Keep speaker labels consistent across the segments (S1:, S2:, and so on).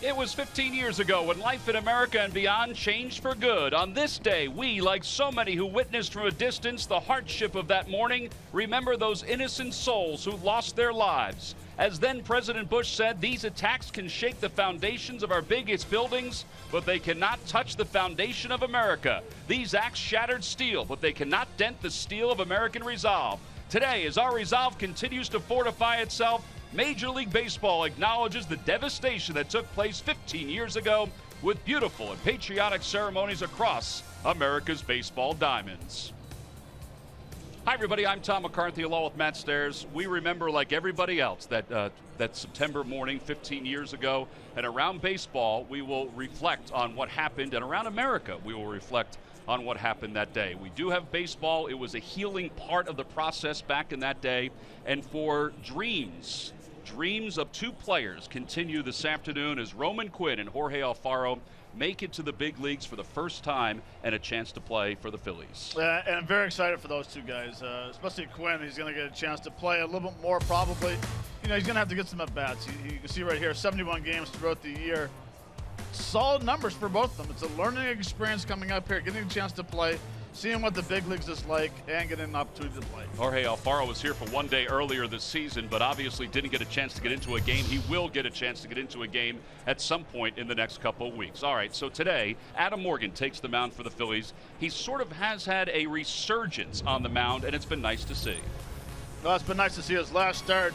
S1: It was 15 years ago when life in America and beyond changed for good. On this day, we, like so many who witnessed from a distance the hardship of that morning, remember those innocent souls who lost their lives. As then President Bush said, these attacks can shake the foundations of our biggest buildings, but they cannot touch the foundation of America. These acts shattered steel, but they cannot dent the steel of American resolve. Today, as our resolve continues to fortify itself, Major League Baseball acknowledges the devastation that took place 15 years ago with beautiful and patriotic ceremonies across America's baseball diamonds. Hi, everybody. I'm Tom McCarthy along with Matt Stairs. We remember, like everybody else, that September morning 15 years ago. And around baseball, we will reflect on what happened. And around America, we will reflect on what happened that day. We do have baseball. It was a healing part of the process back in that day. And for dreams of two players continue this afternoon as Roman Quinn and Jorge Alfaro make it to the big leagues for the first time and a chance to play for the Phillies.
S2: And I'm very excited for those two guys, especially Quinn. He's going to get a chance to play a little bit more probably. You know, he's going to have to get some at-bats. You can see right here, 71 games throughout the year. Solid numbers for both of them. It's a learning experience coming up here, getting a chance to play, seeing what the big leagues is like, and getting an opportunity to play.
S1: Jorge Alfaro was here for one day earlier this season, but obviously didn't get a chance to get into a game. He will get a chance to get into a game at some point in the next couple of weeks. All right, so today, Adam Morgan takes the mound for the Phillies. He sort of has had a resurgence on the mound, and it's been nice to see.
S2: Well, it's been nice to see his last start.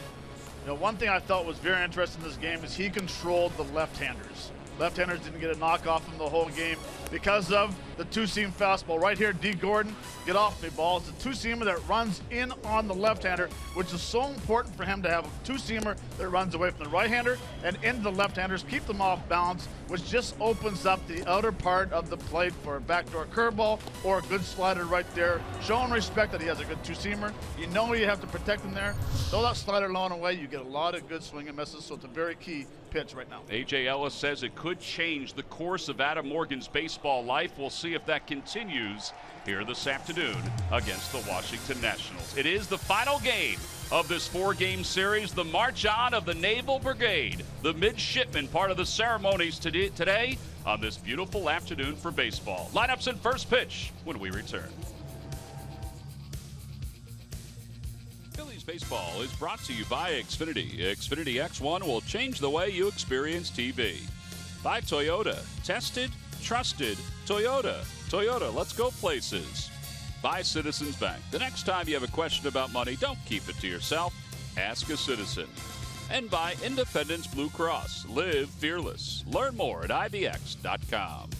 S2: You know, one thing I thought was very interesting in this game is he controlled the left-handers. Left-handers didn't get a knock off him the whole game because of the two-seam fastball. Right here, D. Gordon, get off me, ball. It's a two-seamer that runs in on the left-hander, which is so important for him to have a two-seamer that runs away from the right-hander and into the left-handers, keep them off balance, which just opens up the outer part of the plate for a backdoor curveball or a good slider right there. Show him respect that he has a good two-seamer. You know you have to protect him there. Throw that slider low and away, you get a lot of good swing and misses, so it's a very key pitch right now.
S1: A.J. Ellis says it could change the course of Adam Morgan's baseball life. We'll see if that continues here this afternoon against the Washington Nationals. It is the final game of this four-game series, the march on of the Naval Brigade, the midshipman part of the ceremonies today on this beautiful afternoon for baseball. Lineups and first pitch when we return. Phillies baseball is brought to you by Xfinity. Xfinity X1 will change the way you experience TV. By Toyota. Tested, trusted, Toyota. Toyota, let's go places. By Citizens Bank. The next time you have a question about money, don't keep it to yourself. Ask a citizen. And by Independence Blue Cross. Live fearless. Learn more at IBX.com.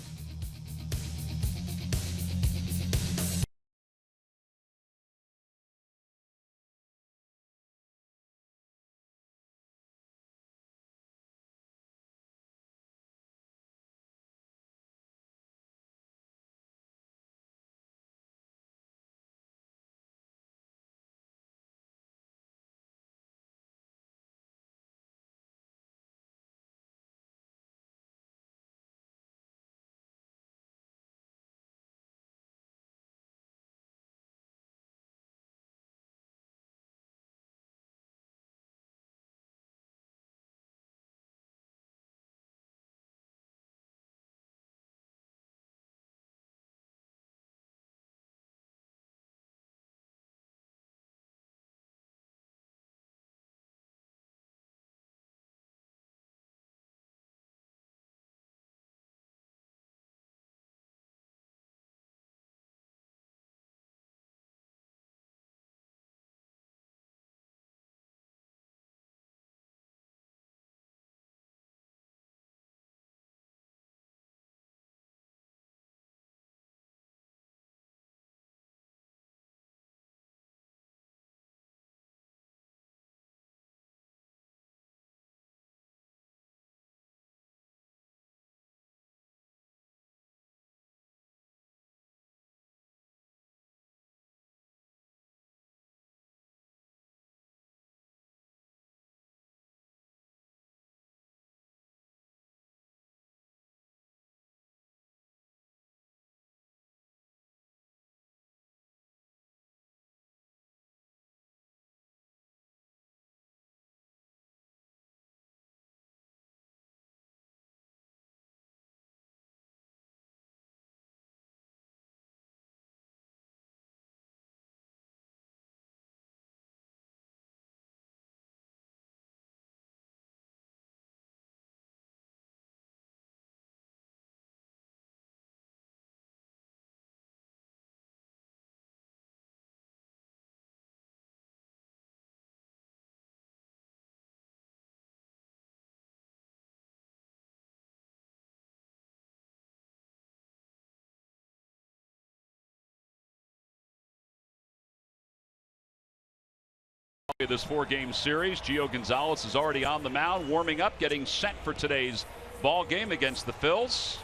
S1: This 4-game series, Gio Gonzalez is already on the mound, warming up, getting set for today's ball game against the Phils.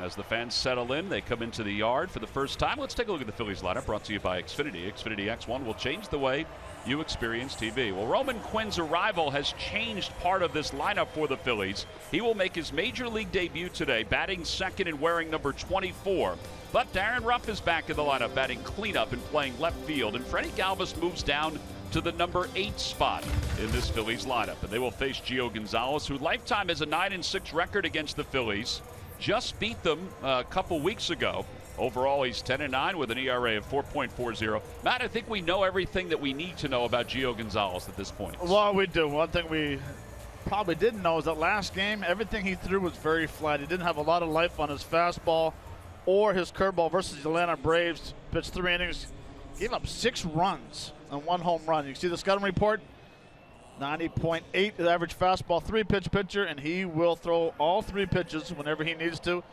S1: As the fans settle in, they come into the yard for the first time. Let's take a look at the Phillies lineup, brought to you by Xfinity. Xfinity X1 will change the way you experience TV. Well, Roman Quinn's arrival has changed part of this lineup for the Phillies. He will make his major league debut today, batting second and wearing number 24. But Darren Ruff is back in the lineup, batting cleanup and playing left field. And Freddie Galvis moves down to the number 8 spot in this Phillies lineup. And they will face Gio Gonzalez, who lifetime has a 9-6 record against the Phillies. Just beat them a couple weeks ago. Overall, he's 10-9 with an ERA of 4.40. Matt, I think we know everything that we need to know about Gio Gonzalez at this point.
S2: Well, we do. One thing we probably didn't know is that last game, everything he threw was very flat. He didn't have a lot of life on his fastball or his curveball versus the Atlanta Braves. Pitched 3 innings, gave up 6 runs and 1 home run. You see the scouting report? 90.8 the average fastball, 3-pitch pitcher, and he will throw all 3 pitches whenever he needs to.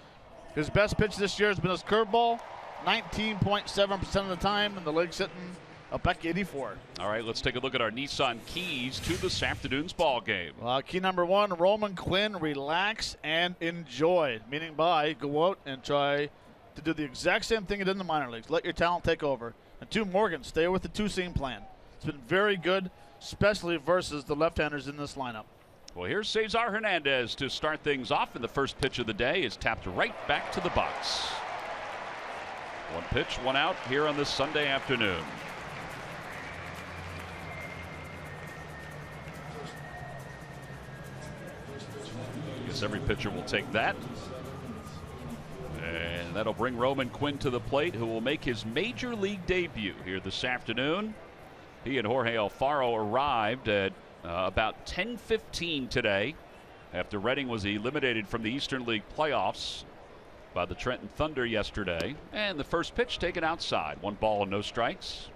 S2: His best pitch this year has been his curveball, 19.7% of the time, and the leg's sitting a buck 84.
S1: All right, let's take a look at our Nissan keys to this afternoon's ball game.
S2: Key number 1, Roman Quinn, relax and enjoy. Meaning by go out and try to do the exact same thing you did in the minor leagues. Let your talent take over. And 2, Morgan, stay with the 2-seam plan. It's been very good, especially versus the left-handers in this lineup.
S1: Well, here's Cesar Hernandez to start things off, and the first pitch of the day is tapped right back to the box. 1 pitch, 1 out here on this Sunday afternoon. I guess every pitcher will take that. And that'll bring Roman Quinn to the plate, who will make his major league debut here this afternoon. He and Jorge Alfaro arrived at about 10:15 today after Reading was eliminated from the Eastern League playoffs by the Trenton Thunder yesterday. And the first pitch taken outside. 1 ball and no strikes.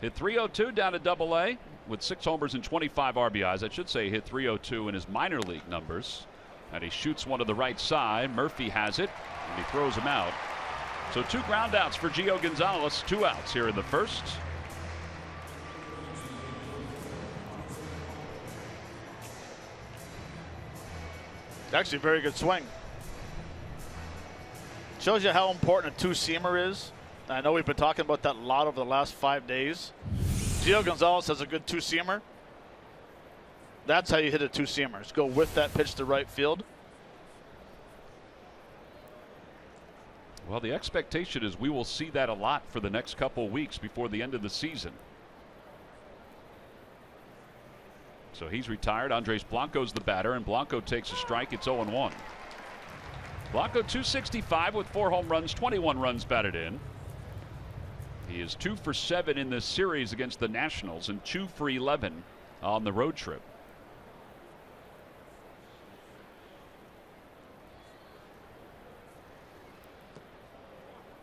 S1: Hit .302 down to Double-A with 6 homers and 25 RBIs. I should say he hit .302 in his minor league numbers. And he shoots one to the right side. Murphy has it, and he throws him out. So 2 ground outs for Gio Gonzalez, 2 outs here in the first.
S2: Actually, a very good swing. Shows you how important a 2-seamer is. I know we've been talking about that a lot over the last 5 days. Gio Gonzalez has a good 2-seamer. That's how you hit a 2-seamer. Just go with that pitch to right field.
S1: Well, the expectation is we will see that a lot for the next couple weeks before the end of the season. So he's retired. Andres Blanco's the batter, and Blanco takes a strike. It's 0-1. Blanco 265 with 4 home runs, 21 runs batted in. He is 2 for 7 in this series against the Nationals and 2 for 11 on the road trip.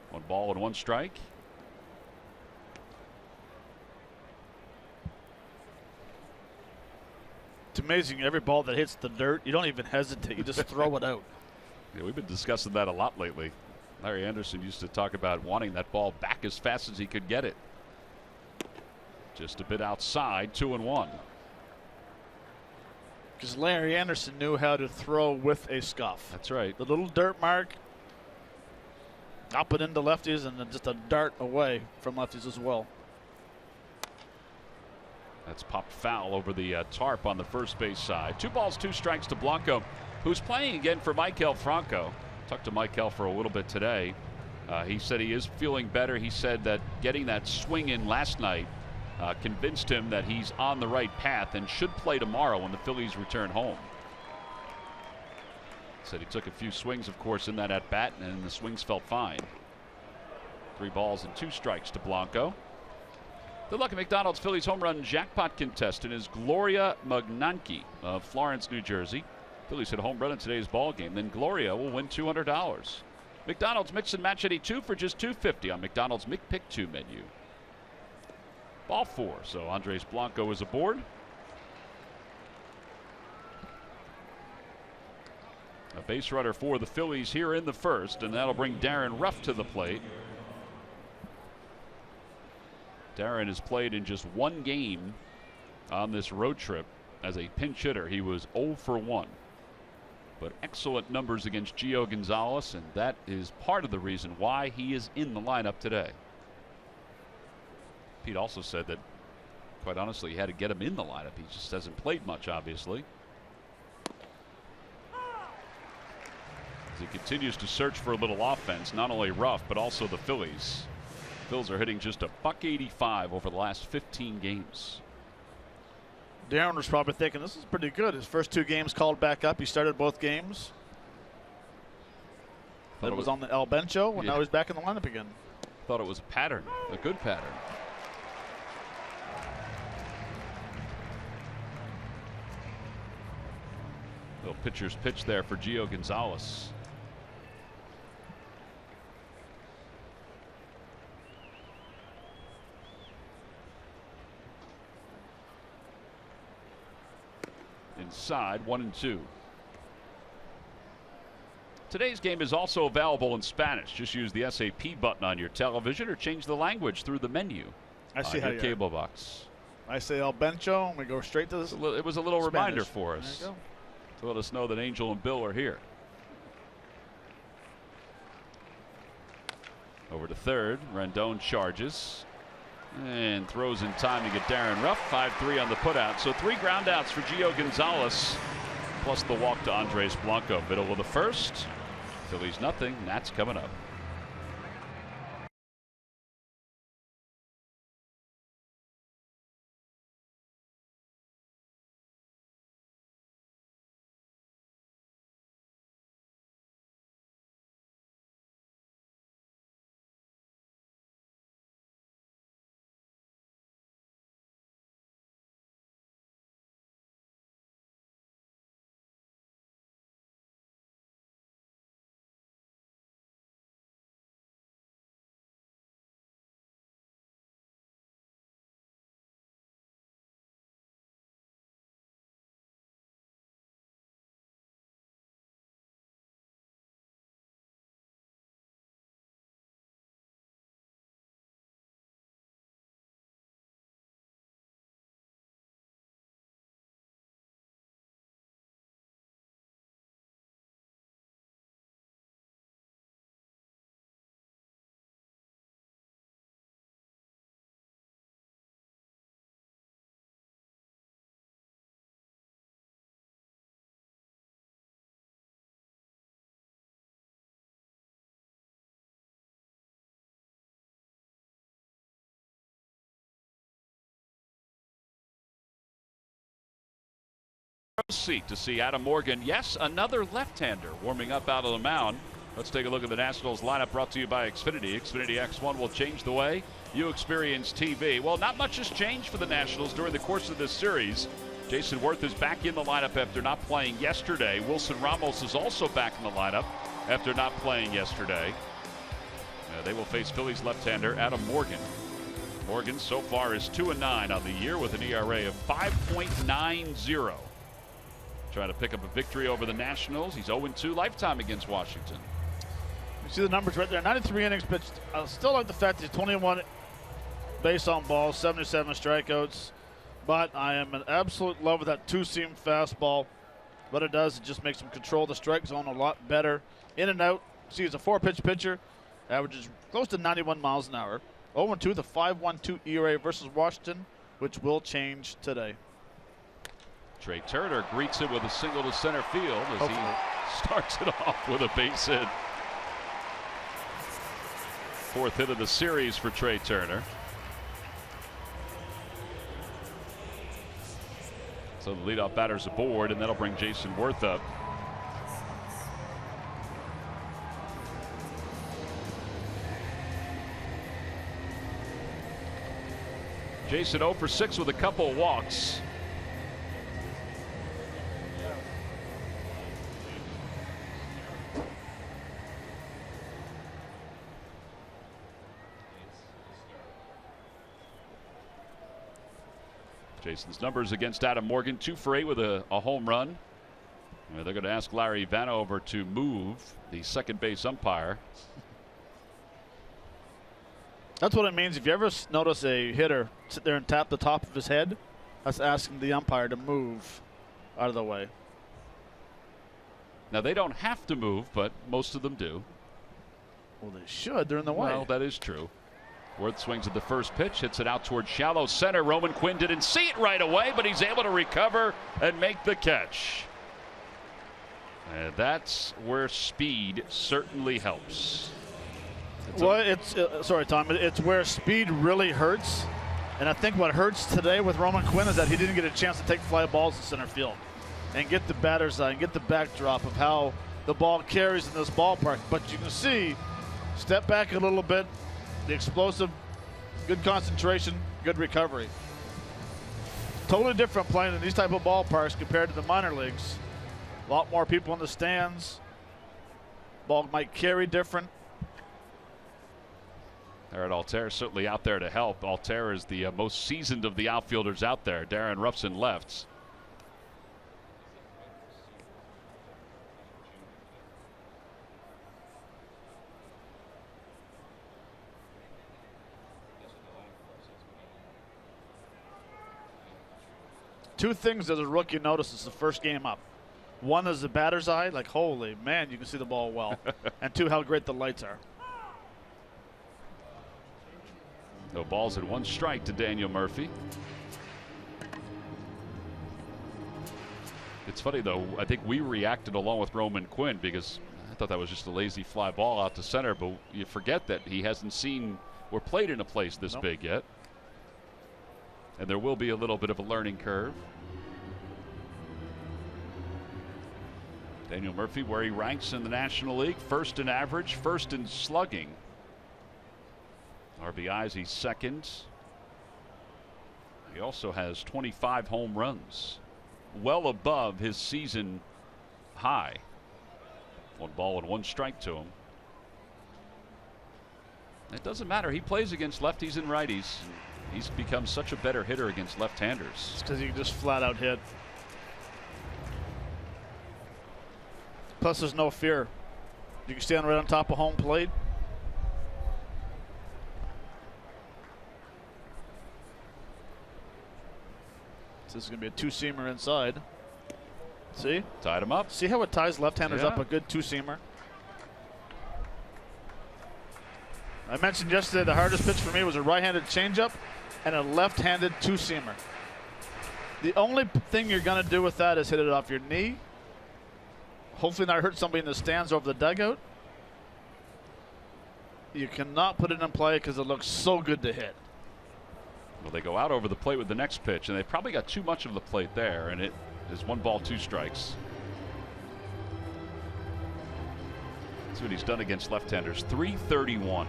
S1: One ball and 1 strike.
S2: It's amazing. Every ball that hits the dirt, you don't even hesitate. You just throw it out.
S1: Yeah, we've been discussing that a lot lately. Larry Anderson used to talk about wanting that ball back as fast as he could get it. Just a bit outside, 2-1.
S2: Because Larry Anderson knew how to throw with a scuff.
S1: That's right.
S2: The little dirt mark, up and into lefties, and then just a dart away from lefties as well.
S1: That's popped foul over the tarp on the first base side. 2 balls, 2 strikes to Blanco, who's playing again for Maikel Franco. Talked to Maikel for a little bit today. He said he is feeling better. He said that getting that swing in last night convinced him that he's on the right path and should play tomorrow when the Phillies return home. Said he took a few swings, of course, in that at bat, and the swings felt fine. 3 balls and 2 strikes to Blanco. Good luck at McDonald's Phillies home run jackpot contestant is Gloria Magnanke of Florence, New Jersey. Phillies hit a home run in today's ball game. Then Gloria will win $200. McDonald's mix and match any 2 for just $2.50 on McDonald's McPick 2 menu. Ball 4. So Andres Blanco is aboard. A base runner for the Phillies here in the first, and that'll bring Darren Ruff to the plate. Darren has played in just one game on this road trip as a pinch hitter. He was 0 for 1. But excellent numbers against Gio Gonzalez, and that is part of the reason why he is in the lineup today. Pete also said that, quite honestly, he had to get him in the lineup. He just hasn't played much, obviously. As he continues to search for a little offense, not only Ruff, but also the Phillies. Phils are hitting just a .185 over the last 15 games.
S2: Darren was probably thinking this is pretty good. His first 2 games called back up. He started both games. It was on the El Bencho, and now he's back in the lineup again.
S1: Thought it was a pattern, a good pattern. Little pitcher's pitch there for Gio Gonzalez. Inside, 1-2. Today's game is also available in Spanish. Just use the SAP button on your television or change the language through the menu.
S2: I see how
S1: your cable box.
S2: I say El Bencho, and we go straight to this.
S1: It was a little
S2: Spanish
S1: reminder for us
S2: to
S1: let us know that Angel and Bill are here. Over to third. Rendon charges and throws in time to get Darren Ruff. 5-3 on the putout. So 3 ground outs for Gio Gonzalez, plus the walk to Andres Blanco. Middle of the first. Phillies nothing. Nats coming up. Seat to see Adam Morgan. Yes, another left-hander warming up out of the mound. Let's take a look at the Nationals lineup, brought to you by Xfinity. Xfinity X1 will change the way you experience TV. Well, not much has changed for the Nationals during the course of this series. Jason Worth is back in the lineup after not playing yesterday. Wilson Ramos is also back in the lineup after not playing yesterday. They will face Phillies left-hander Adam Morgan. Morgan so far is 2-9 on the year with an ERA of 5.90. Trying to pick up a victory over the Nationals. He's 0-2 lifetime against Washington.
S2: You see the numbers right there. 93 innings pitched. I still like the fact that he's 21 base on balls, 77 strikeouts. But I am in absolute love with that 2-seam fastball. What it does, it just makes him control the strike zone a lot better. In and out. See, he's a 4-pitch pitcher. Averages close to 91 miles an hour. 0-2 with a 5.12 ERA versus Washington, which will change today.
S1: Trey Turner greets it with a single to center field as he starts it off with a base hit. 4th hit of the series for Trey Turner. So the leadoff batter's aboard, and that'll bring Jason Worth up. Jason 0 for 6 with a couple of walks. Jason's numbers against Adam Morgan: 2 for 8 with a home run. They're going to ask Larry Vanover to move, the second base umpire.
S2: That's what it means. If you ever notice a hitter sit there and tap the top of his head, that's asking the umpire to move out of the way.
S1: Now, they don't have to move, but most of them do.
S2: Well, they should. They're in the way.
S1: Well, that is true. Worth swings at the first pitch, hits it out towards shallow center. Roman Quinn didn't see it right away, but he's able to recover and make the catch. And that's where speed certainly helps.
S2: Sorry, Tom. It's where speed really hurts. And I think what hurts today with Roman Quinn is that he didn't get a chance to take fly balls to center field and get the batter's eye and get the backdrop of how the ball carries in this ballpark. But you can see, step back a little bit, the explosive, good concentration, good recovery. Totally different playing in these type of ballparks compared to the minor leagues. A lot more people in the stands. Ball might carry different.
S1: Aaron Altair certainly out there to help. Altair is the most seasoned of the outfielders out there. Darren Ruffson left.
S2: Two things as a rookie notices the first game up. One is the batter's eye, like holy man, you can see the ball well. And two, how great the lights are.
S1: No balls and one strike to Daniel Murphy. It's funny though, I think we reacted along with Roman Quinn because I thought that was just a lazy fly ball out to center, but you forget that he hasn't seen or played in a place this big yet. And there will be a little bit of a learning curve. Daniel Murphy, where he ranks in the National League, first in average, first in slugging. RBIs, he's second. He also has 25 home runs, well above his season high. One ball and one strike to him. It doesn't matter. He plays against lefties and righties. He's become such a better hitter against left-handers.
S2: It's because he can just flat out hit. Plus, there's no fear. You can stand right on top of home plate. This is going to be a two-seamer inside. See?
S1: Tied him up.
S2: See how it ties left-handers up, a good two-seamer? I mentioned yesterday the hardest pitch for me was a right-handed changeup and a left-handed two-seamer. The only thing you're going to do with that is hit it off your knee. Hopefully not hurt somebody in the stands over the dugout. You cannot put it in play because it looks so good to hit.
S1: Well, they go out over the plate with the next pitch, and they probably got too much of the plate there, and it is 1 ball, 2 strikes. That's what he's done against left-handers. .331.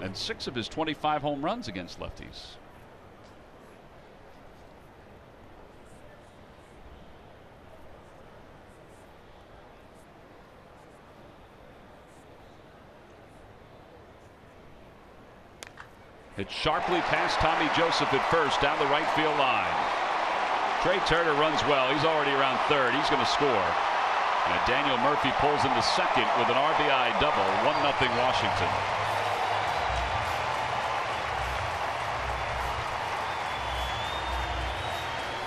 S1: And 6 of his 25 home runs against lefties. Hit sharply past Tommy Joseph at first, down the right field line. Trey Turner runs well. He's already around third. He's going to score. And Daniel Murphy pulls into second with an RBI double. 1-0 Washington.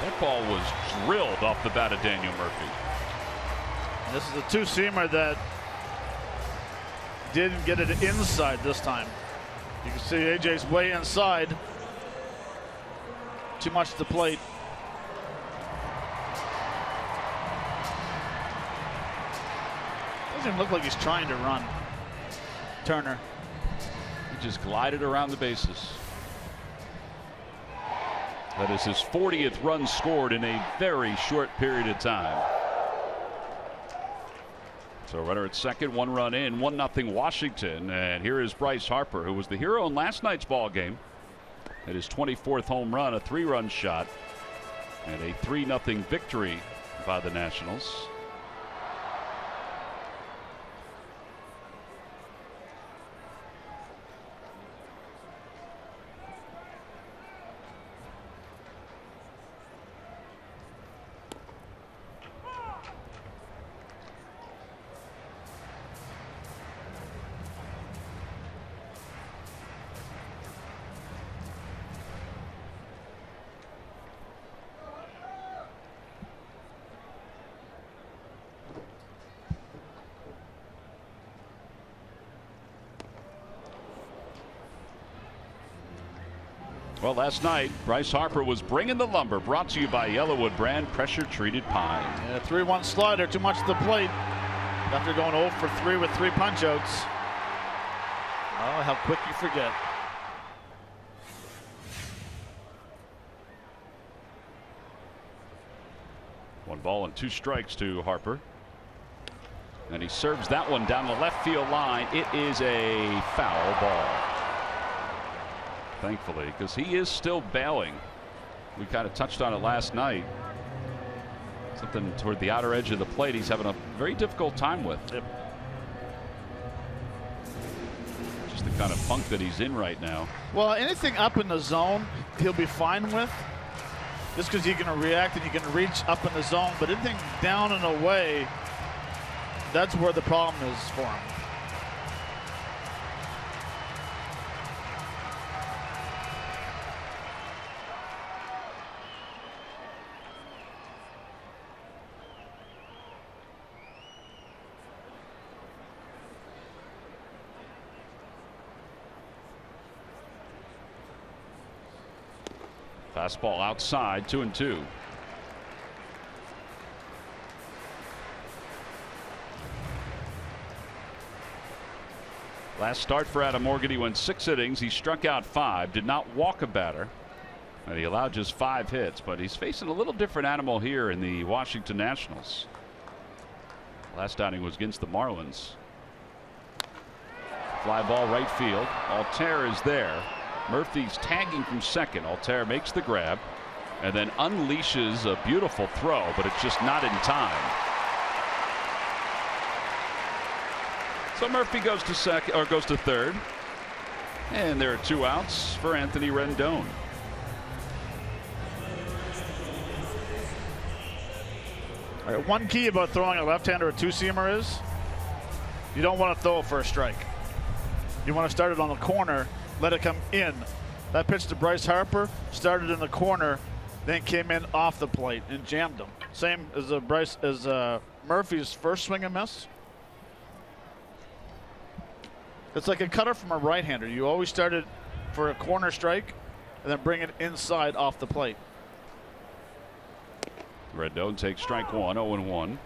S1: That ball was drilled off the bat of Daniel Murphy.
S2: And this is a two-seamer that didn't get it inside this time. You can see AJ's way inside. Too much to the plate. Doesn't even look like he's trying to run. Turner.
S1: He just glided around the bases. That is his 40th run scored in a very short period of time. So runner at second, 1 run in, 1-0 Washington. And here is Bryce Harper, who was the hero in last night's ball game. At his 24th home run, a 3-run shot, and a 3-0 victory by the Nationals. Well, last night, Bryce Harper was bringing the lumber, brought to you by Yellowwood brand pressure-treated pine.
S2: Yeah, 3-1 slider, too much to the plate. After going 0 for 3 with 3 punch-outs. Oh, how quick you forget.
S1: One ball and 2 strikes to Harper. And he serves that one down the left field line. It is a foul ball. Thankfully, because he is still bailing. We kind of touched on it last night. Something toward the outer edge of the plate he's having a very difficult time with.
S2: Yep.
S1: Just the kind of funk that he's in right now.
S2: Well, anything up in the zone, he'll be fine with. Just because you can react and you can reach up in the zone. But anything down and away, that's where the problem is for him.
S1: Fastball outside, 2-2. Last start for Adam Morgan, he went 6 innings. He struck out 5, did not walk a batter, and he allowed just 5 hits. But he's facing a little different animal here in the Washington Nationals. Last outing was against the Marlins. Fly ball right field. Altair is there. Murphy's tagging from second. Altair makes the grab and then unleashes a beautiful throw, but it's just not in time. So Murphy goes to second, or goes to third, and there are 2 outs for Anthony Rendon.
S2: All right, one key about throwing a left-hander or a 2-seamer is you don't want to throw it for a strike. You want to start it on the corner, let it come in. That pitch to Bryce Harper started in the corner, then came in off the plate and jammed him. Same as Murphy's first swing and miss. It's like a cutter from a right-hander. You always start it for a corner strike and then bring it inside off the plate.
S1: Rendon takes strike 1, 0-1.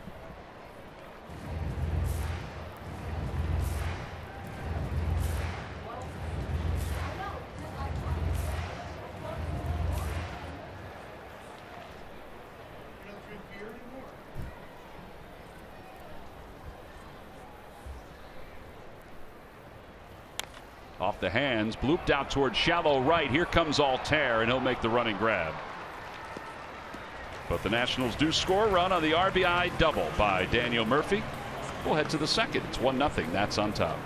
S1: Off the hands, blooped out towards shallow right. Here comes Altair, and he'll make the running grab. But the Nationals do score a run on the RBI double by Daniel Murphy. We'll head to the second. It's 1-0. That's on top.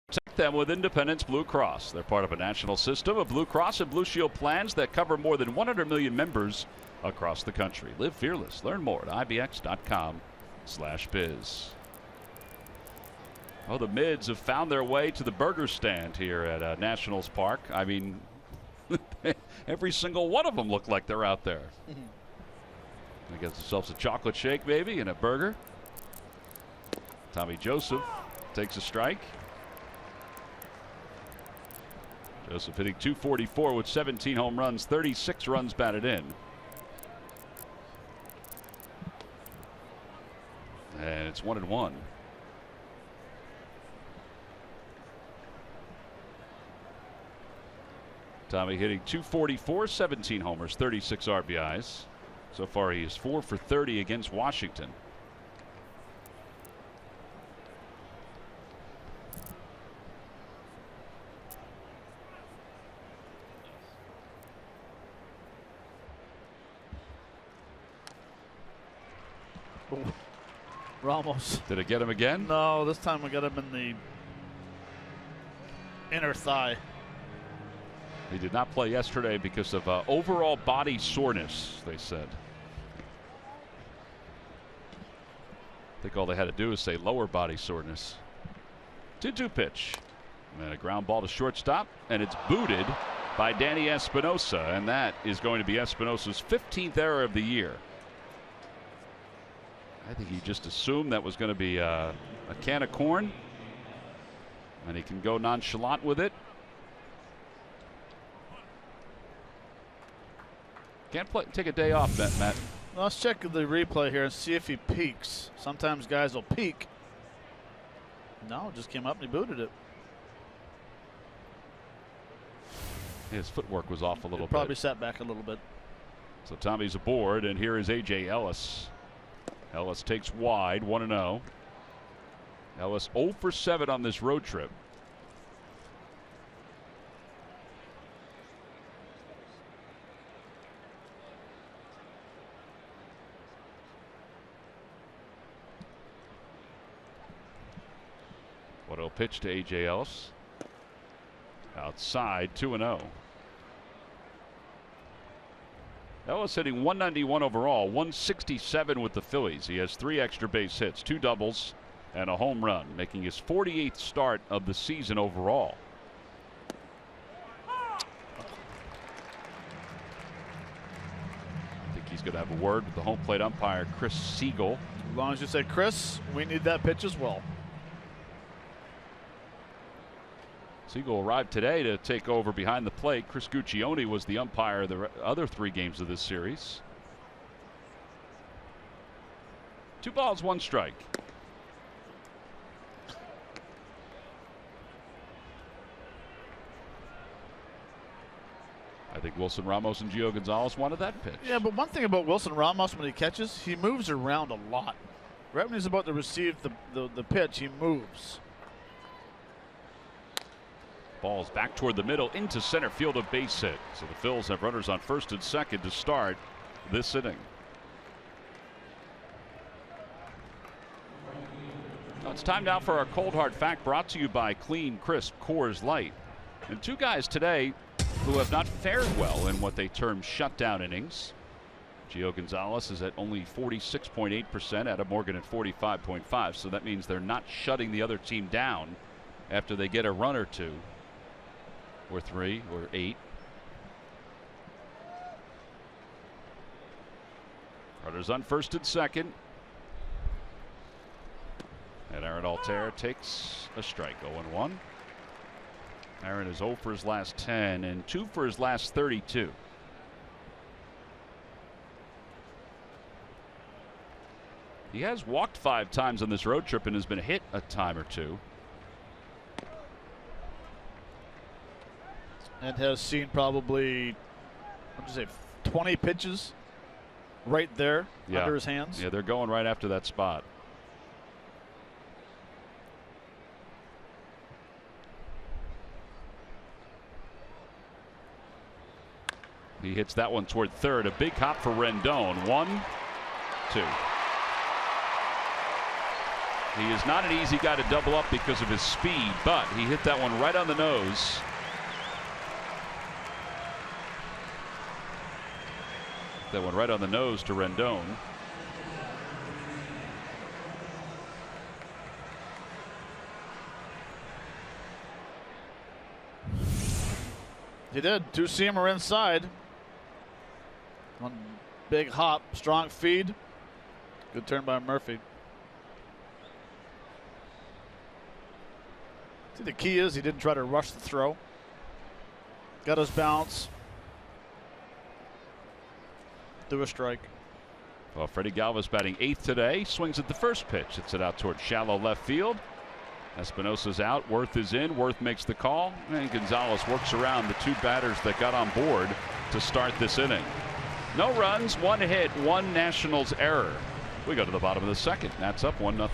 S1: Protect them with Independence Blue Cross. They're part of a national system of Blue Cross and Blue Shield plans that cover more than 100 million members across the country. Live fearless. Learn more at ibx.com/biz. Oh, the Mids have found their way to the burger stand here at Nationals Park. I mean, every single one of them look like they're out there. They get themselves a chocolate shake maybe and a burger. Tommy Joseph takes a strike. Joseph hitting .244 with 17 home runs, 36 runs batted in. And it's 1-1. Tommy hitting .244, 17 homers, 36 RBIs. So far he is 4 for 30 against Washington.
S2: Ramos.
S1: Did it get him again?
S2: No, this time we got him in the inner thigh.
S1: He did not play yesterday because of overall body soreness, they said. I think all they had to do is say lower body soreness. 2-2 pitch. And a ground ball to shortstop, and it's booted by Danny Espinosa, and that is going to be Espinosa's 15th error of the year. I think he just assumed that was going to be a can of corn, and he can go nonchalant with it. Can't take a day off, Matt.
S2: Let's check the replay here and see if he peeks. Sometimes guys will peek. No, just came up and he booted it.
S1: His footwork was off a little bit.
S2: Probably sat back a little bit.
S1: So Tommy's aboard, and here is A.J. Ellis. Ellis takes wide, 1-0. Ellis 0 for 7 on this road trip. What a pitch to A.J. Ellis. Outside, 2-0. Ellis hitting .191 overall, .167 with the Phillies. He has 3 extra base hits, 2 doubles, and a home run, making his 48th start of the season overall. I think he's going to have a word with the home plate umpire, Chris Siegel.
S2: As long as you say, Chris, we need that pitch as well.
S1: Siegel arrived today to take over behind the plate. Chris Guccione was the umpire the other 3 games of this series. 2 balls, 1 strike. I think Wilson Ramos and Gio Gonzalez wanted that pitch.
S2: Yeah, but one thing about Wilson Ramos when he catches, he moves around a lot. Right when he's about to receive the pitch, he moves.
S1: Ball's back toward the middle into center field, a base hit. So the Phils have runners on first and second to start this inning. Well, it's time now for our cold hard fact, brought to you by Clean Crisp Coors Light. And 2 guys today who have not fared well in what they term shutdown innings. Gio Gonzalez is at only 46.8%, Adam Morgan at 45.5%. So that means they're not shutting the other team down after they get a run or 2. Or 3 or 8. Runners on first and second. And Aaron Altair takes a strike, 0-1. Aaron is 0 for his last 10 and 2 for his last 32. He has walked 5 times on this road trip and has been hit a time or 2.
S2: And has seen probably, what did you say, 20 pitches right there under his hands.
S1: Yeah, they're going right after that spot. He hits that one toward third. A big hop for Rendon. 1, 2. He is not an easy guy to double up because of his speed, but he hit that one right on the nose. That one right on the nose to Rendon.
S2: He did. Two-seamer inside. One big hop, strong feed. Good turn by Murphy. See, the key is he didn't try to rush the throw. Got his bounce. Threw a strike.
S1: Well, Freddie Galvis batting 8th today. Swings at the first pitch. Hits it out toward shallow left field. Espinosa's out. Worth is in. Worth makes the call. And Gonzalez works around the two batters that got on board to start this inning. No runs, one hit, one Nationals error. We go to the bottom of the second. That's up 1-0.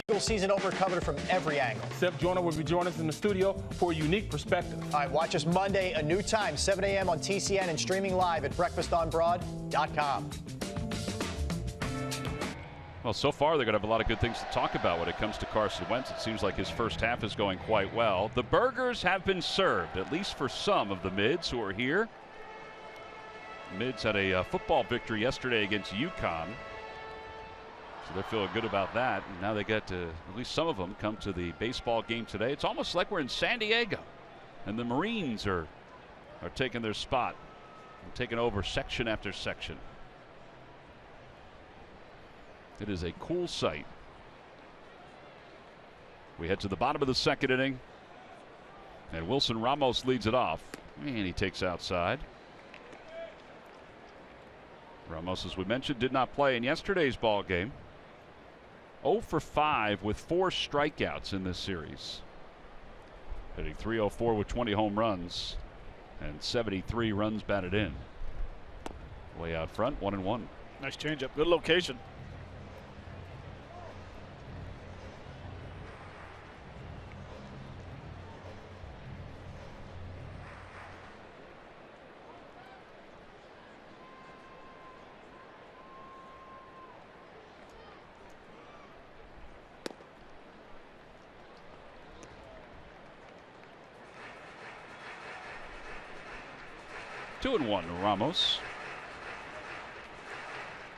S3: Eagle season over, covered from every angle.
S4: Seth Joyner will be joining us in the studio for a unique perspective.
S3: All right, watch us Monday, a new time, 7 a.m. on TCN and streaming live at breakfastonbroad.com.
S1: Well, so far they're going to have a lot of good things to talk about when it comes to Carson Wentz. It seems like his first half is going quite well. The burgers have been served, at least for some of the mids who are here. Mids had a football victory yesterday against UConn. So they're feeling good about that. And now they get to, at least some of them, come to the baseball game today. It's almost like we're in San Diego. And the Marines are taking their spot and taking over section after section. It is a cool sight. We head to the bottom of the second inning. And Wilson Ramos leads it off. And he takes outside. Ramos, as we mentioned, did not play in yesterday's ball game. 0 for 5 with 4 strikeouts in this series. Hitting .304 with 20 home runs and 73 runs batted in. Way out front, 1-1.
S2: Nice changeup. Good location.
S1: Two and 1 to Ramos.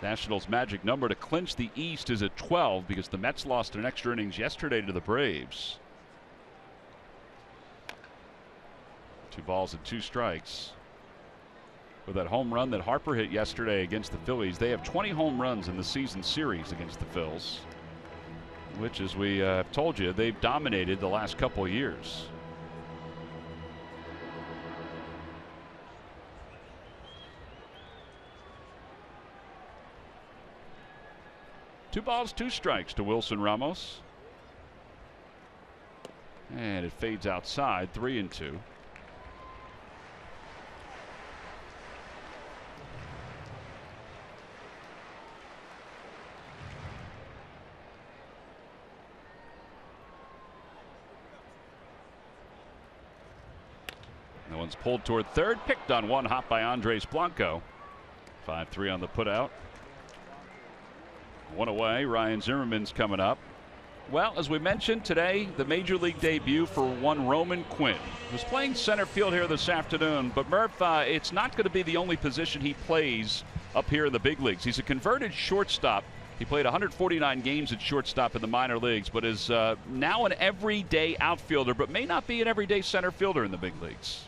S1: Nationals' magic number to clinch the East is at 12 because the Mets lost in extra innings yesterday to the Braves. 2 balls and 2 strikes. With that home run that Harper hit yesterday against the Phillies, they have 20 home runs in the season series against the Phils, which, as we have told you, they've dominated the last couple of years. Two balls, 2 strikes to Wilson Ramos. And it fades outside, 3-2. Jones pulled toward third, picked on one hop by Andres Blanco. 5-3 on the putout. One away. Ryan Zimmerman's coming up. Well, as we mentioned today, the Major League debut for one Roman Quinn. He was playing center field here this afternoon, but Murph, it's not going to be the only position he plays up here in the big leagues. He's a converted shortstop. He played 149 games at shortstop in the minor leagues, but is now an everyday outfielder, but may not be an everyday center fielder in the big leagues.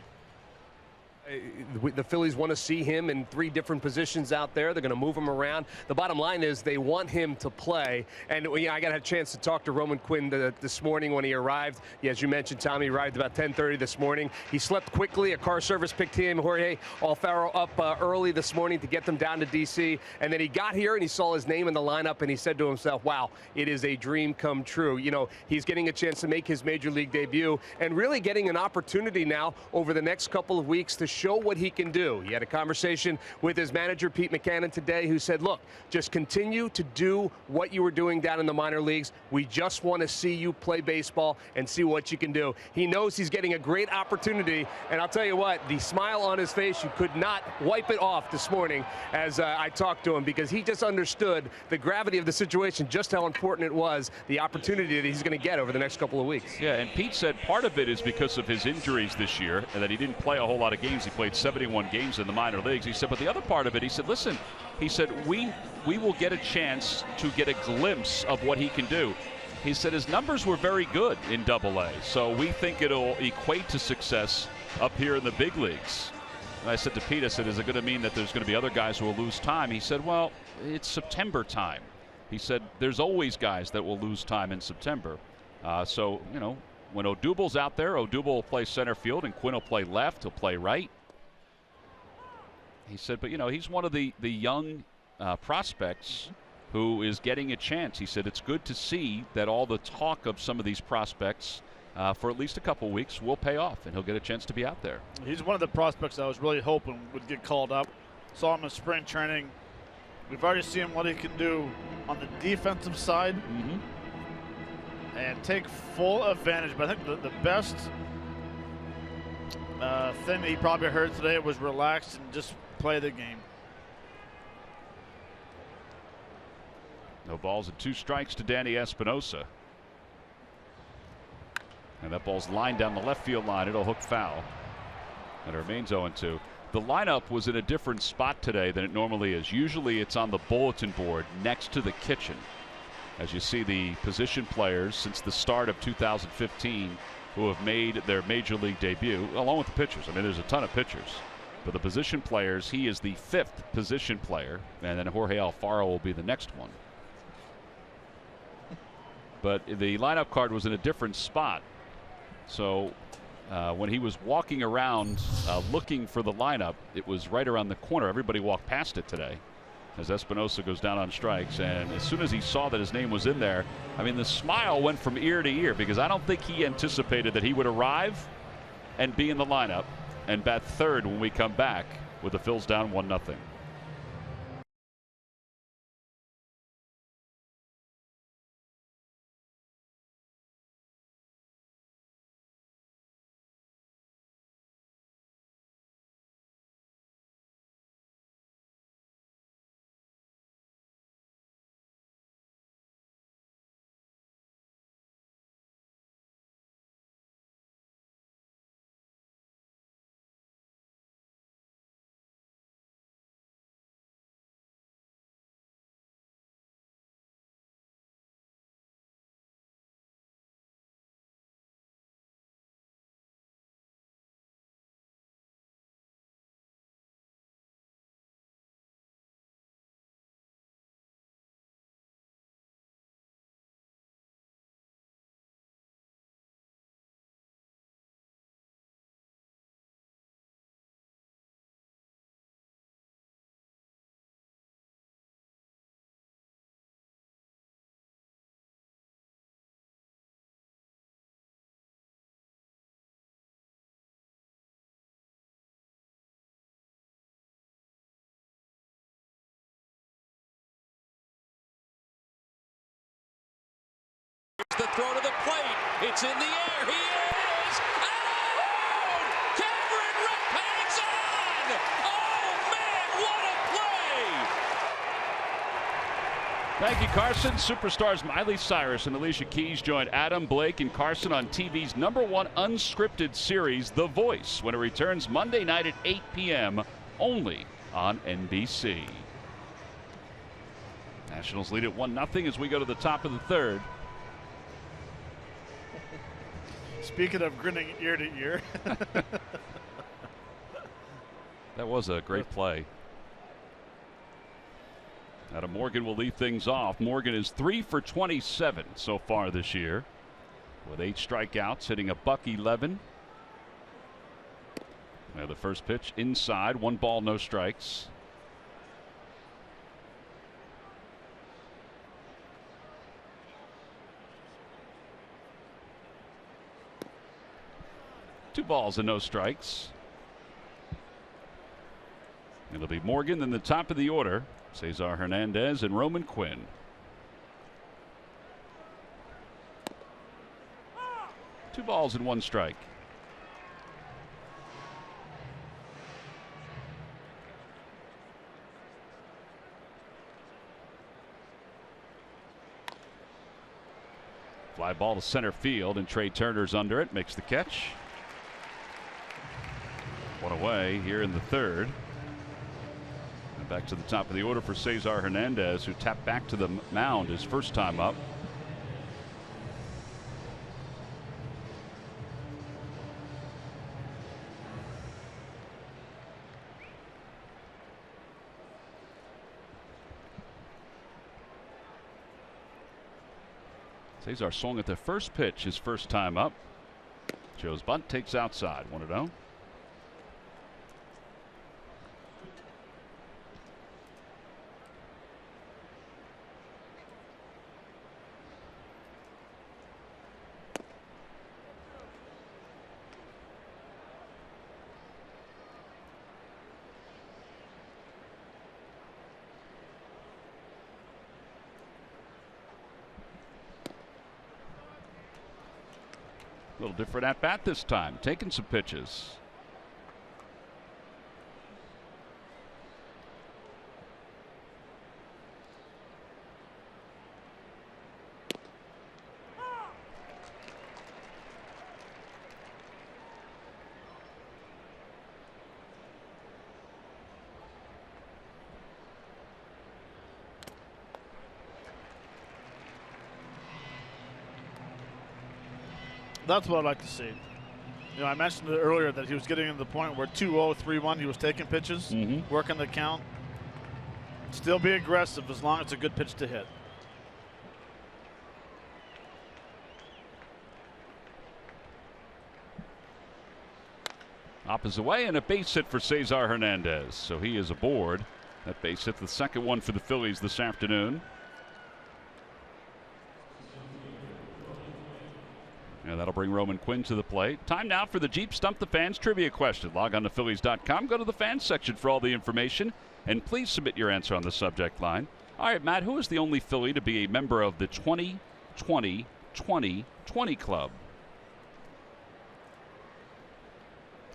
S5: The Phillies want to see him in 3 different positions out there. They're going to move him around. The bottom line is they want him to play. And I got a chance to talk to Roman Quinn this morning when he arrived. Yeah, as you mentioned, Tommy arrived about 10:30 this morning. He slept quickly. A car service picked him, Jorge Alfaro, up early this morning to get them down to D.C. And then he got here and he saw his name in the lineup and he said to himself, wow, it is a dream come true. You know, he's getting a chance to make his Major League debut and really getting an opportunity now over the next couple of weeks to show what he can do. He had a conversation with his manager, Pete Mackanin, today, who said, look, just continue to do what you were doing down in the minor leagues. We just want to see you play baseball and see what you can do. He knows he's getting a great opportunity, and I'll tell you what, the smile on his face, you could not wipe it off this morning as I talked to him, because he just understood the gravity of the situation, just how important it was, the opportunity that he's going to get over the next couple of weeks.
S1: Yeah, and Pete said part of it is because of his injuries this year and that he didn't play a whole lot of games. He played 71 games in the minor leagues. He said, but the other part of it, he said, listen, he said, we will get a chance to get a glimpse of what he can do. He said his numbers were very good in Double-A, so we think it'll equate to success up here in the big leagues. And I said to Pete, I said, is it going to mean that there's going to be other guys who will lose time? He said, well, it's September time. He said, there's always guys that will lose time in September. So, you know, when Odubel's out there, Odubel will play center field and Quinn will play left, he'll play right. He said, but, you know, he's one of the young prospects who is getting a chance. He said it's good to see that all the talk of some of these prospects for at least a couple weeks will pay off, and he'll get a chance to be out there.
S2: He's one of the prospects I was really hoping would get called up. Saw him in spring training. We've already seen what he can do on the defensive side and take full advantage. But I think the best thing that he probably heard today was relax and just play the game.
S1: No balls and 2 strikes to Danny Espinosa. And that ball's lined down the left field line. It'll hook foul. And it remains 0-2. The lineup was in a different spot today than it normally is. Usually it's on the bulletin board next to the kitchen. As you see the position players since the start of 2015 who have made their Major League debut, along with the pitchers. I mean, there's a ton of pitchers. But the position players, he is the 5th position player, and then Jorge Alfaro will be the next one. But the lineup card was in a different spot. So when he was walking around looking for the lineup, it was right around the corner. Everybody walked past it today as Espinosa goes down on strikes. And as soon as he saw that his name was in there, I mean, the smile went from ear to ear, because I don't think he anticipated that he would arrive and be in the lineup and bat third when we come back with the Phils down 1-0.
S6: The throw to the plate. It's in the air. He is out! Cameron
S1: Thank you, Carson. Superstars Miley Cyrus and Alicia Keys joined Adam, Blake, and Carson on TV's #1 unscripted series, The Voice, when it returns Monday night at 8 p.m. only on NBC. Nationals lead at 1-0 as we go to the top of the third.
S2: Speaking of grinning ear to ear.
S1: That was a great play. Adam Morgan will lead things off. Morgan is 3 for 27 so far this year, with 8 strikeouts, hitting a .111. Now the first pitch inside, 1 ball, no strikes. Two balls and no strikes. It'll be Morgan in the top of the order. Cesar Hernandez and Roman Quinn. Two balls and 1 strike. Fly ball to center field, and Trey Turner's under it, makes the catch. One away here in the third. Back to the top of the order for Cesar Hernandez, who tapped back to the mound his first time up. Cesar swung at the first pitch his first time up. Joe's bunt takes outside, 1-0. A little different at bat this time, taking some pitches.
S2: That's what I'd like to see. You know, I mentioned it earlier that he was getting to the point where 2-0, 3-1, he was taking pitches, working the count. Still be aggressive as long as it's a good pitch to hit.
S1: Opposite way, and a base hit for Cesar Hernandez. So he is aboard. That base hit, the second one for the Phillies this afternoon. And that'll bring Roman Quinn to the plate. Time now for the Jeep Stump the Fans trivia question. Log on to Phillies.com. Go to the fans section for all the information. And please submit your answer on the subject line. All right, Matt, who is the only Philly to be a member of the 20-20-20-20 club?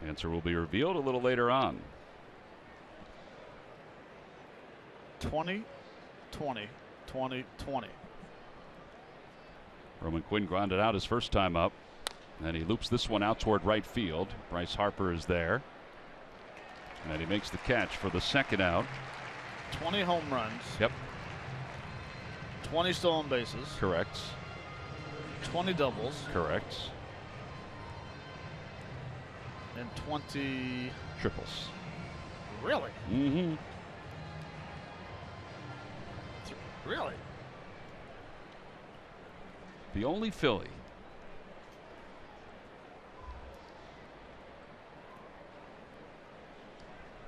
S1: Answer will be revealed a little later on.
S2: 20-20-20-20.
S1: Roman Quinn grounded out his first time up. And he loops this one out toward right field. Bryce Harper is there. And he makes the catch for the second out.
S2: 20 home runs.
S1: Yep.
S2: 20 stolen bases.
S1: Correct.
S2: 20 doubles.
S1: Correct.
S2: And 20
S1: triples.
S2: Really?
S1: Mm-hmm.
S2: Really?
S1: The only Philly.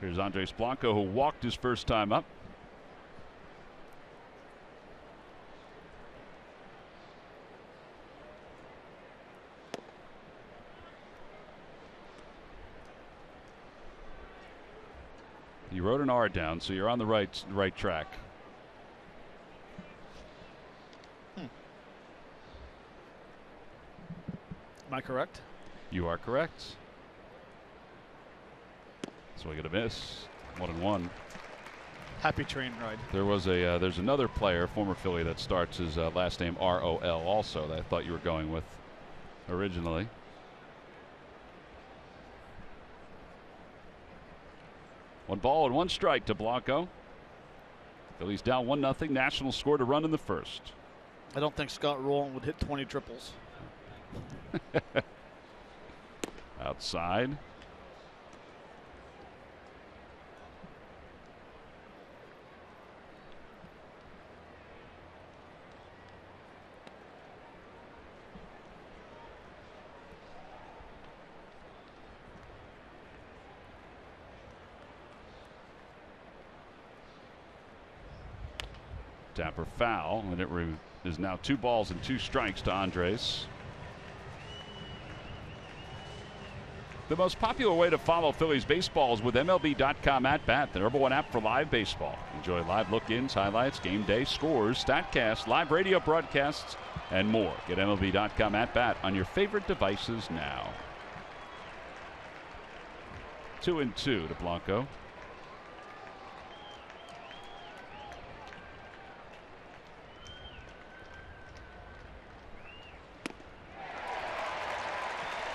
S1: Here's Andres Blanco, who walked his first time up. You wrote an R down, so you're on the right track.
S2: Am I correct?
S1: You are correct. So we get a miss. 1-1.
S2: happy train ride.
S1: There's another player, former Philly, that starts his last name R-O-L also that I thought you were going with originally. One ball and one strike to Blanco. Phillies down 1-0. Nationals scored a run in the first.
S2: I don't think Scott Rowland would hit 20 triples.
S1: Outside. Tapper foul, and it is now 2 balls and 2 strikes to Andres. The most popular way to follow Phillies baseball is with MLB.com At Bat, the #1 app for live baseball. Enjoy live look-ins, highlights, game day, scores, StatCast, live radio broadcasts, and more. Get MLB.com At Bat on your favorite devices now. 2-2 to Blanco.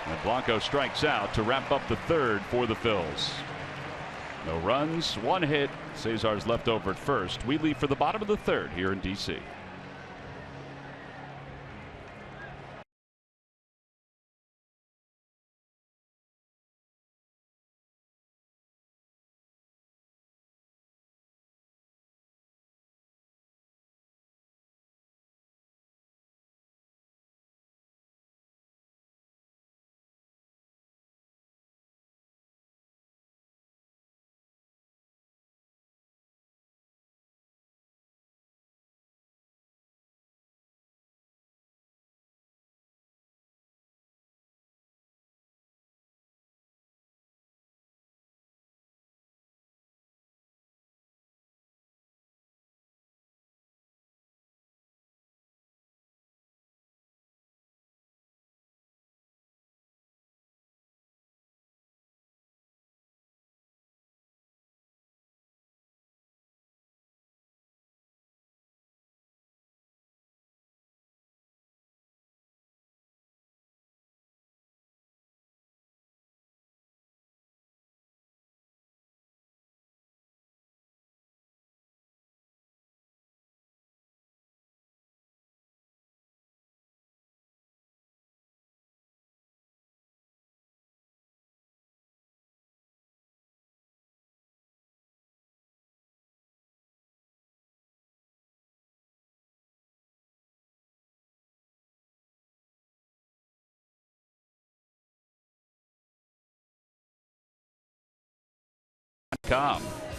S1: And Blanco strikes out to wrap up the third for the Phils. No runs, 1 hit. Cesar's left over at first. We leave for the bottom of the third here in D.C.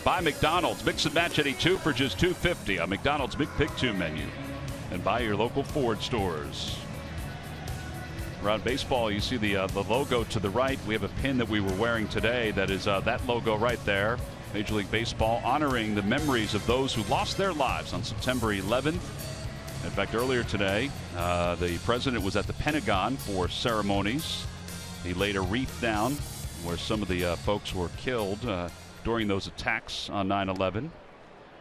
S1: Buy McDonald's. Mix and match any 2 for just $2.50 on McDonald's Big Pick 2 menu. And buy your local Ford stores. Around baseball, you see the logo to the right. We have a pin that we were wearing today that is that logo right there. Major League Baseball honoring the memories of those who lost their lives on September 11th. In fact, earlier today, the president was at the Pentagon for ceremonies. He laid a wreath down where some of the folks were killed during those attacks on 9/11.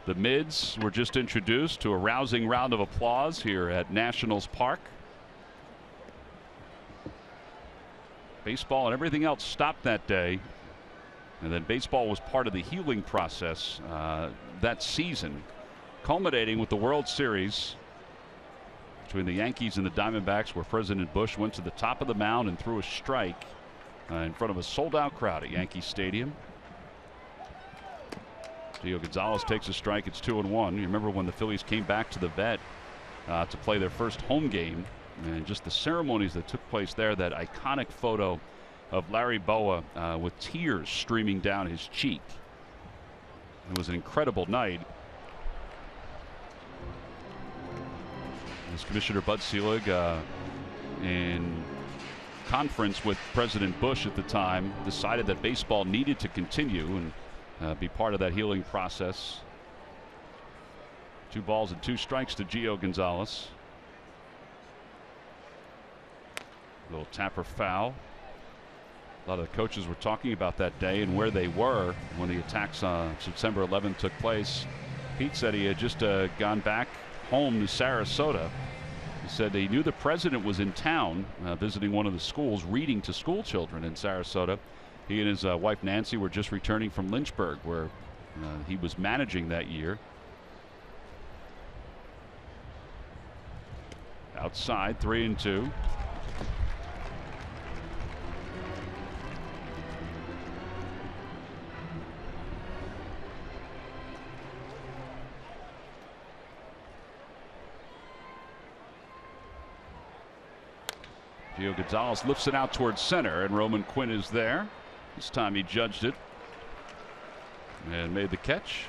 S1: The Mids were just introduced to a rousing round of applause here at Nationals Park. Baseball and everything else stopped that day, and then baseball was part of the healing process that season, culminating with the World Series between the Yankees and the Diamondbacks, where President Bush went to the top of the mound and threw a strike in front of a sold-out crowd at Yankee Stadium. Gio Gonzalez takes a strike. It's 2-1. You remember when the Phillies came back to the vet to play their first home game, and just the ceremonies that took place there, that iconic photo of Larry Bowa with tears streaming down his cheek. It was an incredible night. As Commissioner Bud Selig, in conference with President Bush at the time, decided that baseball needed to continue and be part of that healing process. 2 balls and 2 strikes to Gio Gonzalez. Little Tapper foul. A lot of the coaches were talking about that day and where they were when the attacks on September 11th took place. Pete said he had just gone back home to Sarasota. He said he knew the president was in town visiting one of the schools, reading to school children in Sarasota. He and his wife Nancy were just returning from Lynchburg, where he was managing that year. Outside, 3-2. Gio Gonzalez lifts it out towards center, and Roman Quinn is there. This time he judged it and made the catch.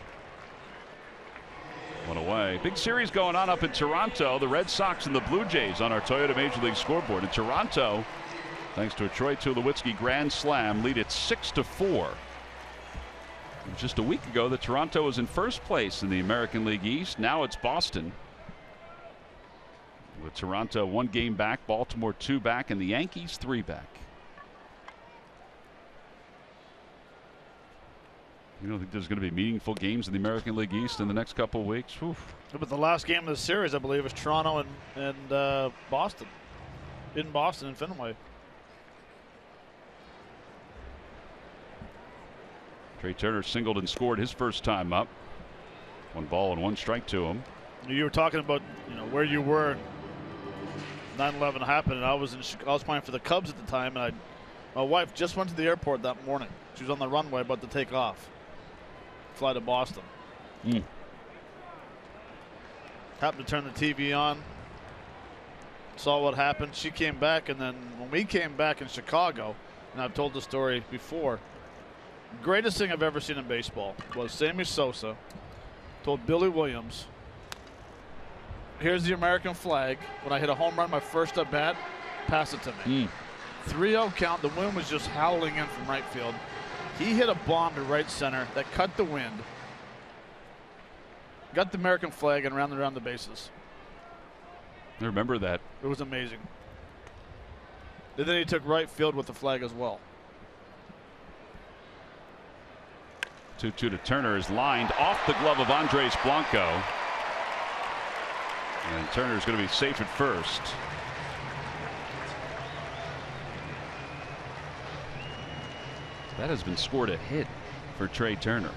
S1: One away. Big series going on up in Toronto. The Red Sox and the Blue Jays on our Toyota Major League scoreboard. In Toronto, thanks to a Troy Tulowitzki grand slam, lead it 6-4. Just a week ago, the Toronto was in first place in the American League East. Now it's Boston, with Toronto 1 game back, Baltimore 2 back, and the Yankees 3 back. You don't think there's going to be meaningful games in the American League East in the next couple of weeks? Oof.
S2: But the last game of the series, I believe, is Toronto and Boston. In Boston, in Fenway.
S1: Trey Turner singled and scored his first time up. 1 ball and 1 strike to him.
S2: You were talking about, where you were. 9/11 happened, and I was playing for the Cubs at the time, and my wife just went to the airport that morning. She was on the runway about to take off, fly to Boston. Happened to turn the TV on, saw what happened. She came back, and then when we came back in Chicago, and I've told the story before, greatest thing I've ever seen in baseball was Sammy Sosa told Billy Williams, "Here's the American flag. When I hit a home run my first at bat, pass it to me." 3-0 count. The wind was just howling in from right field. He hit a bomb to right center that cut the wind, got the American flag, and ran around the bases.
S1: I remember that.
S2: It was amazing. And then he took right field with the flag as well.
S1: 2-2 to Turner is lined off the glove of Andres Blanco. And Turner's going to be safe at first. That has been scored a hit for Trey Turner.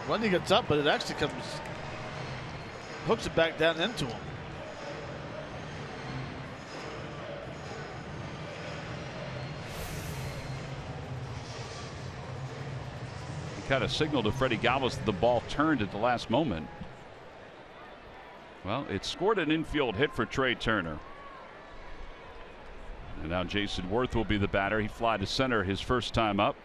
S2: When he gets up, but it actually hooks it back down into him.
S1: Kind of signaled to Freddie Galvis that the ball turned at the last moment. Well, it scored an infield hit for Trey Turner. And now Jason Worth will be the batter. He fly to center his first time up.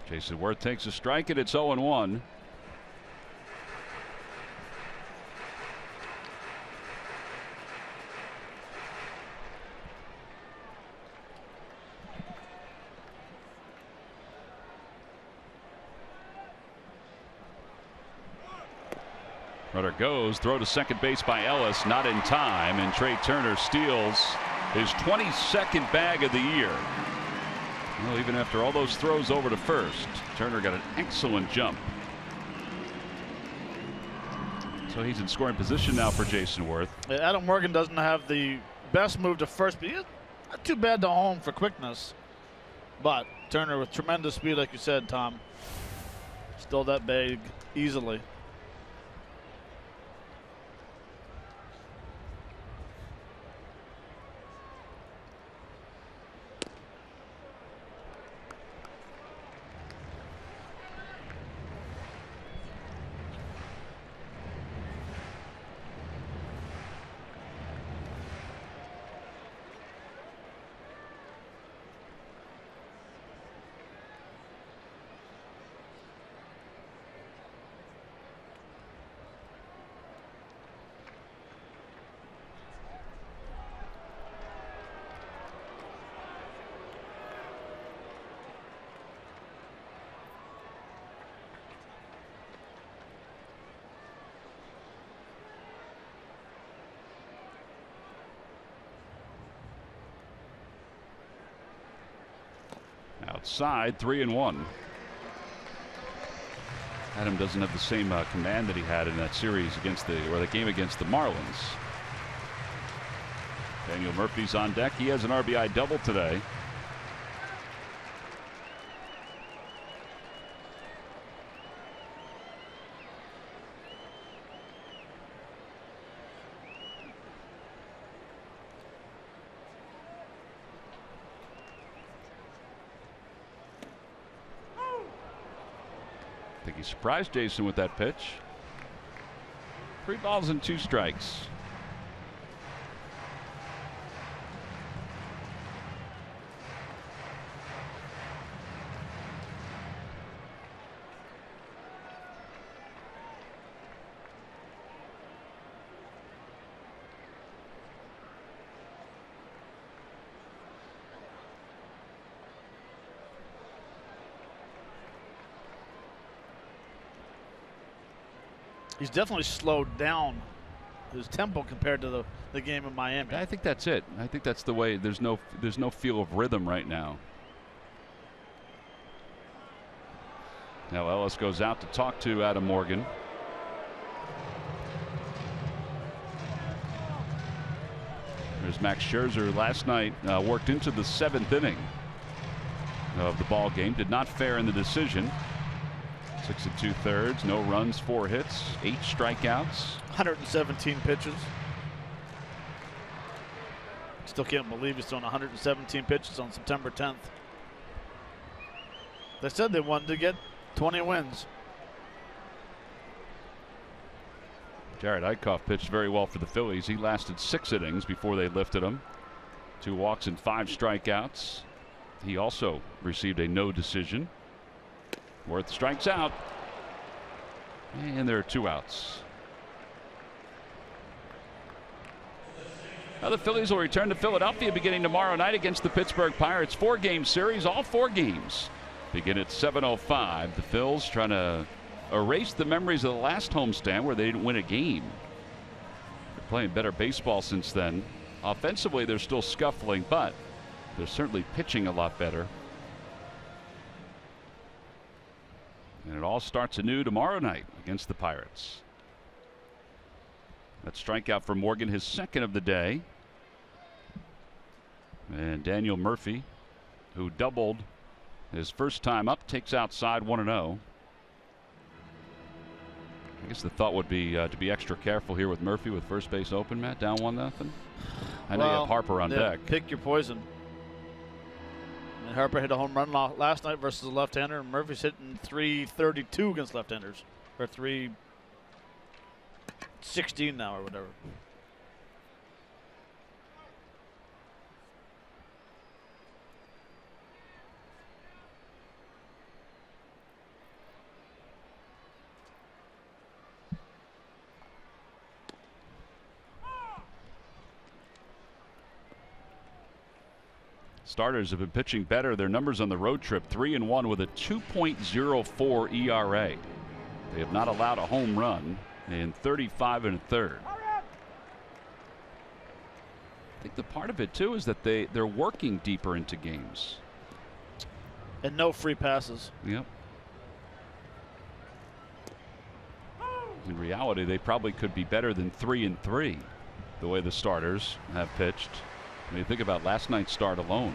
S1: Jason Worth takes a strike, and it's 0-1. Runner goes, throw to second base by Ellis, not in time, and Trey Turner steals his 22nd bag of the year. Well, even after all those throws over to first, Turner got an excellent jump. So he's in scoring position now for Jason Worth.
S2: Adam Morgan doesn't have the best move to first, but he's not too bad to home for quickness. But Turner with tremendous speed, like you said, Tom, stole that bag easily.
S1: Outside, 3-1. Adam doesn't have the same command that he had in that series against the game against the Marlins. Daniel Murphy's on deck. He has an RBI double today. I think he surprised Jason with that pitch. 3 balls and 2 strikes.
S2: He's definitely slowed down his tempo compared to the game in Miami.
S1: I think that's it. I think that's the way. There's no feel of rhythm right now. Now Ellis goes out to talk to Adam Morgan. There's Max Scherzer last night, worked into the 7th inning of the ball game. Did not fare in the decision. 6 2/3, no runs, 4 hits, 8 strikeouts,
S2: 117 pitches. Still can't believe he's thrown 117 pitches on September 10th. They said they wanted to get 20 wins.
S1: Jared Eichhoff pitched very well for the Phillies. He lasted 6 innings before they lifted him. 2 walks and 5 strikeouts. He also received a no decision. Worth strikes out, and there are 2 outs. Now the Phillies will return to Philadelphia beginning tomorrow night against the Pittsburgh Pirates. 4-game series, all 4 games begin at 7:05. The Phils trying to erase the memories of the last homestand where they didn't win a game. They're playing better baseball since then. Offensively, they're still scuffling, but they're certainly pitching a lot better. And it all starts anew tomorrow night against the Pirates. That strikeout for Morgan, his 2nd of the day. And Daniel Murphy, who doubled his first time up, takes outside 1-0. I guess the thought would be to be extra careful here with Murphy with first base open, Matt, down 1-0. I know you have Harper on deck.
S2: Pick your poison. And Harper hit a home run last night versus a left-hander, and Murphy's hitting .332 against left-handers, or .316 now, or whatever.
S1: Starters have been pitching better. Their numbers on the road trip, 3-1 with a 2.04 ERA. They have not allowed a home run. and 35 1/3. I think the part of it too is that they're working deeper into games.
S2: And no free passes.
S1: Yep. In reality, they probably could be better than 3-3 the way the starters have pitched. When you think about last night's start alone,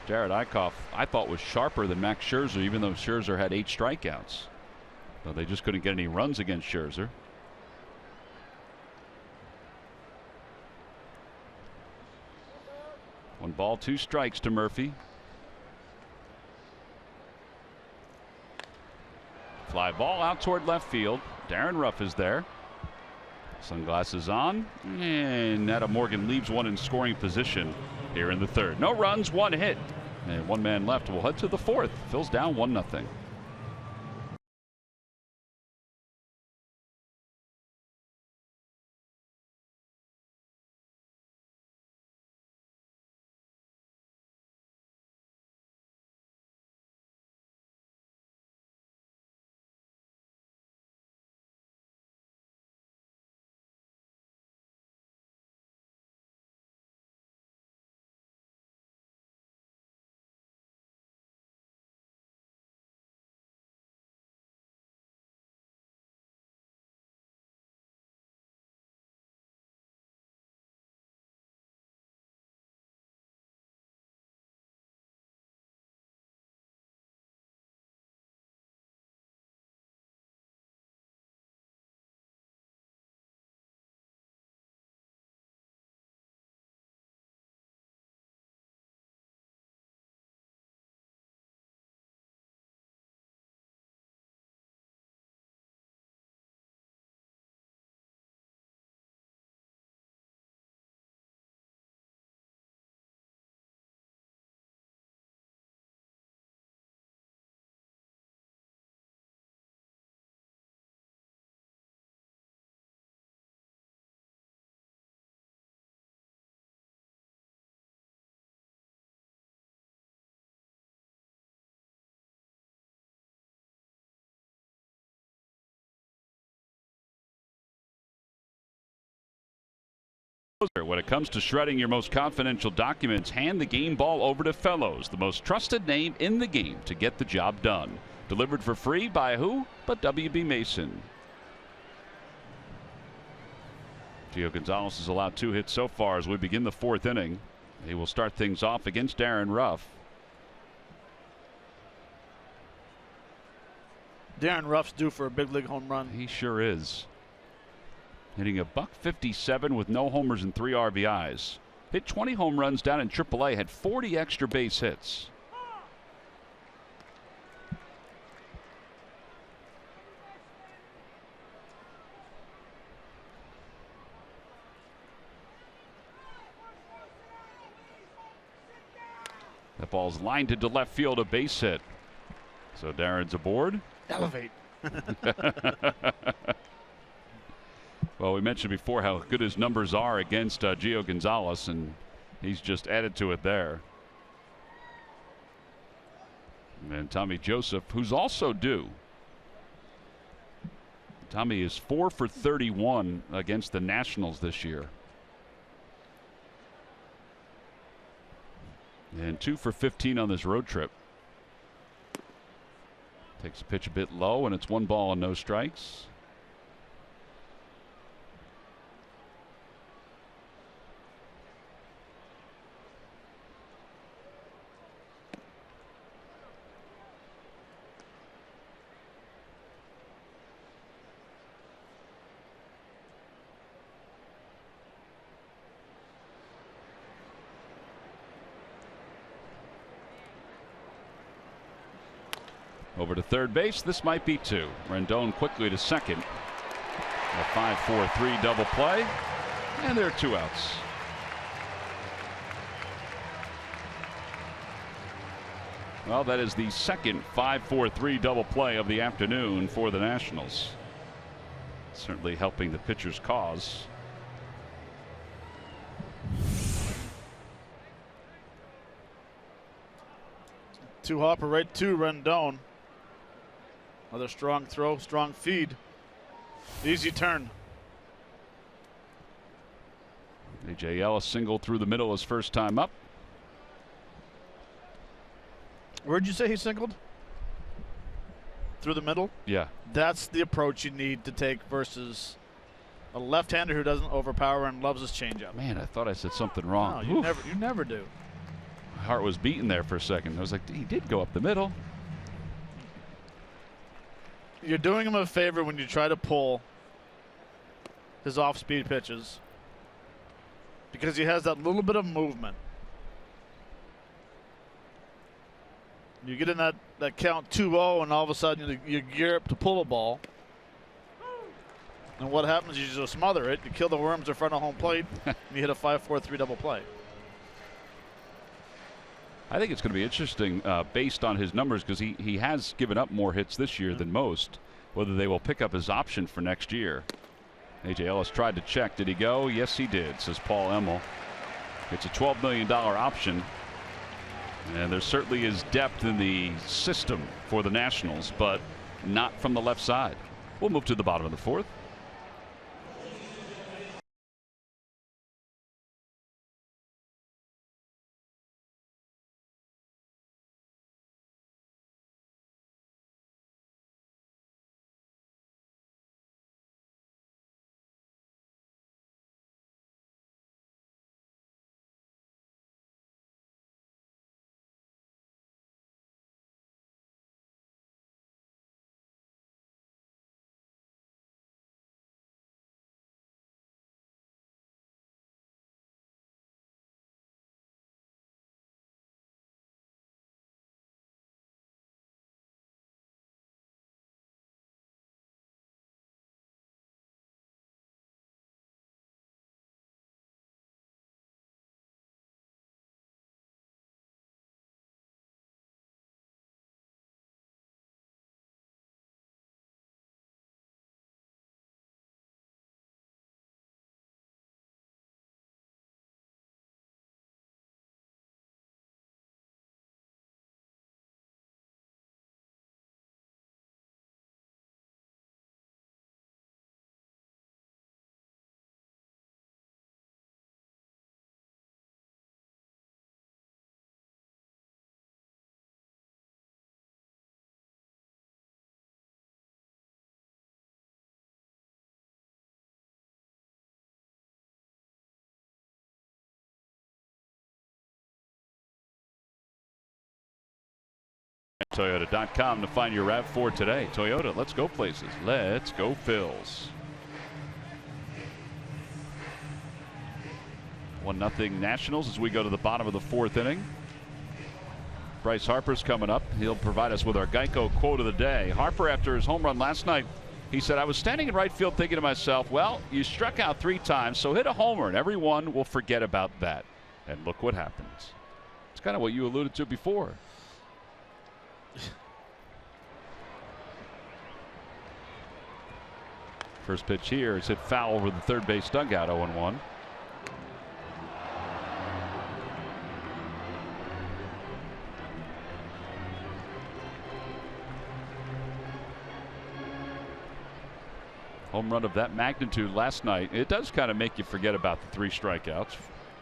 S1: Jared Eichhoff, I thought, was sharper than Max Scherzer, even though Scherzer had 8 strikeouts. But they just couldn't get any runs against Scherzer. One ball, 2 strikes to Murphy. Fly ball out toward left field. Darren Ruff is there. Sunglasses on, and Adam Morgan leaves one in scoring position here in the 3rd. No runs, 1 hit, and 1 man left. We'll head to the 4th. Phil's down 1-0. When it comes to shredding your most confidential documents, hand the game ball over to Fellows, the most trusted name in the game to get the job done. Delivered for free by who but W.B. Mason. Gio Gonzalez has allowed 2 hits so far as we begin the 4th inning. He will start things off against Darren Ruff.
S2: Darren Ruff's due for a big league home run.
S1: He sure is. Hitting a .157 with no homers and 3 RBIs. Hit 20 home runs down in AAA, had 40 extra base hits. That ball's lined into left field, a base hit. So Darren's aboard.
S2: Elevate.
S1: Well, we mentioned before how good his numbers are against Gio Gonzalez, and he's just added to it there. And Tommy Joseph, who's also due. Tommy is 4 for 31 against the Nationals this year. And 2 for 15 on this road trip. Takes a pitch a bit low, and it's 1 ball and no strikes. Over to third base. This might be 2. Rendon quickly to second. A 5-4-3 double play. And there are 2 outs. Well, that is the second 5-4-3 double play of the afternoon for the Nationals. Certainly helping the pitcher's cause.
S2: Two hopper right to Rendon. Another strong throw, strong feed Easy turn.
S1: A.J. Ellis singled through the middle his first time up.
S2: Where'd you say he singled? Through the middle?
S1: Yeah.
S2: That's the approach you need to take versus a left-hander who doesn't overpower and loves his changeup.
S1: Man, I thought I said something wrong.
S2: No, you never do.
S1: My heart was beating there for a second. I was like, he did go up the middle.
S2: You're doing him a favor when you try to pull his off-speed pitches because he has that little bit of movement. You get in that count 2-0 and all of a sudden you gear up to pull a ball. And what happens is you just smother it, you kill the worms in front of home plate, and you hit a 5-4-3 double play.
S1: I think it's going to be interesting based on his numbers because he has given up more hits this year than most, whether they will pick up his option for next year. A.J. Ellis tried to check. Did he go? Yes, he did, says Paul Emmel. It's a $12 million option. And there certainly is depth in the system for the Nationals, but not from the left side. We'll move to the bottom of the fourth. Toyota.com to find your RAV4 today. Toyota, let's go places. Let's go Phils. 1-0 Nationals as we go to the bottom of the fourth inning. Bryce Harper's coming up. He'll provide us with our Geico quote of the day. Harper, after his home run last night, he said, I was standing in right field thinking to myself, well, you struck out 3 times, so hit a homer and everyone will forget about that. And look what happens. It's kind of what you alluded to before. First pitch here is hit foul over the third base dugout. 0-1. Home run of that magnitude last night. It does kind of make you forget about the 3 strikeouts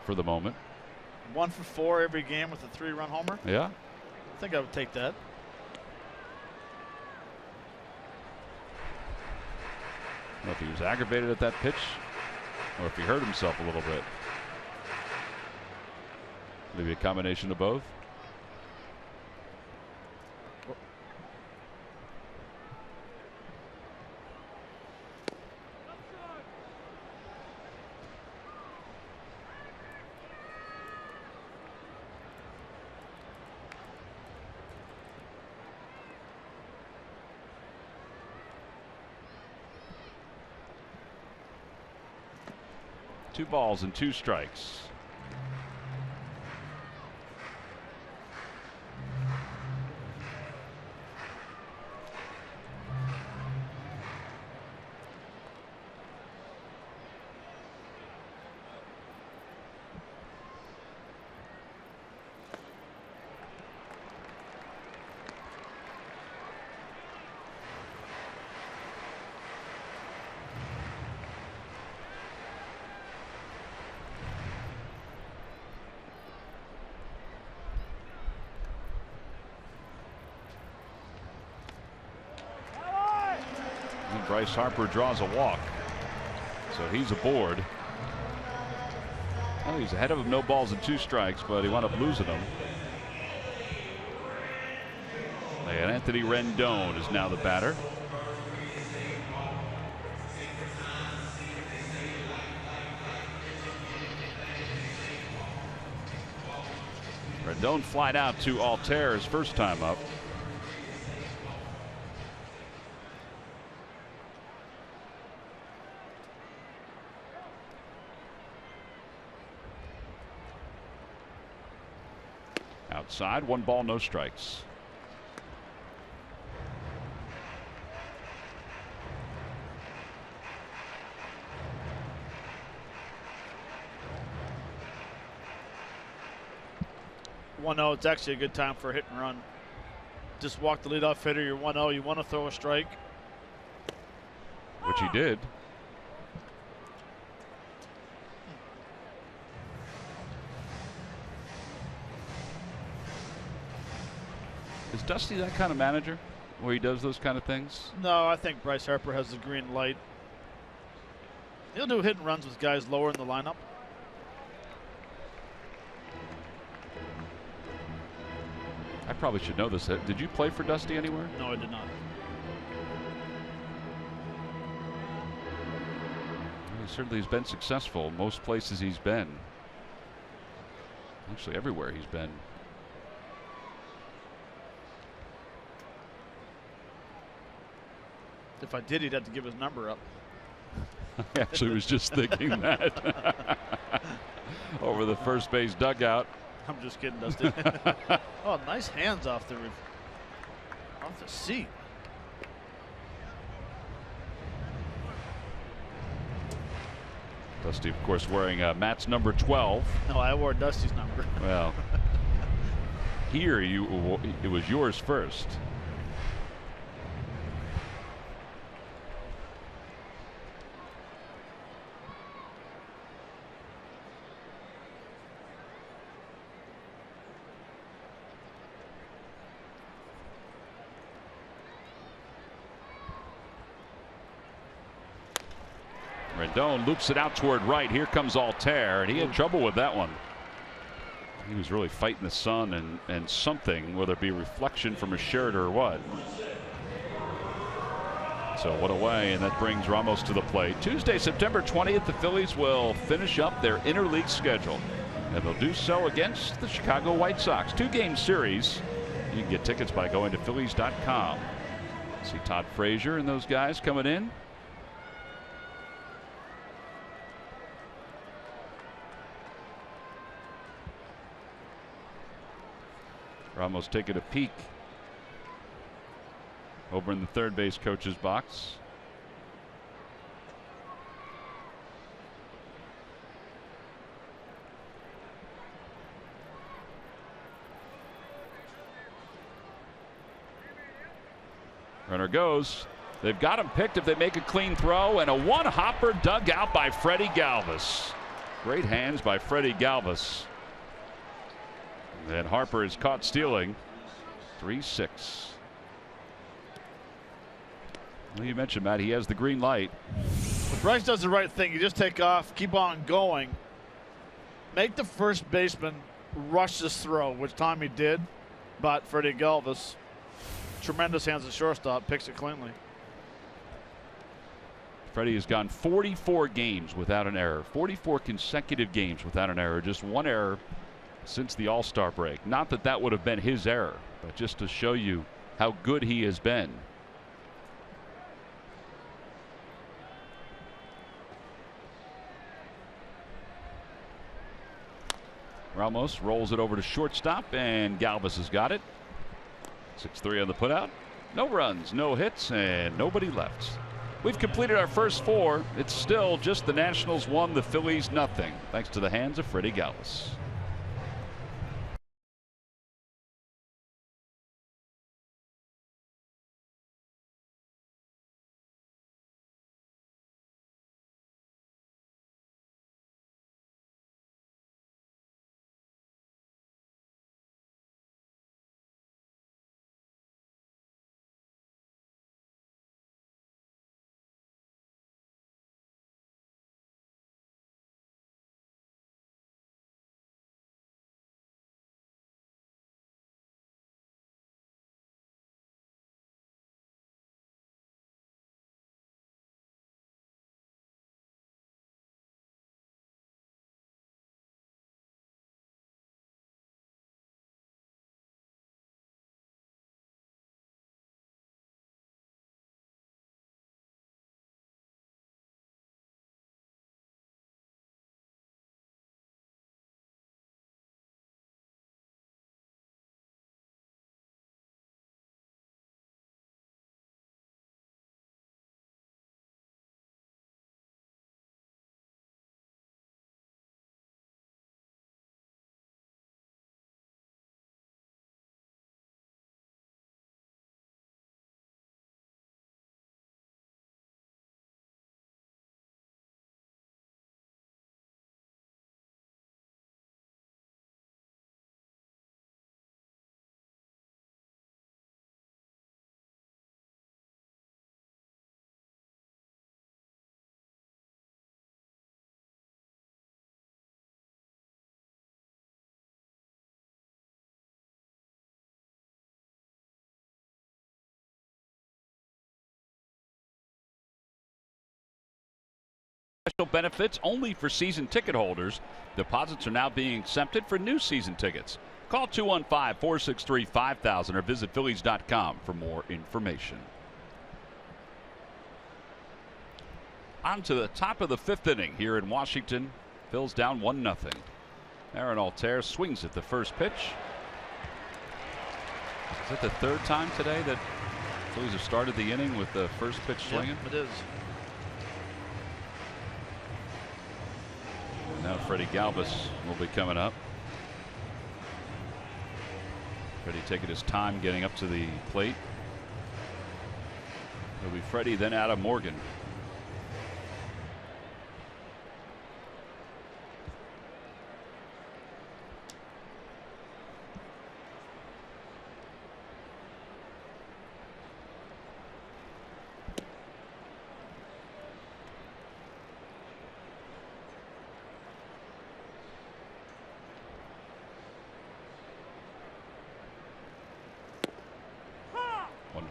S1: for the moment.
S2: 1 for 4 every game with a 3-run homer.
S1: Yeah.
S2: I think I would take that.
S1: I don't know if he was aggravated at that pitch or if he hurt himself a little bit. Maybe a combination of both. Two balls and 2 strikes. And Bryce Harper draws a walk. So he's aboard. Well, he's ahead of him, no balls and 2 strikes, but he wound up losing them. And Anthony Rendon is now the batter. Rendon flied out to Altair his first time up. Outside, 1 ball, no strikes.
S2: No, it's actually a good time for a hit and run. Just walk the leadoff hitter. You're 1-0. You want to throw a strike,
S1: which he did. Is Dusty that kind of manager where he does those kind of things?
S2: No, I think Bryce Harper has the green light. He'll do hit and runs with guys lower in the lineup.
S1: I probably should know this. Did you play for Dusty anywhere?
S2: No, I did not.
S1: He certainly has been successful most places he's been. Actually, everywhere he's been.
S2: If I did, he'd have to give his number up.
S1: I actually was just thinking that. Over the first base dugout.
S2: I'm just kidding, Dusty. Oh, nice hands off the seat.
S1: Dusty, of course, wearing Matt's number 12.
S2: No, I wore Dusty's number.
S1: Well, here it was yours first. Rendon loops it out toward right. Here comes Altair, and he had trouble with that one. He was really fighting the sun and something, whether it be reflection from a shirt or what. So what a way, and that brings Ramos to the plate. Tuesday, September 20th, the Phillies will finish up their interleague schedule, and they'll do so against the Chicago White Sox. 2-game series. You can get tickets by going to Phillies.com. See Todd Frazier and those guys coming in. Ramos taking a peek over in the third base coach's box. Runner goes. They've got him picked if they make a clean throw, and a one-hopper dug out by Freddie Galvis. Great hands by Freddie Galvis. And Harper is caught stealing. 3-6. Well, you mentioned, Matt, he has the green light.
S2: When Bryce does the right thing, you just take off, keep on going. Make the first baseman rush this throw, which Tommy did. But Freddie Galvis, tremendous hands at shortstop, picks it cleanly.
S1: Freddie has gone 44 games without an error. 44 consecutive games without an error. Just one error since the All-Star break. Not that that would have been his error, but just to show you how good he has been. Ramos rolls it over to shortstop, and Galvis has got it. 6-3 on the putout. No runs, no hits, and nobody left. We've completed our first 4. It's still just the Nationals 1, the Phillies nothing, thanks to the hands of Freddie Galvis. Special benefits only for season ticket holders. Deposits are now being accepted for new season tickets. Call 215-463-5000 or visit Phillies.com for more information. On to the top of the 5th inning here in Washington. Phil's down 1-0. Aaron Altair swings at the first pitch. Is it the 3rd time today that Phillies have started the inning with the first pitch swinging?
S2: Yep, it is.
S1: And now Freddie Galvis will be coming up. Freddie taking his time getting up to the plate. It'll be Freddie, then Adam Morgan.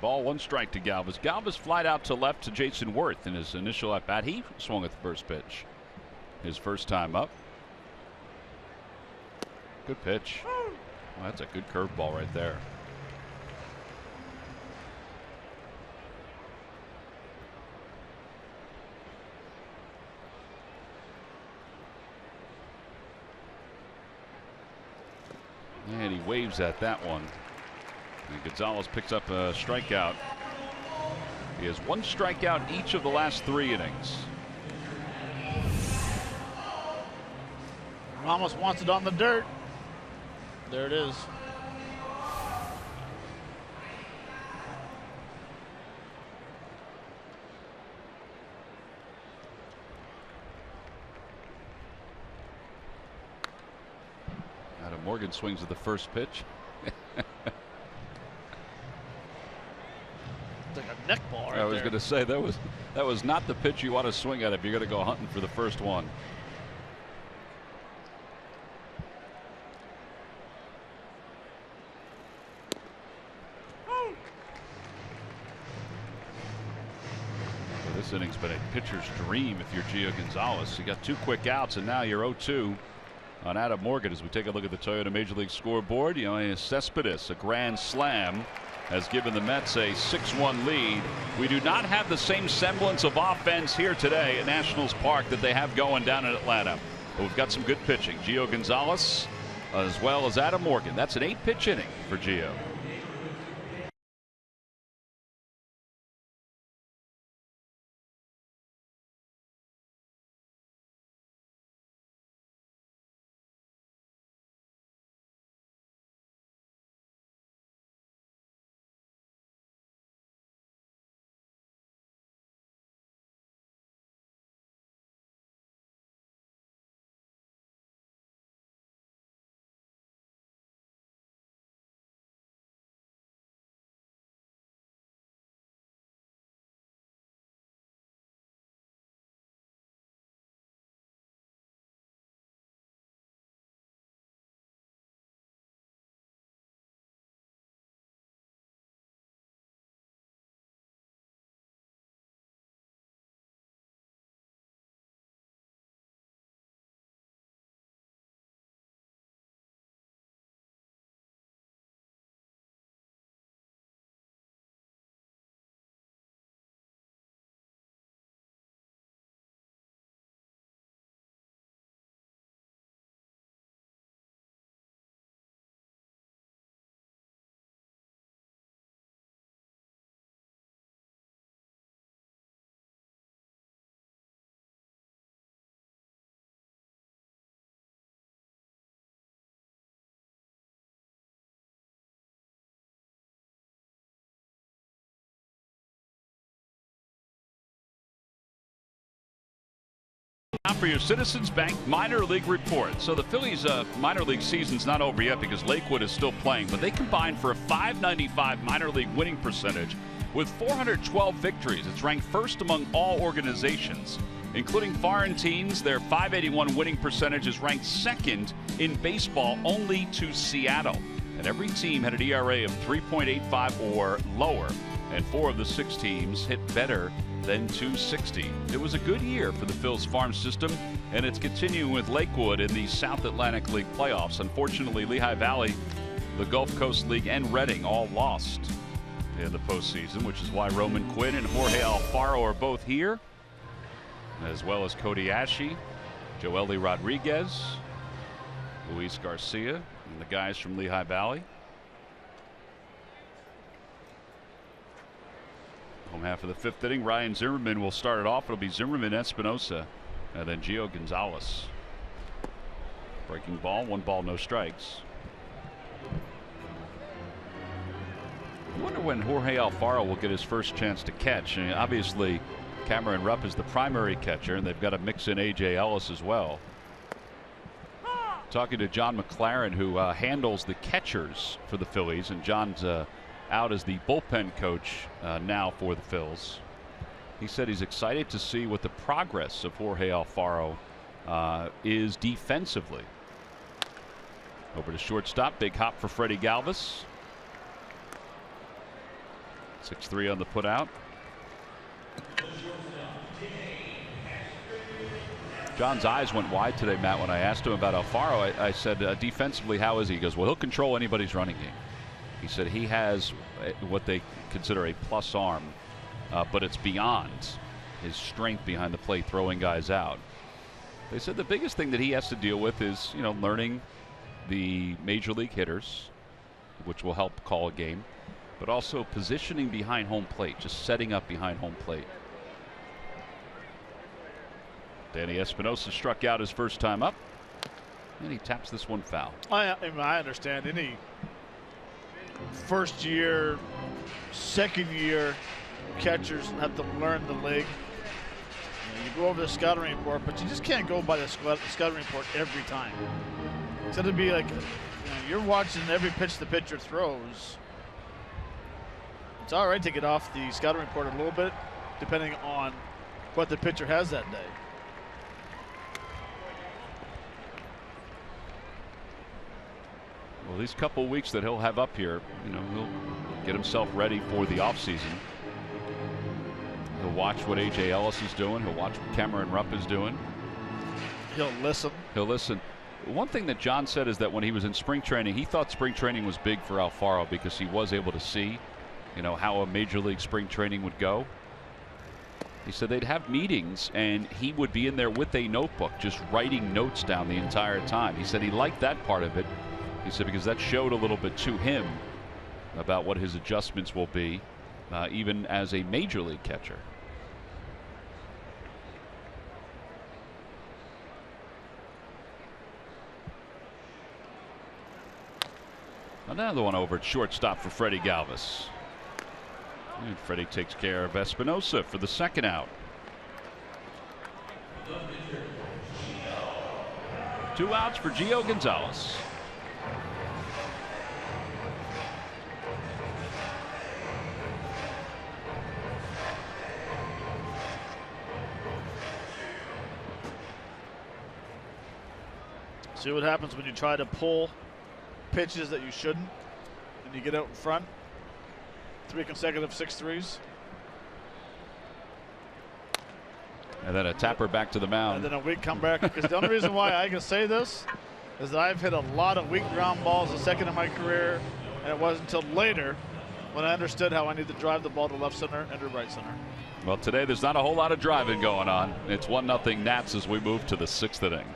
S1: Ball, 1 strike to Galvis. Galvis flied out to left to Jason Worth in his initial at bat. He swung at the first pitch. His first time up. Good pitch. Well, that's a good curveball right there. And he waves at that one. And Gonzalez picks up a strikeout. He has 1 strikeout each of the last 3 innings.
S2: Ramos wants it on the dirt. There it is.
S1: Adam Morgan swings at the first pitch.
S2: Like a neck ball right
S1: I was
S2: there.
S1: going to say that was not the pitch you want to swing at if you're going to go hunting for the first one. So this inning's been a pitcher's dream if you're Gio Gonzalez. You got 2 quick outs and now you're 0-2 on Adam Morgan. As we take a look at the Toyota Major League scoreboard, you know, Cespedes, a grand slam, has given the Mets a 6-1 lead. We do not have the same semblance of offense here today at Nationals Park that they have going down in Atlanta. But we've got some good pitching. Gio Gonzalez as well as Adam Morgan. That's an 8-pitch inning for Gio. Now for your Citizens Bank minor league report. So the Phillies minor league season's not over yet because Lakewood is still playing, but they combined for a .595 minor league winning percentage with 412 victories. It's ranked first among all organizations, including foreign teams. Their .581 winning percentage is ranked second in baseball, only to Seattle. And every team had an ERA of 3.85 or lower, and 4 of the 6 teams hit better then 260. It was a good year for the Phil's farm system, and it's continuing with Lakewood in the South Atlantic League playoffs. Unfortunately, Lehigh Valley, the Gulf Coast League, and Reading all lost in the postseason, which is why Roman Quinn and Jorge Alfaro are both here, as well as Cody Ashe, Joely Rodriguez, Luis Garcia, and the guys from Lehigh Valley. Home half of the fifth inning, Ryan Zimmerman will start it off. It'll be Zimmerman, Espinosa, and then Gio Gonzalez. Breaking ball, 1 ball, no strikes. I wonder when Jorge Alfaro will get his first chance to catch. I mean, obviously, Cameron Rupp is the primary catcher, and they've got to mix in A.J. Ellis as well. Talking to John McLaren, who handles the catchers for the Phillies, and John's out as the bullpen coach now for the Phils. He said he's excited to see what the progress of Jorge Alfaro is defensively. Over to shortstop, big hop for Freddie Galvis. 6-3 on the putout. John's eyes went wide today, Matt, when I asked him about Alfaro. I said, defensively, how is he? He goes, well, he'll control anybody's running game. He said he has what they consider a plus arm, but it's beyond his strength behind the plate, throwing guys out. They said the biggest thing that he has to deal with is, learning the major league hitters, which will help call a game, but also positioning behind home plate, just setting up behind home plate. Danny Espinosa struck out his first time up, and he taps this one foul.
S2: I understand any first year, second year catchers have to learn the league. You go over the scouting report, but you just can't go by the scouting report every time. It's going to be like you're watching every pitch the pitcher throws. It's all right to get off the scouting report a little bit, depending on what the pitcher has that day.
S1: Well, these couple weeks that he'll have up here, he'll get himself ready for the offseason. He'll watch what A.J. Ellis is doing. He'll watch what Cameron Rupp is doing.
S2: He'll listen.
S1: He'll listen. One thing that John said is that when he was in spring training, he thought spring training was big for Alfaro because he was able to see, how a major league spring training would go. He said they'd have meetings and he would be in there with a notebook just writing notes down the entire time. He said he liked that part of it. He said because that showed a little bit to him about what his adjustments will be, even as a major league catcher. Another one over at shortstop for Freddie Galvis. And Freddie takes care of Espinosa for the second out. 2 outs for Gio Gonzalez.
S2: See what happens when you try to pull pitches that you shouldn't and you get out in front. 3 consecutive 6-3s.
S1: And then a tapper back to the mound.
S2: And then a weak comeback. Because the only reason why I can say this is that I've hit a lot of weak ground balls the second in my career, and it wasn't until later when I understood how I need to drive the ball to left center and to right center.
S1: Well, today there's not a whole lot of driving going on. It's 1-0 Nats as we move to the 6th inning.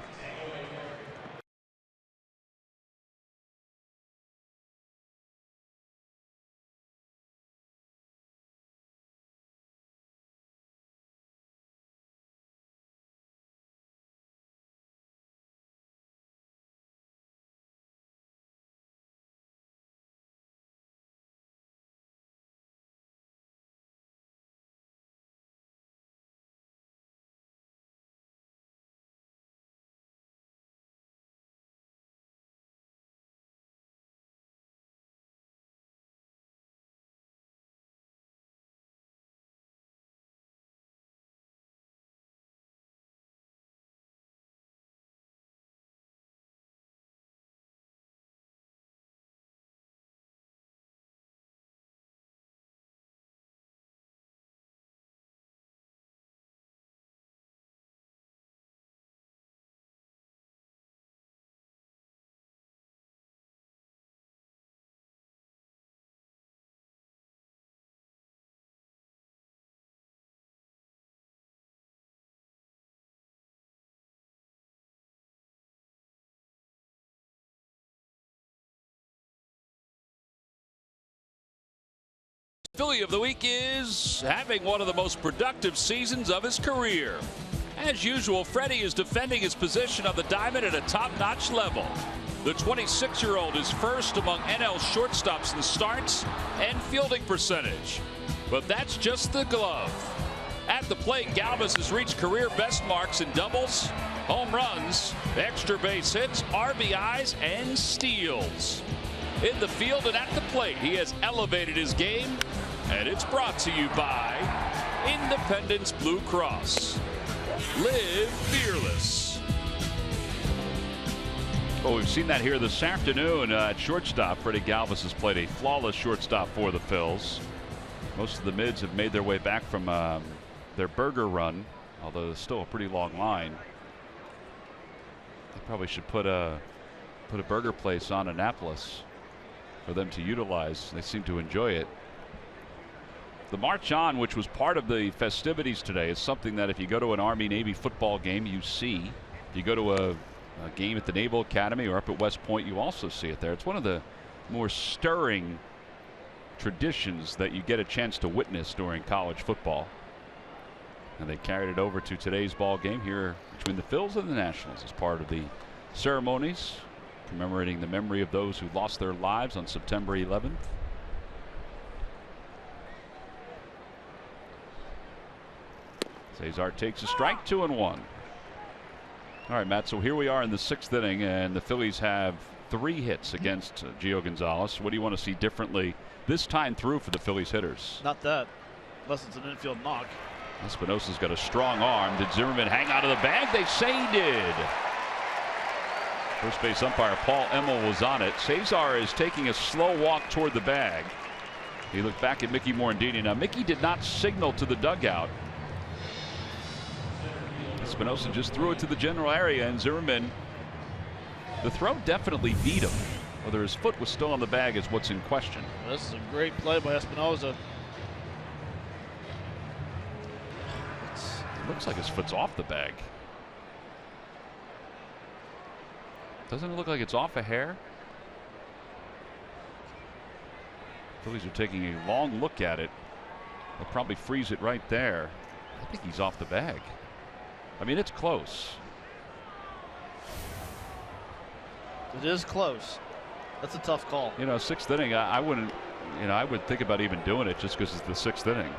S6: Philly of the week is having one of the most productive seasons of his career. As usual, Freddie is defending his position on the diamond at a top-notch level. The 26-year-old is first among NL shortstops in starts and fielding percentage. But that's just the glove. At the plate, Galvis has reached career best marks in doubles, home runs, extra base hits, RBIs, and steals. In the field and at the plate, he has elevated his game, and it's brought to you by Independence Blue Cross. Live fearless.
S1: Well, we've seen that here this afternoon at shortstop. Freddie Galvis has played a flawless shortstop for the Phils. Most of the mids have made their way back from their burger run, although there's still a pretty long line. They probably should put a burger place on Annapolis for them to utilize. They seem to enjoy it. The March On, which was part of the festivities today, is something that if you go to an Army-Navy football game, you see. If you go to a game at the Naval Academy or up at West Point, you also see it there. It's one of the more stirring traditions that you get a chance to witness during college football. And they carried it over to today's ball game here between the Phils and the Nationals as part of the ceremonies commemorating the memory of those who lost their lives on September 11th. Cesar takes a strike, 2-1. All right, Matt, so here we are in the 6th inning, and the Phillies have 3 hits against Gio Gonzalez. What do you want to see differently this time through for the Phillies hitters?
S2: Not that, unless it's an infield knock.
S1: Espinosa's got a strong arm. Did Zimmerman hang out of the bag? They say he did. First base umpire Paul Emmel was on it. Cesar is taking a slow walk toward the bag. He looked back at Mickey Morandini. Now, Mickey did not signal to the dugout. Espinosa just threw it to the general area, and Zimmerman, the throw definitely beat him. Whether his foot was still on the bag is what's in question.
S2: This is a great play by Espinosa.
S1: It looks like his foot's off the bag. Doesn't it look like it's off a hair? Phillies are taking a long look at it. They'll probably freeze it right there. I think he's off the bag. I mean, it's close.
S2: It is close. That's a tough call.
S1: You know, 6th inning, I wouldn't, you know, I would think about even doing it just because it's the 6th inning.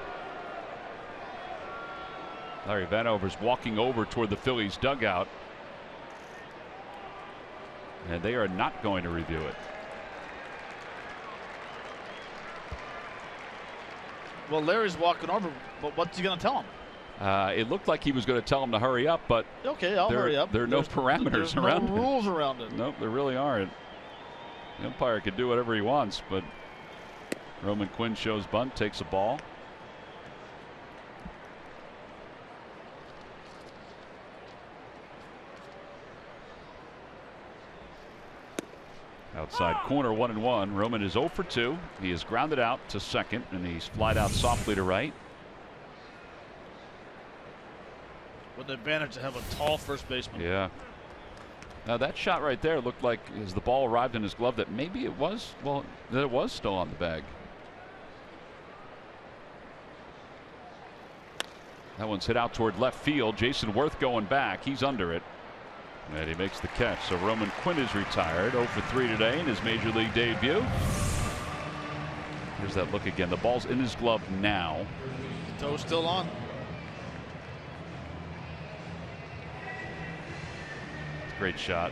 S1: Larry Vanover's walking over toward the Phillies dugout, and they are not going to review it.
S2: Well, Larry's walking over, but what's he going to tell him?
S1: It looked like he was going to tell him to hurry up, but
S2: okay, I'll hurry up.
S1: There are no parameters around it.
S2: No rules around it.
S1: Nope, there really aren't. The umpire could do whatever he wants, but Roman Quinn shows bunt, takes a ball. Outside corner, 1-1. Roman is 0 for 2. He is grounded out to second, and he's flied out softly to right.
S2: With the advantage to have a tall first baseman.
S1: Yeah. Now that shot right there looked like as the ball arrived in his glove that maybe it was, well, that it was still on the bag. That one's hit out toward left field. Jason Worth going back. He's under it. And he makes the catch. So Roman Quinn is retired. 0 for 3 today in his major league debut. Here's that look again. The ball's in his glove now.
S2: The toe's still on.
S1: Great shot.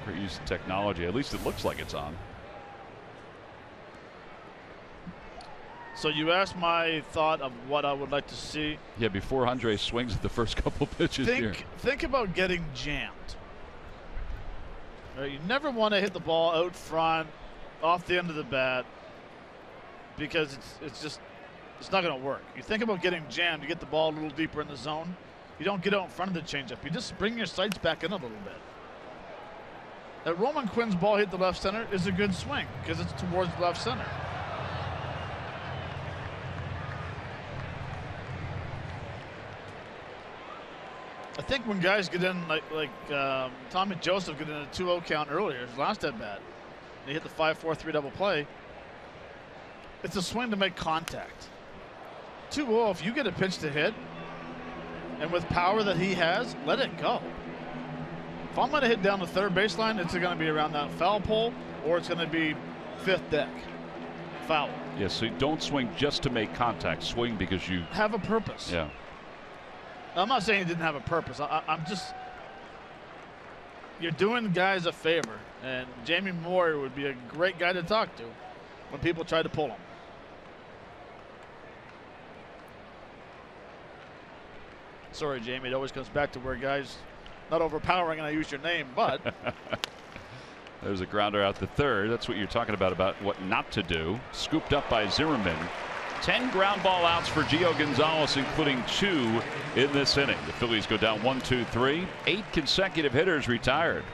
S1: Great use of technology. At least it looks like it's on.
S2: So you asked my thought of what I would like to see.
S1: Yeah, before Andre swings at the first couple pitches here.
S2: Think about getting jammed. Right, you never want to hit the ball out front, off the end of the bat, because it's not going to work. You think about getting jammed, you get the ball a little deeper in the zone. You don't get out in front of the changeup. You just bring your sights back in a little bit. That Roman Quinn's ball hit the left center is a good swing because it's towards left center. I think when guys get in like Tommy Joseph get in a 2-0 count earlier, his last at bat, they hit the 5-4-3 double play. It's a swing to make contact. 2-0, if you get a pitch to hit, and with power that he has, let it go. If I'm going to hit down the third baseline, it's going to be around that foul pole, or it's going to be fifth deck. Foul.
S1: Yes, so don't swing just to make contact. Swing because you
S2: have a purpose.
S1: Yeah.
S2: I'm not saying he didn't have a purpose. I'm just, you're doing guys a favor, and Jamie Moore would be a great guy to talk to when people try to pull him. Sorry, Jamie, it always comes back to where guys not overpowering, and I use your name, but.
S1: There's a grounder out the third. That's what you're talking about what not to do. Scooped up by Zimmerman. 10 ground ball outs for Gio Gonzalez, including 2 in this inning. The Phillies go down 1, 2, 3. 8 consecutive hitters retired.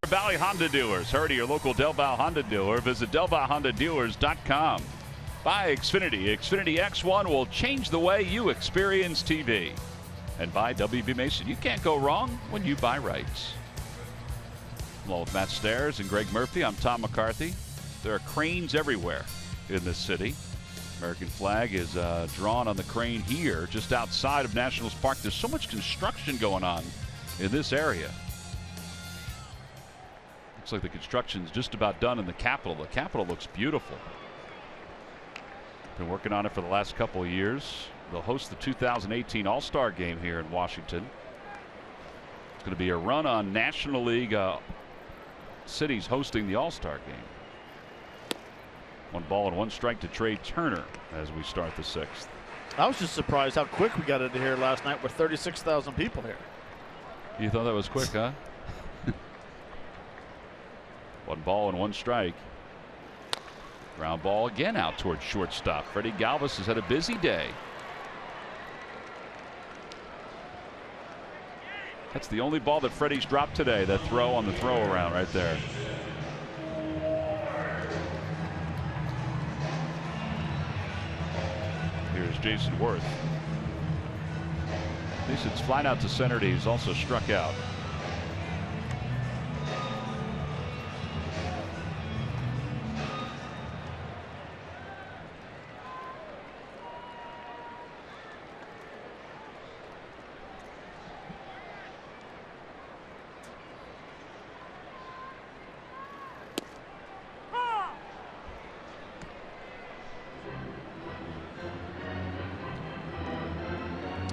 S1: Valley Honda dealers. Hurry to your local Del Val Honda dealer. Visit DelValHondaDealers.com. Buy Xfinity. Xfinity X1 will change the way you experience TV. And buy WB Mason. You can't go wrong when you buy rights. Along with Matt Stairs and Greg Murphy, I'm Tom McCarthy. There are cranes everywhere in this city. American flag is drawn on the crane here just outside of Nationals Park. There's so much construction going on in this area. Looks like the construction's just about done in the Capitol. The Capitol looks beautiful. Been working on it for the last couple of years. They'll host the 2018 All-Star Game here in Washington. It's going to be a run on National League cities hosting the All-Star Game. 1 ball and 1 strike to Trey Turner as we start the 6th.
S2: I was just surprised how quick we got into here last night with 36,000 people here.
S1: You thought that was quick, huh? 1 ball and 1 strike. Ground ball again out towards shortstop. Freddie Galvis has had a busy day. That's the only ball that Freddie's dropped today. That throw on the throw around right there. Here's Jason Worth. At least it's flying out to center. He's also struck out.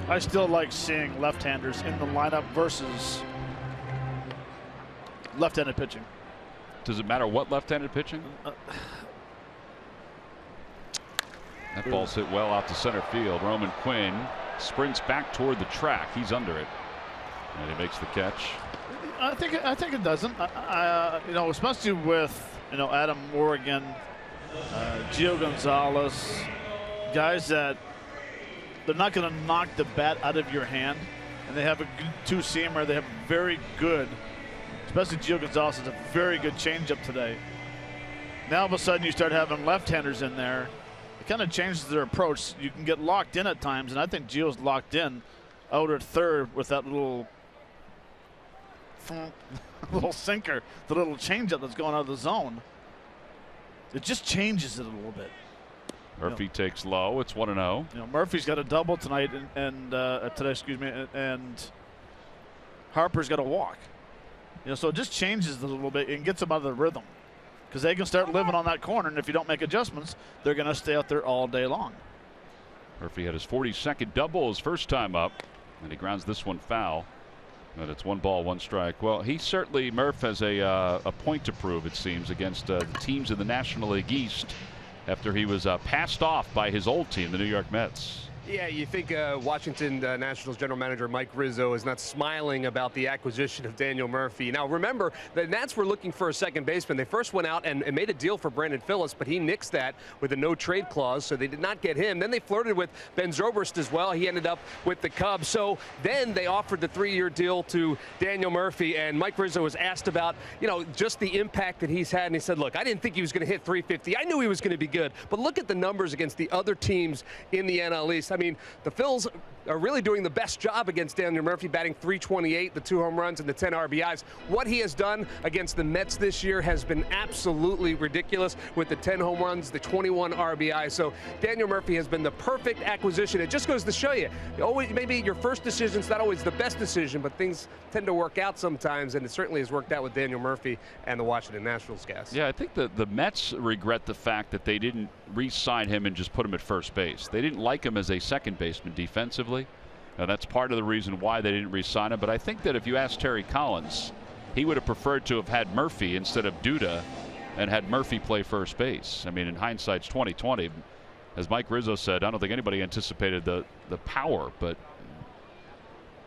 S2: I still like seeing left-handers in the lineup versus left-handed pitching.
S1: Does it matter what left-handed pitching? That ball's hit well out to center field. Roman Quinn sprints back toward the track. He's under it, and he makes the catch.
S2: I think it doesn't. You know, especially with Adam Morgan, Gio Gonzalez, guys that they're not going to knock the bat out of your hand. and they have a good two-seamer. They have very good, especially Gio Gonzalez has a very good changeup today. Now all of a sudden you start having left-handers in there. It kind of changes their approach. You can get locked in at times, and I think Gio's locked in out at third with that little sinker, the little changeup that's going out of the zone. It just changes it a little bit.
S1: Murphy takes low. It's 1-0.
S2: Murphy's got a double tonight, and today, excuse me, and Harper's got a walk. So it just changes it a little bit and gets them out of the rhythm, because they can start living on that corner, and if you don't make adjustments, they're going to stay out there all day long.
S1: Murphy had his 42nd double his first time up, and he grounds this one foul. But it's 1 ball, 1 strike. Well, he certainly, Murph, has a point to prove, it seems, against the teams in the National League East after he was passed off by his old team, the New York Mets.
S5: Yeah, you think Washington Nationals general manager Mike Rizzo is not smiling about the acquisition of Daniel Murphy. Now, remember, the Nats were looking for a second baseman. They first went out and made a deal for Brandon Phillips, but he nixed that with a no-trade clause, so they did not get him. Then they flirted with Ben Zobrist as well. He ended up with the Cubs. So then they offered the 3-year deal to Daniel Murphy, and Mike Rizzo was asked about, just the impact that he's had, and he said, look, I didn't think he was going to hit 350. I knew he was going to be good, but look at the numbers against the other teams in the NL East. I mean, the Phils are really doing the best job against Daniel Murphy, batting .328, the 2 home runs and the 10 RBIs. What he has done against the Mets this year has been absolutely ridiculous, with the 10 home runs, the 21 RBIs. So Daniel Murphy has been the perfect acquisition. It just goes to show you, always, maybe your first decision is not always the best decision, but things tend to work out sometimes, and it certainly has worked out with Daniel Murphy and the Washington Nationals guys.
S1: Yeah, I think the Mets regret the fact that they didn't re-sign him and just put him at first base. They didn't like him as a second baseman defensively. Now, that's part of the reason why they didn't re-sign him. But I think that if you ask Terry Collins, he would have preferred to have had Murphy instead of Duda and had Murphy play first base. I mean, in hindsight's 2020, as Mike Rizzo said, I don't think anybody anticipated the power, but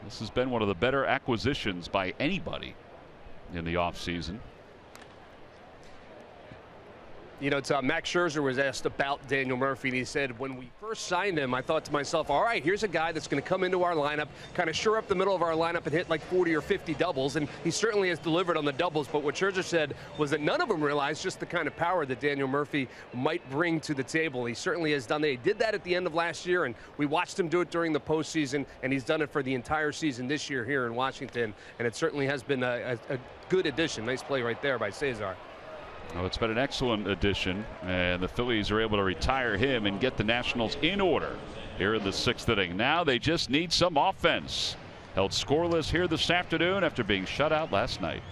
S1: this has been one of the better acquisitions by anybody in the offseason.
S5: Tom, Max Scherzer was asked about Daniel Murphy, and he said, when we first signed him, I thought to myself, all right, here's a guy that's going to come into our lineup, kind of shore up the middle of our lineup and hit like 40 or 50 doubles, and he certainly has delivered on the doubles. But what Scherzer said was that none of them realized just the kind of power that Daniel Murphy might bring to the table. He certainly has done that. He did that at the end of last year, and we watched him do it during the postseason, and he's done it for the entire season this year here in Washington, and it certainly has been a good addition. Nice play right there by Cesar.
S1: Well, it's been an excellent addition, and the Phillies are able to retire him and get the Nationals in order here in the 6th inning. Now they just need some offense. Held scoreless here this afternoon after being shut out last night.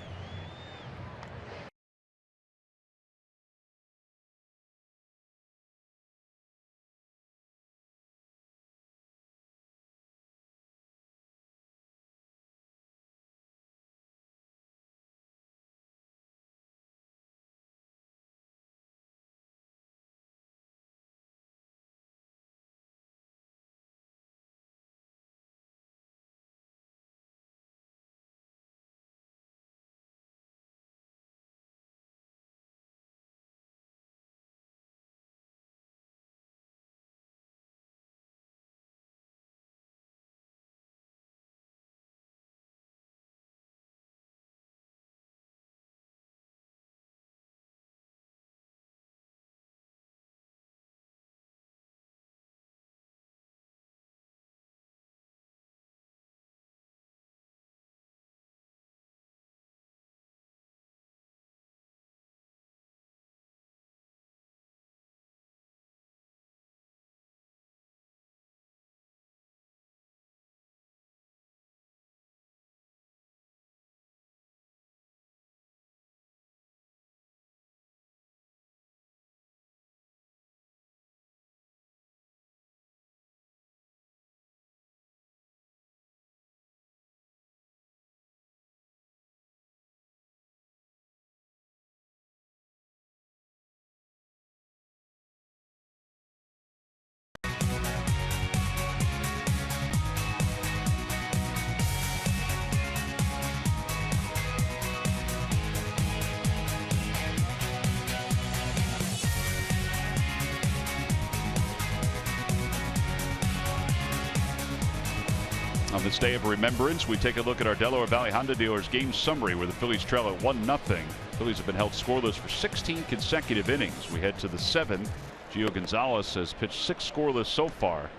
S1: On this day of remembrance, we take a look at our Delaware Valley Honda dealers game summary where the Phillies trail at 1-0. Phillies have been held scoreless for 16 consecutive innings. We head to the 7th. Gio Gonzalez has pitched 6 scoreless so far.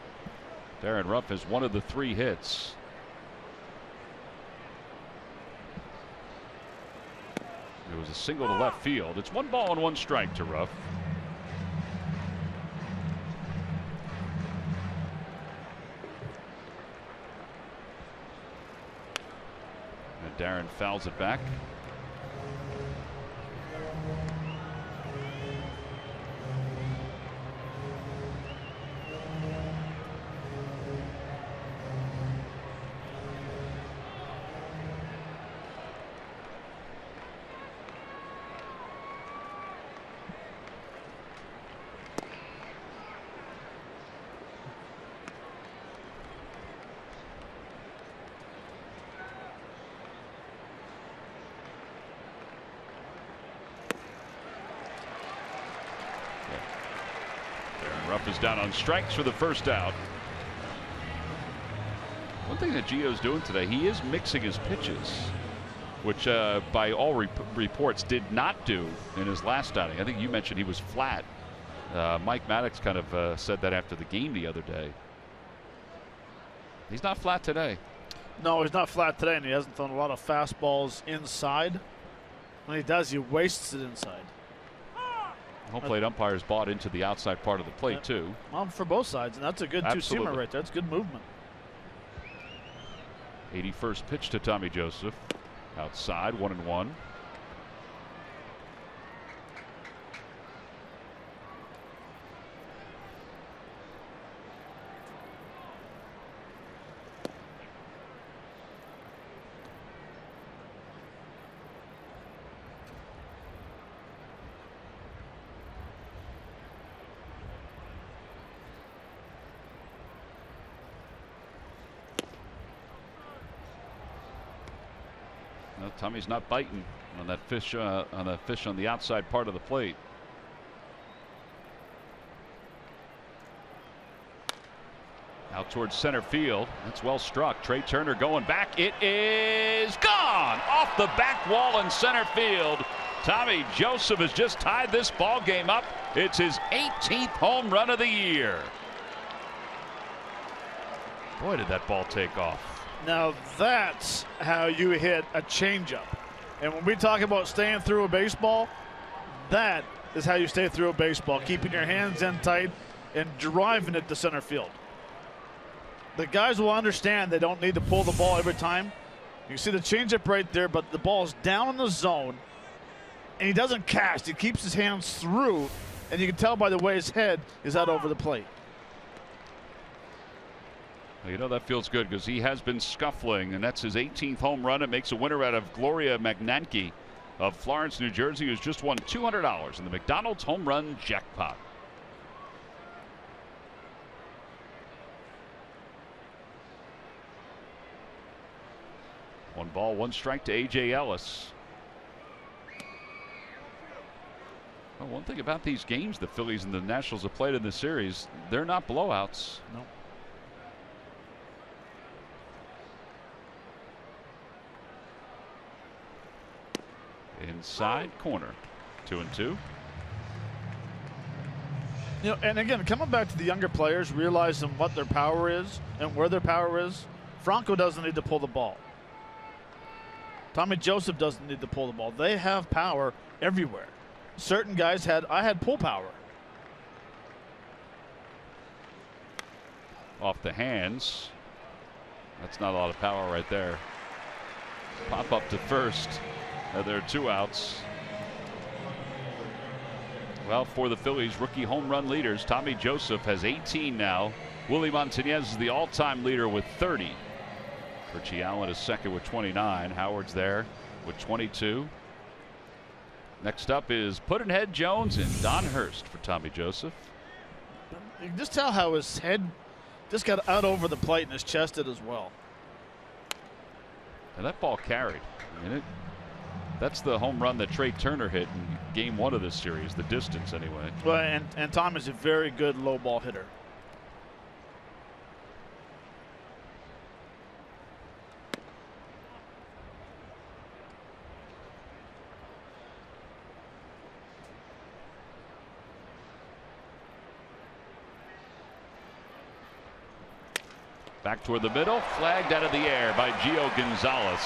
S1: Darren Ruff has one of the 3 hits. It was a single to left field. It's 1 ball and 1 strike to Ruff. Darren fouls it back. Ruff is down on strikes for the first out. One thing that Gio's doing today, he is mixing his pitches, which by all reports did not do in his last outing. I think you mentioned he was flat. Mike Maddox kind of said that after the game the other day. He's not flat today.
S2: No, he's not flat today, and he hasn't thrown a lot of fastballs inside. When he does, he wastes it inside.
S1: Home plate umpires bought into the outside part of the plate, too.
S2: Well, for both sides, and that's a good two-seamer right there. That's good movement.
S1: 81st pitch to Tommy Joseph. Outside, 1-1. Tommy's not biting on that fish on the outside part of the plate. Out towards center field. That's well struck. Trey Turner going back. It is gone off the back wall in center field. Tommy Joseph has just tied this ball game up. It's his 18th home run of the year. Boy, did that ball take off.
S2: Now that's how you hit a changeup. And when we talk about staying through a baseball, that is how you stay through a baseball. Keeping your hands in tight and driving it to center field. The guys will understand they don't need to pull the ball every time. You see the changeup right there, but the ball is down in the zone. And he doesn't cast. He keeps his hands through. And you can tell by the way his head is out over the plate.
S1: You know that feels good because he has been scuffling, and that's his 18th home run. It makes a winner out of Gloria Magnanke of Florence, New Jersey, who's just won $200 in the McDonald's home run jackpot. One ball, 1 strike to A.J. Ellis. Well, one thing about these games the Phillies and the Nationals have played in this series, they're not blowouts.
S2: No.
S1: Inside corner, 2-2.
S2: You know, and again, coming back to the younger players, realizing what their power is and where their power is. Franco doesn't need to pull the ball. Tommy Joseph doesn't need to pull the ball. They have power everywhere. Certain guys I had pull power.
S1: Off the hands. That's not a lot of power right there. Pop up to first. There are 2 outs. Well, for the Phillies, rookie home run leaders, Tommy Joseph has 18 now. Willie Montanez is the all-time leader with 30. Richie Allen is second with 29. Howard's there with 22. Next up is Puddinhead Jones and Don Hurst for Tommy Joseph.
S2: You can just tell how his head just got out over the plate and his chest did as well.
S1: And that ball carried. I mean, that's the home run that Trey Turner hit in game 1 of this series, the distance anyway.
S2: Well, and Tom is a very good low ball hitter.
S1: Back toward the middle, flagged out of the air by Gio Gonzalez.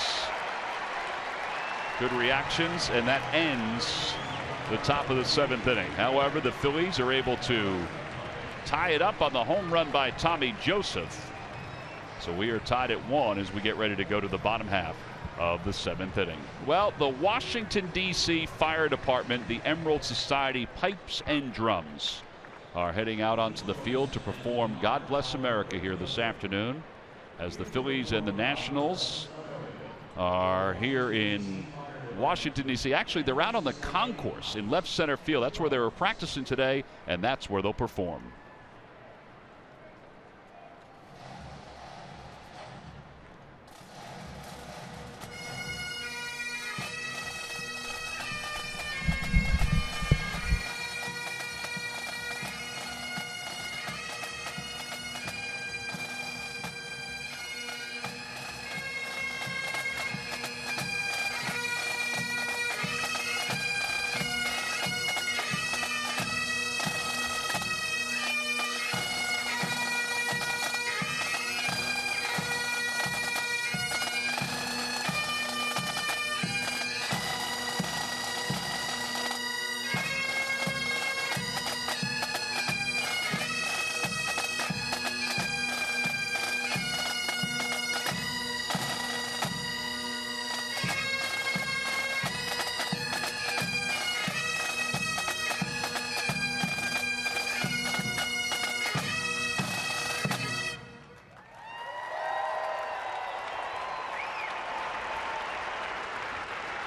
S1: Good reactions, and that ends the top of the 7th inning. However, the Phillies are able to tie it up on the home run by Tommy Joseph. So we are tied at 1 as we get ready to go to the bottom half of the 7th inning. Well, the Washington, D.C. Fire Department, the Emerald Society Pipes and Drums, are heading out onto the field to perform God Bless America here this afternoon, as the Phillies and the Nationals are here in Washington, D.C. Actually, they're out on the concourse in left center field. That's where they were practicing today, and that's where they'll perform.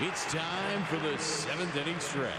S7: It's time for the 7th inning stretch.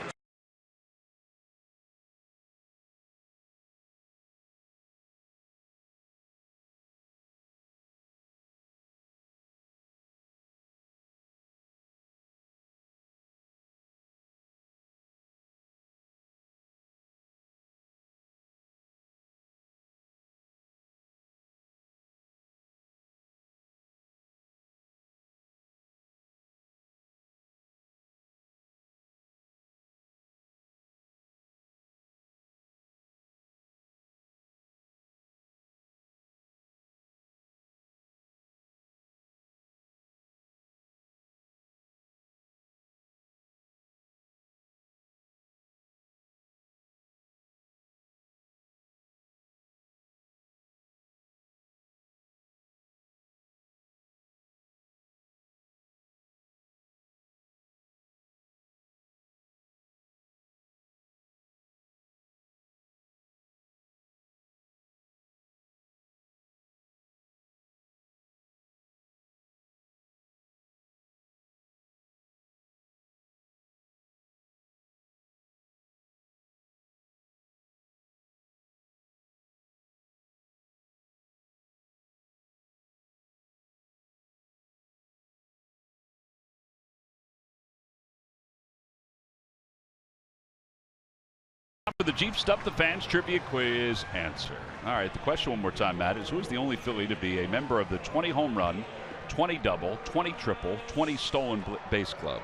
S1: For the Jeep Stuff the Fans Trivia Quiz answer. All right, the question one more time, Matt, is who is the only Philly to be a member of the 20 home run, 20 double, 20 triple, 20 stolen base club?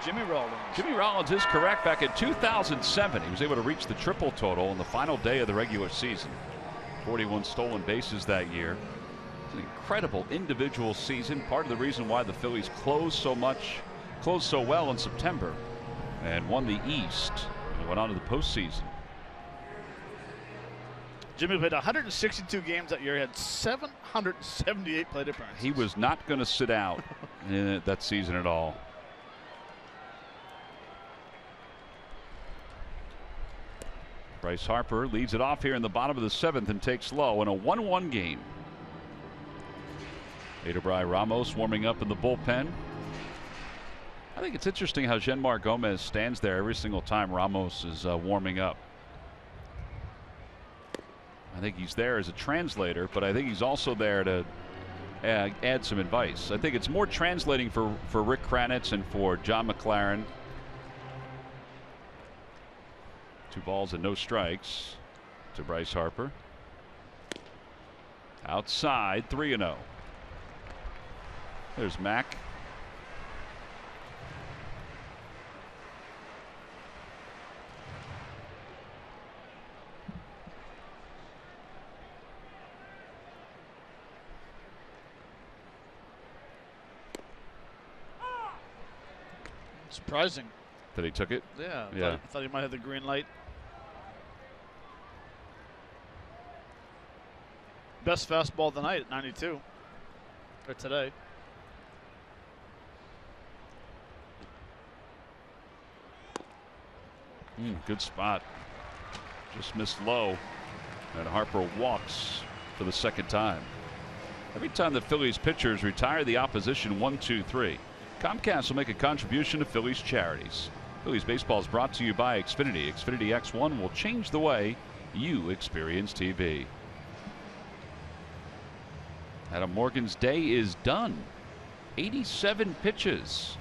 S2: Jimmy Rollins.
S1: Jimmy Rollins is correct. Back in 2007, he was able to reach the triple total on the final day of the regular season. 41 stolen bases that year. It's an incredible individual season. Part of the reason why the Phillies closed so well in September and won the East. Went on to the postseason.
S2: Jimmy played 162 games that year. He had 778 plate appearances.
S1: He was not going to sit out in that season at all. Bryce Harper leads it off here in the bottom of the 7th and takes low in a 1-1 game. Adebayo Ramos warming up in the bullpen. I think it's interesting how Genmar Gomez stands there every single time Ramos is warming up. I think he's there as a translator, but I think he's also there to add some advice. I think it's more translating for Rick Kranitz and for John McLaren. 2 balls and no strikes to Bryce Harper. Outside, 3-0. There's Mack.
S2: Surprising.
S1: That he took it?
S2: Yeah.
S1: Yeah.
S2: I thought he might have the green light. Best fastball of the night at 92. Or today.
S1: Good spot. Just missed low. And Harper walks for the second time. Every time the Phillies pitchers retire the opposition 1-2-3, Comcast will make a contribution to Phillies charities. Phillies baseball is brought to you by Xfinity. Xfinity X1 will change the way you experience TV. Adam Morgan's day is done. 87 pitches.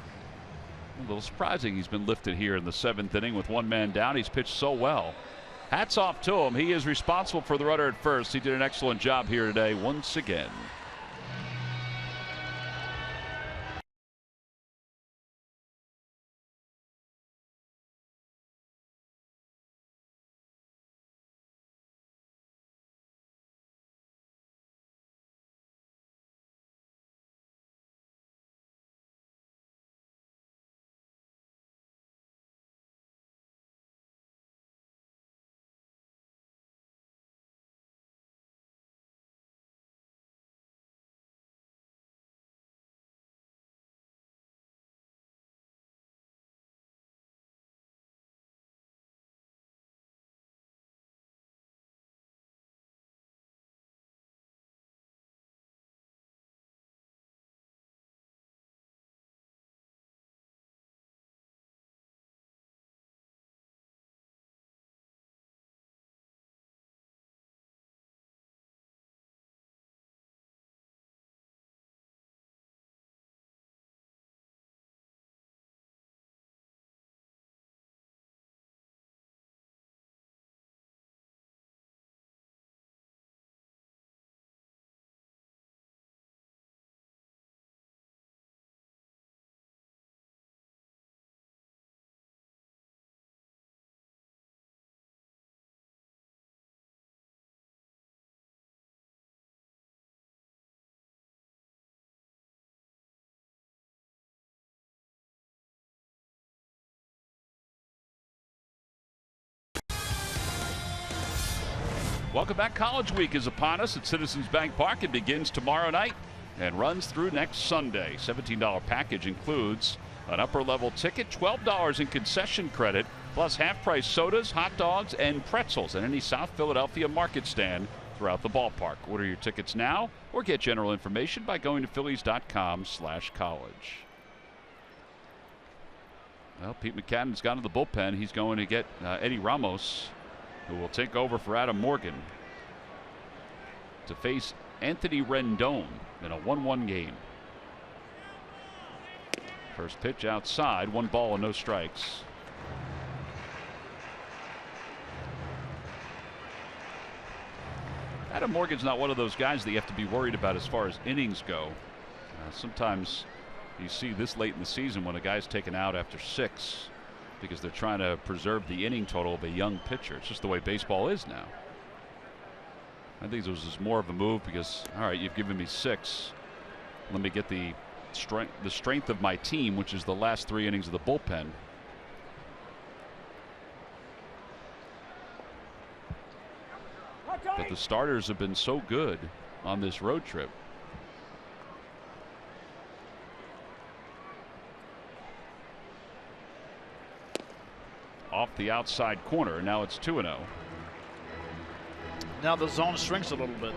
S1: A little surprising he's been lifted here in the 7th inning with one man down. He's pitched so well. Hats off to him. He is responsible for the runner at first. He did an excellent job here today once again. Welcome back. College Week is upon us at Citizens Bank Park. It begins tomorrow night and runs through next Sunday. $17 package includes an upper level ticket, $12 in concession credit, plus half price sodas, hot dogs, and pretzels at any South Philadelphia market stand throughout the ballpark. Order your tickets now or get general information by going to phillies.com/college. Well, Pete McCann's gone to the bullpen. He's going to get Eddie Ramos, who will take over for Adam Morgan to face Anthony Rendon in a 1-1 game. First pitch outside, 1 ball and no strikes. Adam Morgan's not one of those guys that you have to be worried about as far as innings go. Sometimes you see this late in the season when a guy's taken out after 6 because they're trying to preserve the inning total of a young pitcher. It's just the way baseball is now. I think this was more of a move because, all right, you've given me 6. Let me get the strength of my team, which is the last 3 innings of the bullpen. But the starters have been so good on this road trip. Off the outside corner. Now it's 2-0.
S2: Now the zone shrinks a little bit.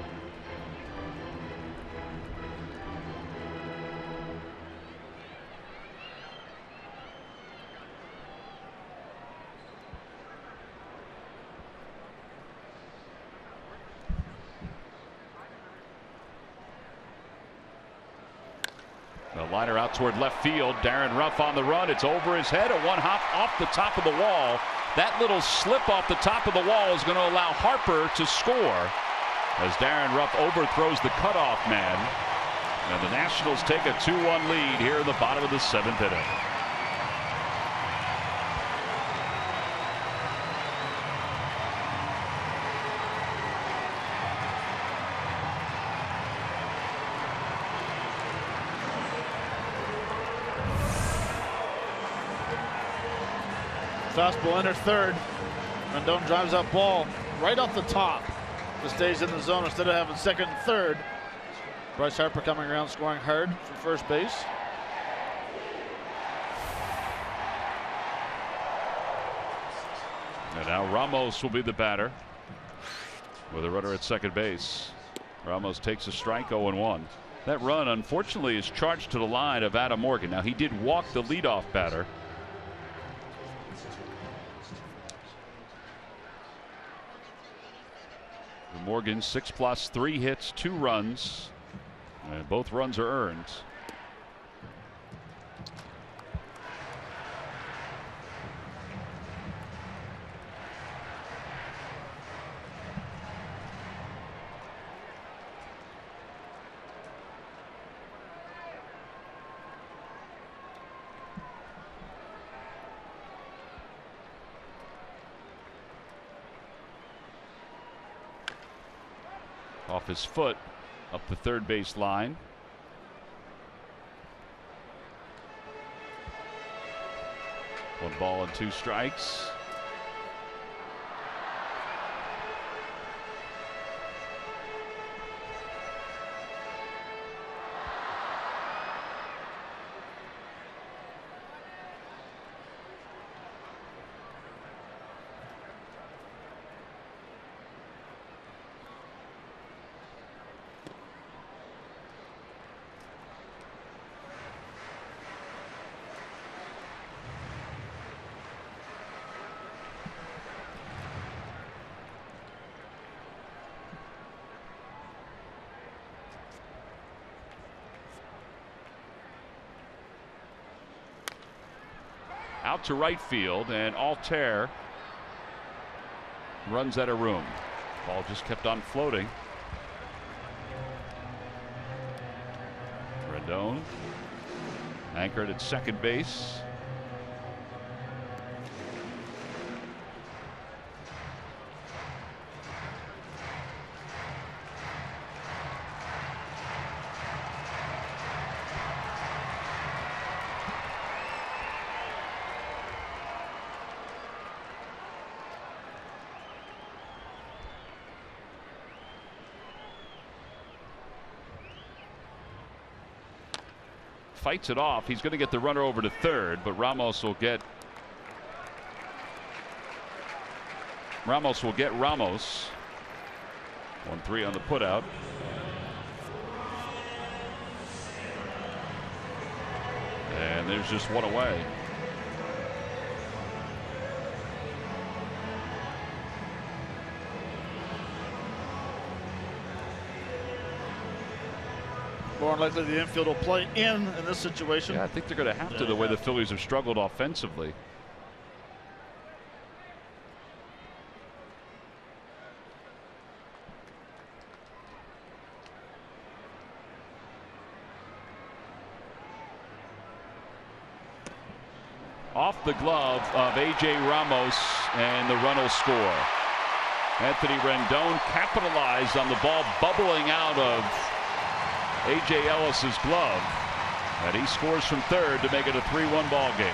S1: The liner out toward left field. Darren Ruff on the run. It's over his head. A 1-hop off the top of the wall. That little slip off the top of the wall is going to allow Harper to score as Darren Ruff overthrows the cutoff man. And the Nationals take a 2-1 lead here in the bottom of the 7th inning.
S2: fastball into third. Rendon drives that ball right off the top. Just stays in the zone instead of having second and third. Bryce Harper coming around scoring hard from first base.
S1: And now Ramos will be the batter with a runner at second base. Ramos takes a strike, 0-1. That run, unfortunately, is charged to the line of Adam Morgan. Now, he did walk the leadoff batter. Morgan 6+, 3 hits, 2 runs, and both runs are earned. Off his foot up the third base line. One ball and 2 strikes. Out to right field, and Altair runs out of room. Ball just kept on floating. Rendon anchored at second base. Fights it off. He's going to get the runner over to third, but Ramos will get Ramos. 1-3 on the putout. And there's just one away.
S2: More likely the infield will play in this situation.
S1: Yeah, I think they're going to have to, the way the Phillies have struggled offensively. Off the glove of A.J. Ramos, and the run will score. Anthony Rendon capitalized on the ball bubbling out of A.J. Ellis's glove, and he scores from third to make it a 3-1 ball game.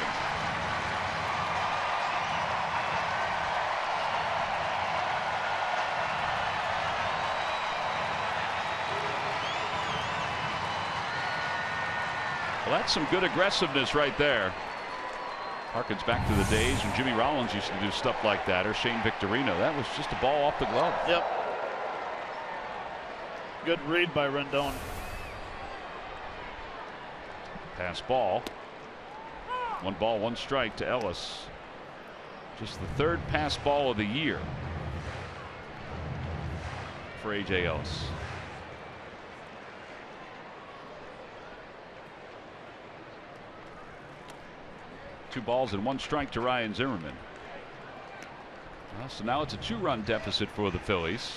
S1: Well, that's some good aggressiveness right there. Harkens back to the days when Jimmy Rollins used to do stuff like that, or Shane Victorino. That was just a ball off the glove.
S2: Yep. Good read by Rendon.
S1: Pass ball. 1 ball, 1 strike to Ellis. Just the third pass ball of the year for A.J. Ellis. Two balls and 1 strike to Ryan Zimmerman. Well, so now it's a 2-run deficit for the Phillies.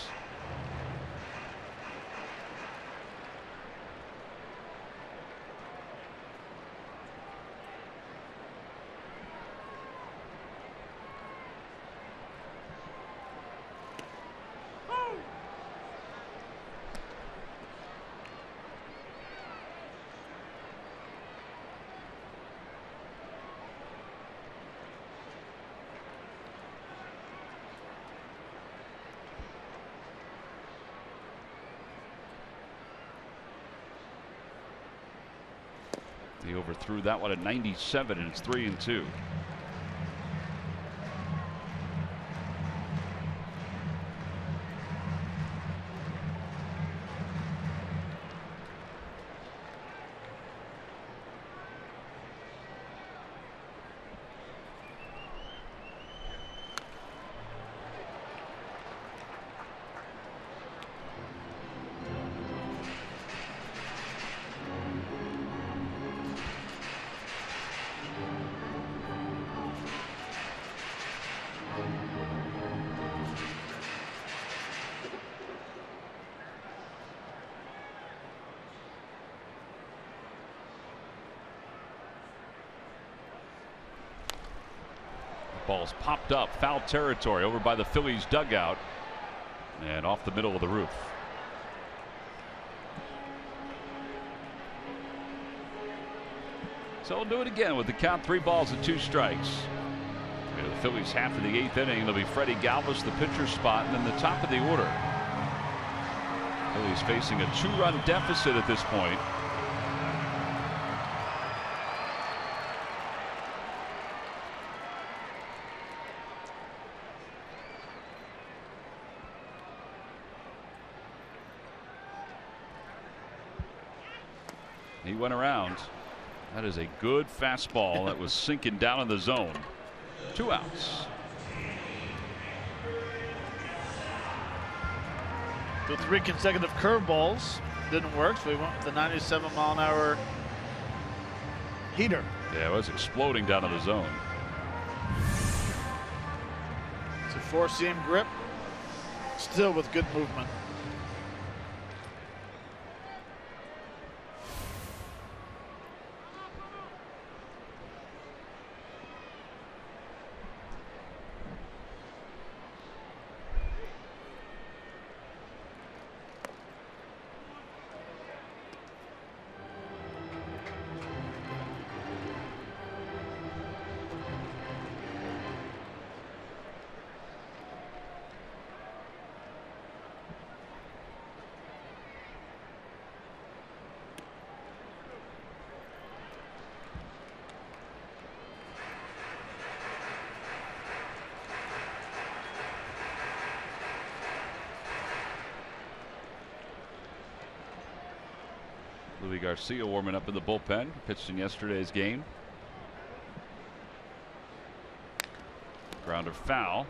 S1: overthrew that one at 97, and it's 3-2. Ball's popped up, foul territory over by the Phillies dugout and off the middle of the roof. So we'll do it again with the count, 3 balls and 2 strikes. The Phillies half of the 8th inning. It'll be Freddie Galvis, the pitcher spot, and then the top of the order. Phillies facing a 2-run deficit at this point. He went around. That is a good fastball that was sinking down in the zone. 2 outs.
S2: The 3 consecutive curveballs didn't work, so we went with the 97-mile-an-hour heater.
S1: Yeah, it was exploding down in the zone.
S2: It's a 4-seam grip, still with good movement.
S1: Luis Garcia warming up in the bullpen, pitched in yesterday's game. Grounder foul.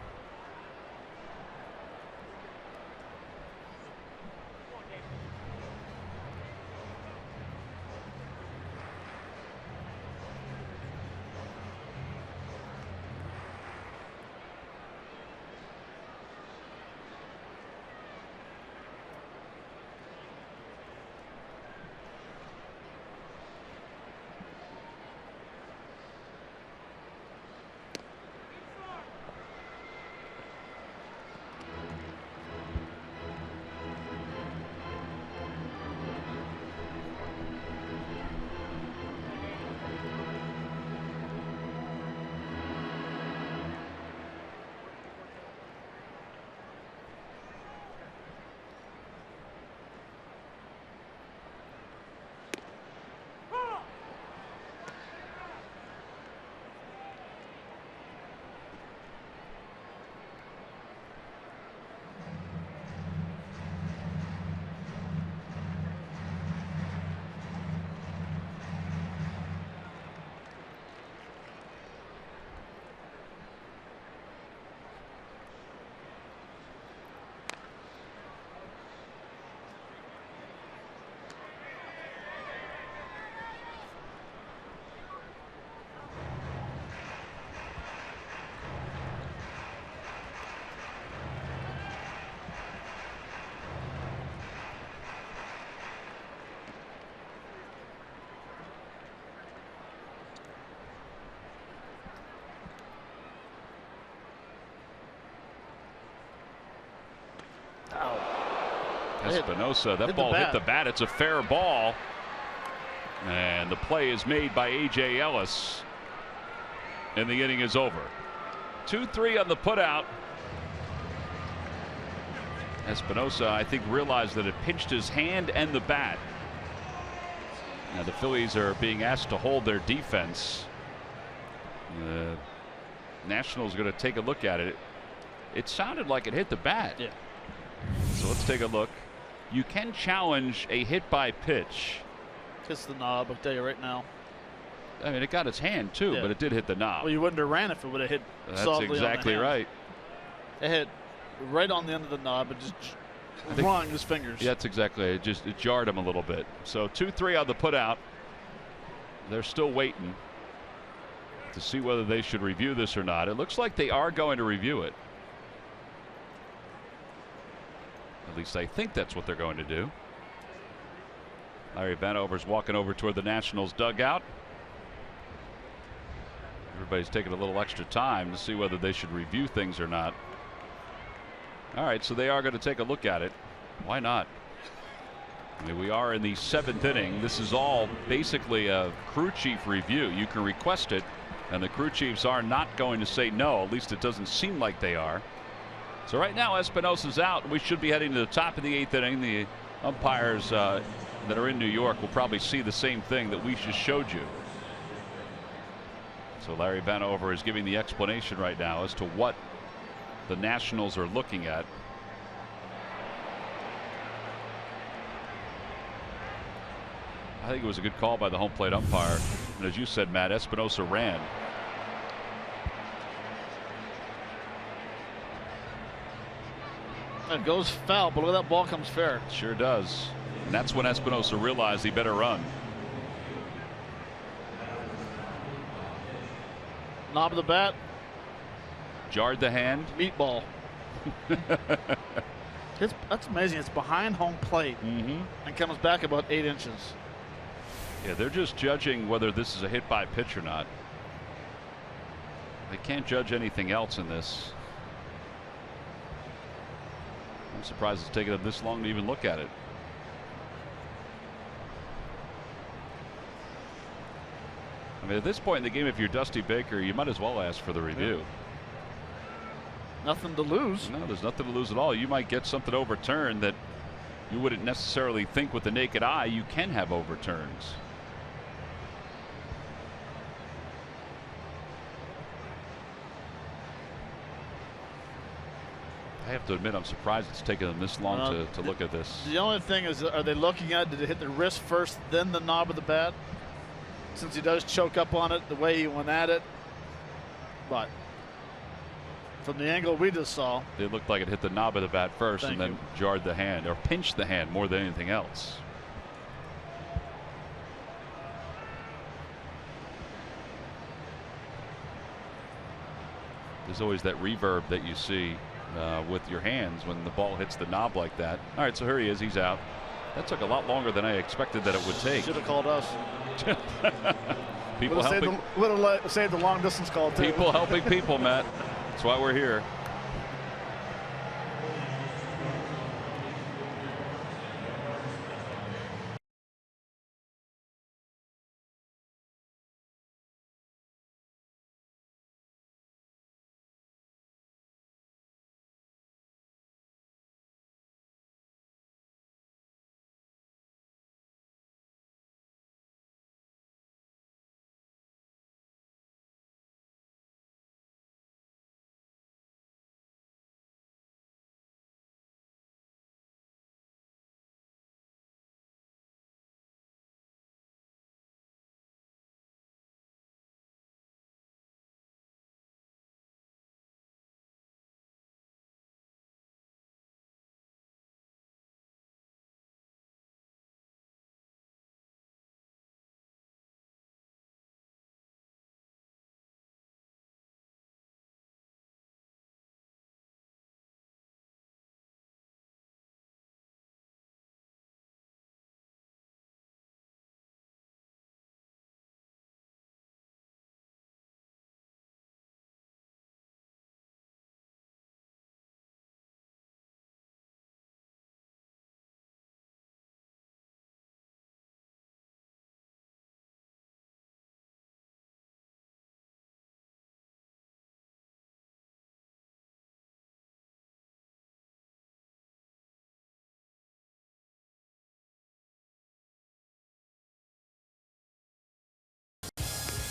S1: Espinosa, that ball hit the bat. It's a fair ball. And the play is made by A.J. Ellis. And the inning is over. 2-3 on the putout. Espinosa, I think, realized that it pinched his hand and the bat. Now the Phillies are being asked to hold their defense. The Nationals are going to take a look at it. It sounded like it hit the bat.
S2: Yeah.
S1: So let's take a look. You can challenge a hit by pitch.
S2: Hits the knob, I'll tell you right now.
S1: I mean, it got its hand too,
S2: Yeah.
S1: but it did hit the knob.
S2: Well, you wouldn't have ran if it would have hit
S1: That's
S2: softly
S1: exactly
S2: on the hand.
S1: right.
S2: It hit right on the end of the knob and just wrung his fingers.
S1: Yeah, that's exactly it. It jarred him a little bit. So 2-3 on the putout. They're still waiting to see whether they should review this or not. It looks like they are going to review it. At least I think that's what they're going to do. Larry Vanover's walking over toward the Nationals dugout. Everybody's taking a little extra time to see whether they should review things or not. All right, so they are going to take a look at it. Why not? I mean, we are in the 7th inning. This is all basically a crew chief review. You can request it, and the crew chiefs are not going to say no. At least it doesn't seem like they are. So right now Espinosa's out. We should be heading to the top of the 8th inning. The umpires that are in New York will probably see the same thing that we just showed you. So Larry Vanover is giving the explanation right now as to what the Nationals are looking at. I think it was a good call by the home plate umpire. And as you said, Matt, Espinosa ran.
S2: It goes foul, but look at that ball comes fair.
S1: Sure does. And that's when Espinosa realized he better run.
S2: Knob of the bat.
S1: Jarred the hand.
S2: Meatball. That's amazing. It's behind home plate and comes back about 8 inches.
S1: Yeah, they're just judging whether this is a hit by pitch or not. They can't judge anything else in this. I'm surprised it's taken them this long to even look at it. I mean, at this point in the game, if you're Dusty Baker, you might as well ask for the review.
S2: Nothing to lose.
S1: No, there's nothing to lose at all. You might get something overturned that you wouldn't necessarily think with the naked eye you can have overturns. I have to admit, I'm surprised it's taken them this long to look at this.
S2: The only thing is, are they looking at, did it hit the wrist first, then the knob of the bat? Since he does choke up on it the way he went at it. But from the angle we just saw,
S1: it looked like it hit the knob of the bat first and then jarred the hand, or pinched the hand more than anything else. There's always that reverb that you see with your hands when the ball hits the knob like that. All right, so here he is. He's out. That took a lot longer than I expected that it would take.
S2: Should have called us.
S1: People helping.
S2: Would have saved the long distance call too.
S1: People helping people, Matt. That's why we're here.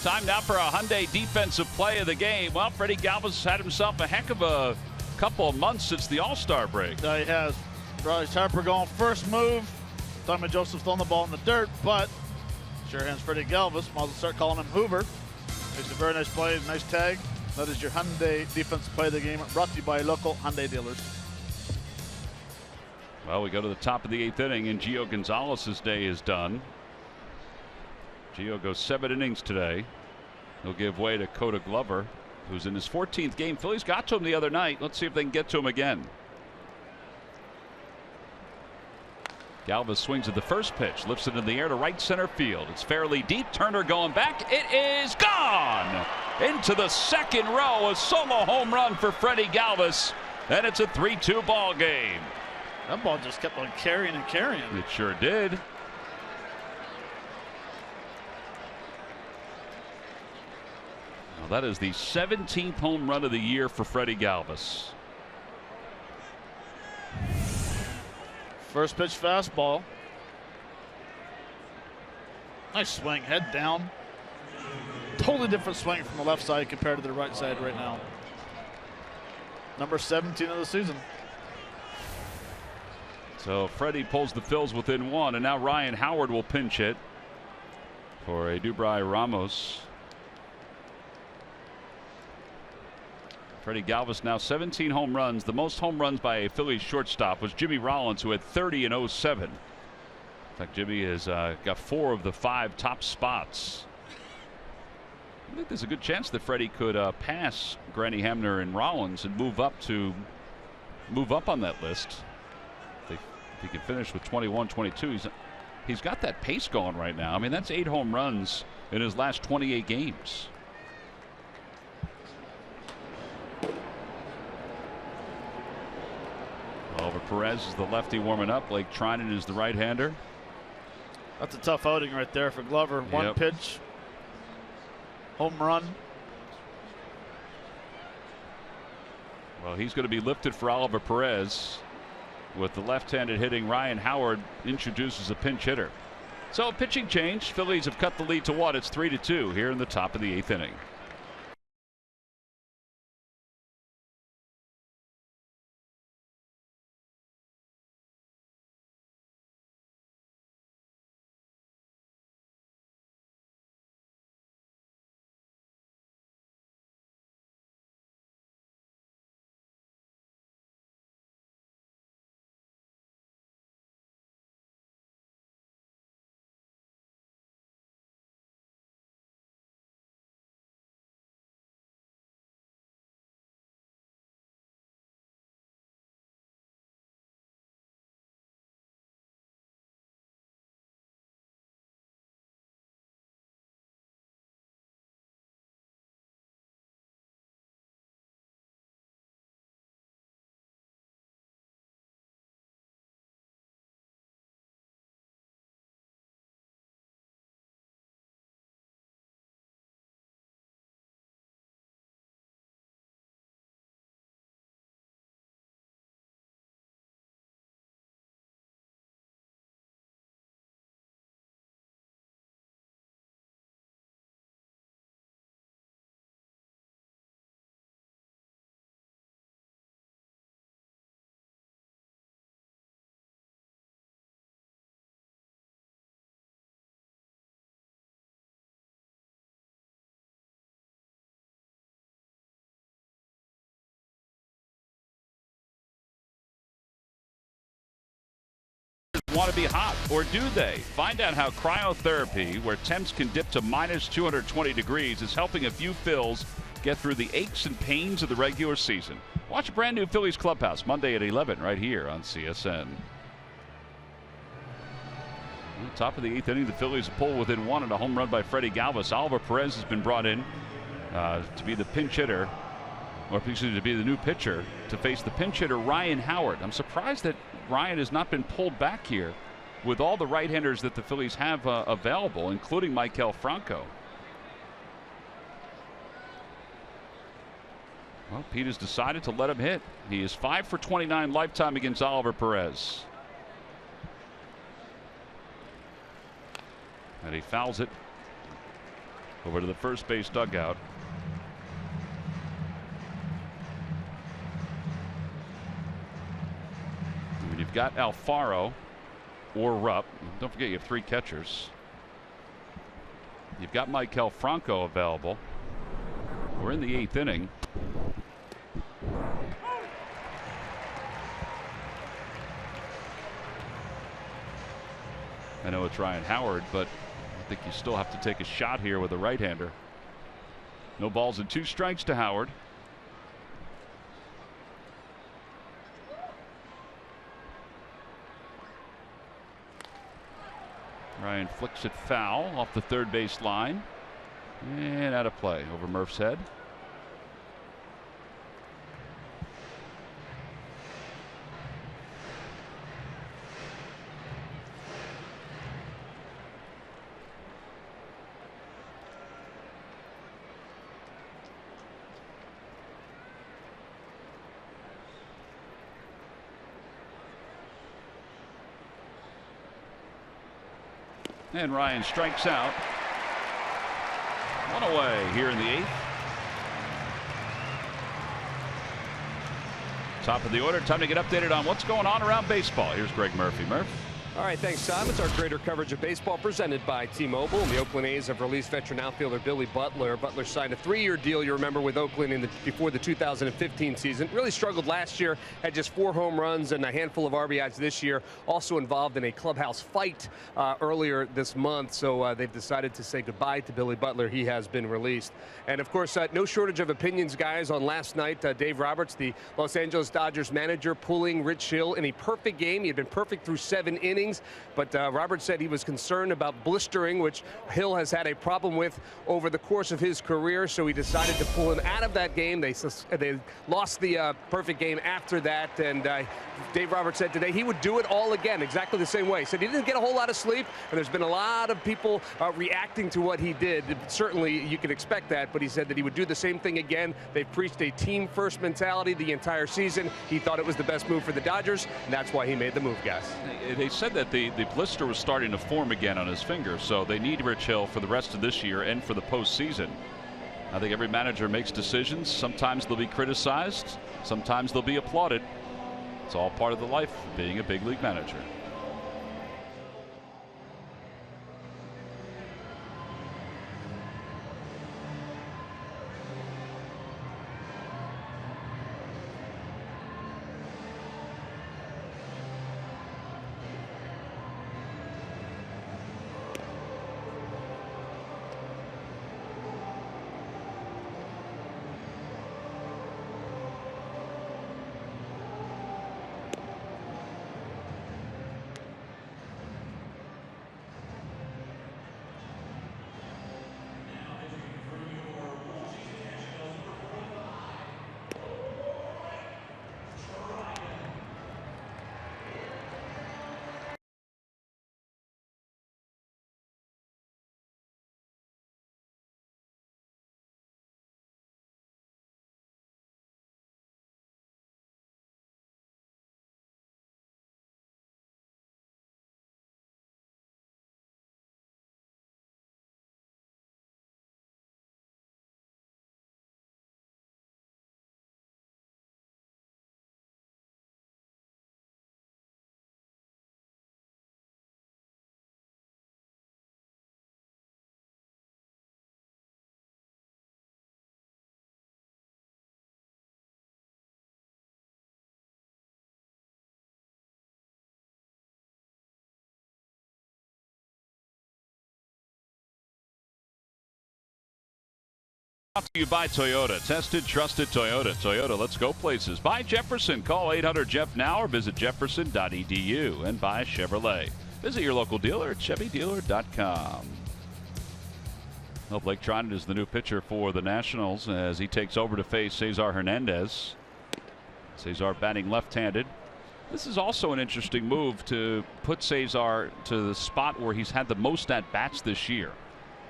S1: Time now for a Hyundai defensive play of the game. Well, Freddie Galvis had himself a heck of a couple of months since the All-Star break.
S2: Yeah, he has. Bryce Harper going first move. Tommy Joseph throwing the ball in the dirt, but sure hands Freddie Galvis. Might as well start calling him Hoover. Makes a very nice play, nice tag. That is your Hyundai defensive play of the game, brought to you by local Hyundai dealers.
S1: Well, we go to the top of the 8th inning, and Gio Gonzalez's day is done. Gio goes 7 innings today. He'll give way to Coda Glover, who's in his 14th game. Phillies got to him the other night. Let's see if they can get to him again. Galvis swings at the first pitch, lifts it in the air to right center field. It's fairly deep. Turner going back. It is gone into the second row. A solo home run for Freddie Galvis, and it's a 3-2 ball game.
S2: That ball just kept on carrying and carrying.
S1: It sure did. Well, that is the 17th home run of the year for Freddie Galvis.
S2: First pitch fastball. Nice swing, head down. Totally different swing from the left side compared to the right side right now. Number 17 of the season.
S1: So Freddie pulls the Phils within 1, and now Ryan Howard will pinch hit for a Dubry Ramos. Freddie Galvis now 17 home runs. The most home runs by a Phillies shortstop was Jimmy Rollins, who had 30 in 07. In fact, Jimmy has got 4 of the 5 top spots. I think there's a good chance that Freddie could pass Granny Hamner and Rollins and move up on that list. If he can finish with 21, 22, he's got that pace going right now. I mean, that's 8 home runs in his last 28 games. Oliver Perez is the lefty warming up. Blake Trinan is the right-hander.
S2: That's a tough outing right there for Glover. One pitch, home run.
S1: Well, he's going to be lifted for Oliver Perez. With the left-handed hitting, Ryan Howard introduces a pinch hitter. So a pitching change. Phillies have cut the lead to 1. It's 3-2 here in the top of the 8th inning. Want to be hot, or do they? Find out how cryotherapy, where temps can dip to minus 220 degrees, is helping a few Phils get through the aches and pains of the regular season. Watch a brand new Phillies Clubhouse Monday at 11 right here on CSN. Top of the 8th inning, the Phillies pull within 1 and a home run by Freddie Galvis. Oliver Perez has been brought in to be the pinch hitter, or to be the new pitcher to face the pinch hitter Ryan Howard. I'm surprised that Ryan has not been pulled back here with all the right-handers that the Phillies have available, including Maikel Franco. Well, Pete has decided to let him hit. He is 5 for 29 lifetime against Oliver Perez. And he fouls it. Over to the first base dugout. When you've got Alfaro or Rupp, don't forget you have 3 catchers. You've got Maikel Franco available. We're in the 8th inning. I know it's Ryan Howard, but I think you still have to take a shot here with a right-hander. No balls and 2 strikes to Howard. Ryan flicks it foul off the third base line and out of play over Murph's head. And Ryan strikes out. 1 away here in the 8th. Top of the order. Time to get updated on what's going on around baseball. Here's Greg Murphy. Murph.
S5: All right, thanks, Tom. It's our greater coverage of baseball presented by T-Mobile. The Oakland A's have released veteran outfielder Billy Butler. Butler signed a 3-year deal, you remember, with Oakland before the 2015 season. Really struggled last year, had just 4 home runs and a handful of RBIs this year. Also involved in a clubhouse fight earlier this month, so they've decided to say goodbye to Billy Butler. He has been released. And, of course, no shortage of opinions, guys, on last night. Dave Roberts, the Los Angeles Dodgers manager, pulling Rich Hill in a perfect game. He had been perfect through 7 innings. But Roberts said he was concerned about blistering, which Hill has had a problem with over the course of his career, so he decided to pull him out of that game. They lost the perfect game after that, and Dave Roberts said today he would do it all again, exactly the same way. He said he didn't get a whole lot of sleep, and there's been a lot of people reacting to what he did. Certainly, you can expect that, but he said that he would do the same thing again. They've preached a team-first mentality the entire season. He thought it was the best move for the Dodgers, and that's why he made the move, guys.
S1: They said that the blister was starting to form again on his finger, so they need Rich Hill for the rest of this year and for the postseason. I think every manager makes decisions. Sometimes they'll be criticized, sometimes they'll be applauded. It's all part of the life of being a big league manager. Brought to you by Toyota. Tested, trusted Toyota. Toyota, let's go places. By Jefferson. Call 800-JEFF now or visit jefferson.edu. And by Chevrolet. Visit your local dealer at ChevyDealer.com. Well, Blake Treinen is the new pitcher for the Nationals as he takes over to face Cesar Hernandez. Cesar batting left-handed. This is also an interesting move to put Cesar to the spot where he's had the most at-bats this year.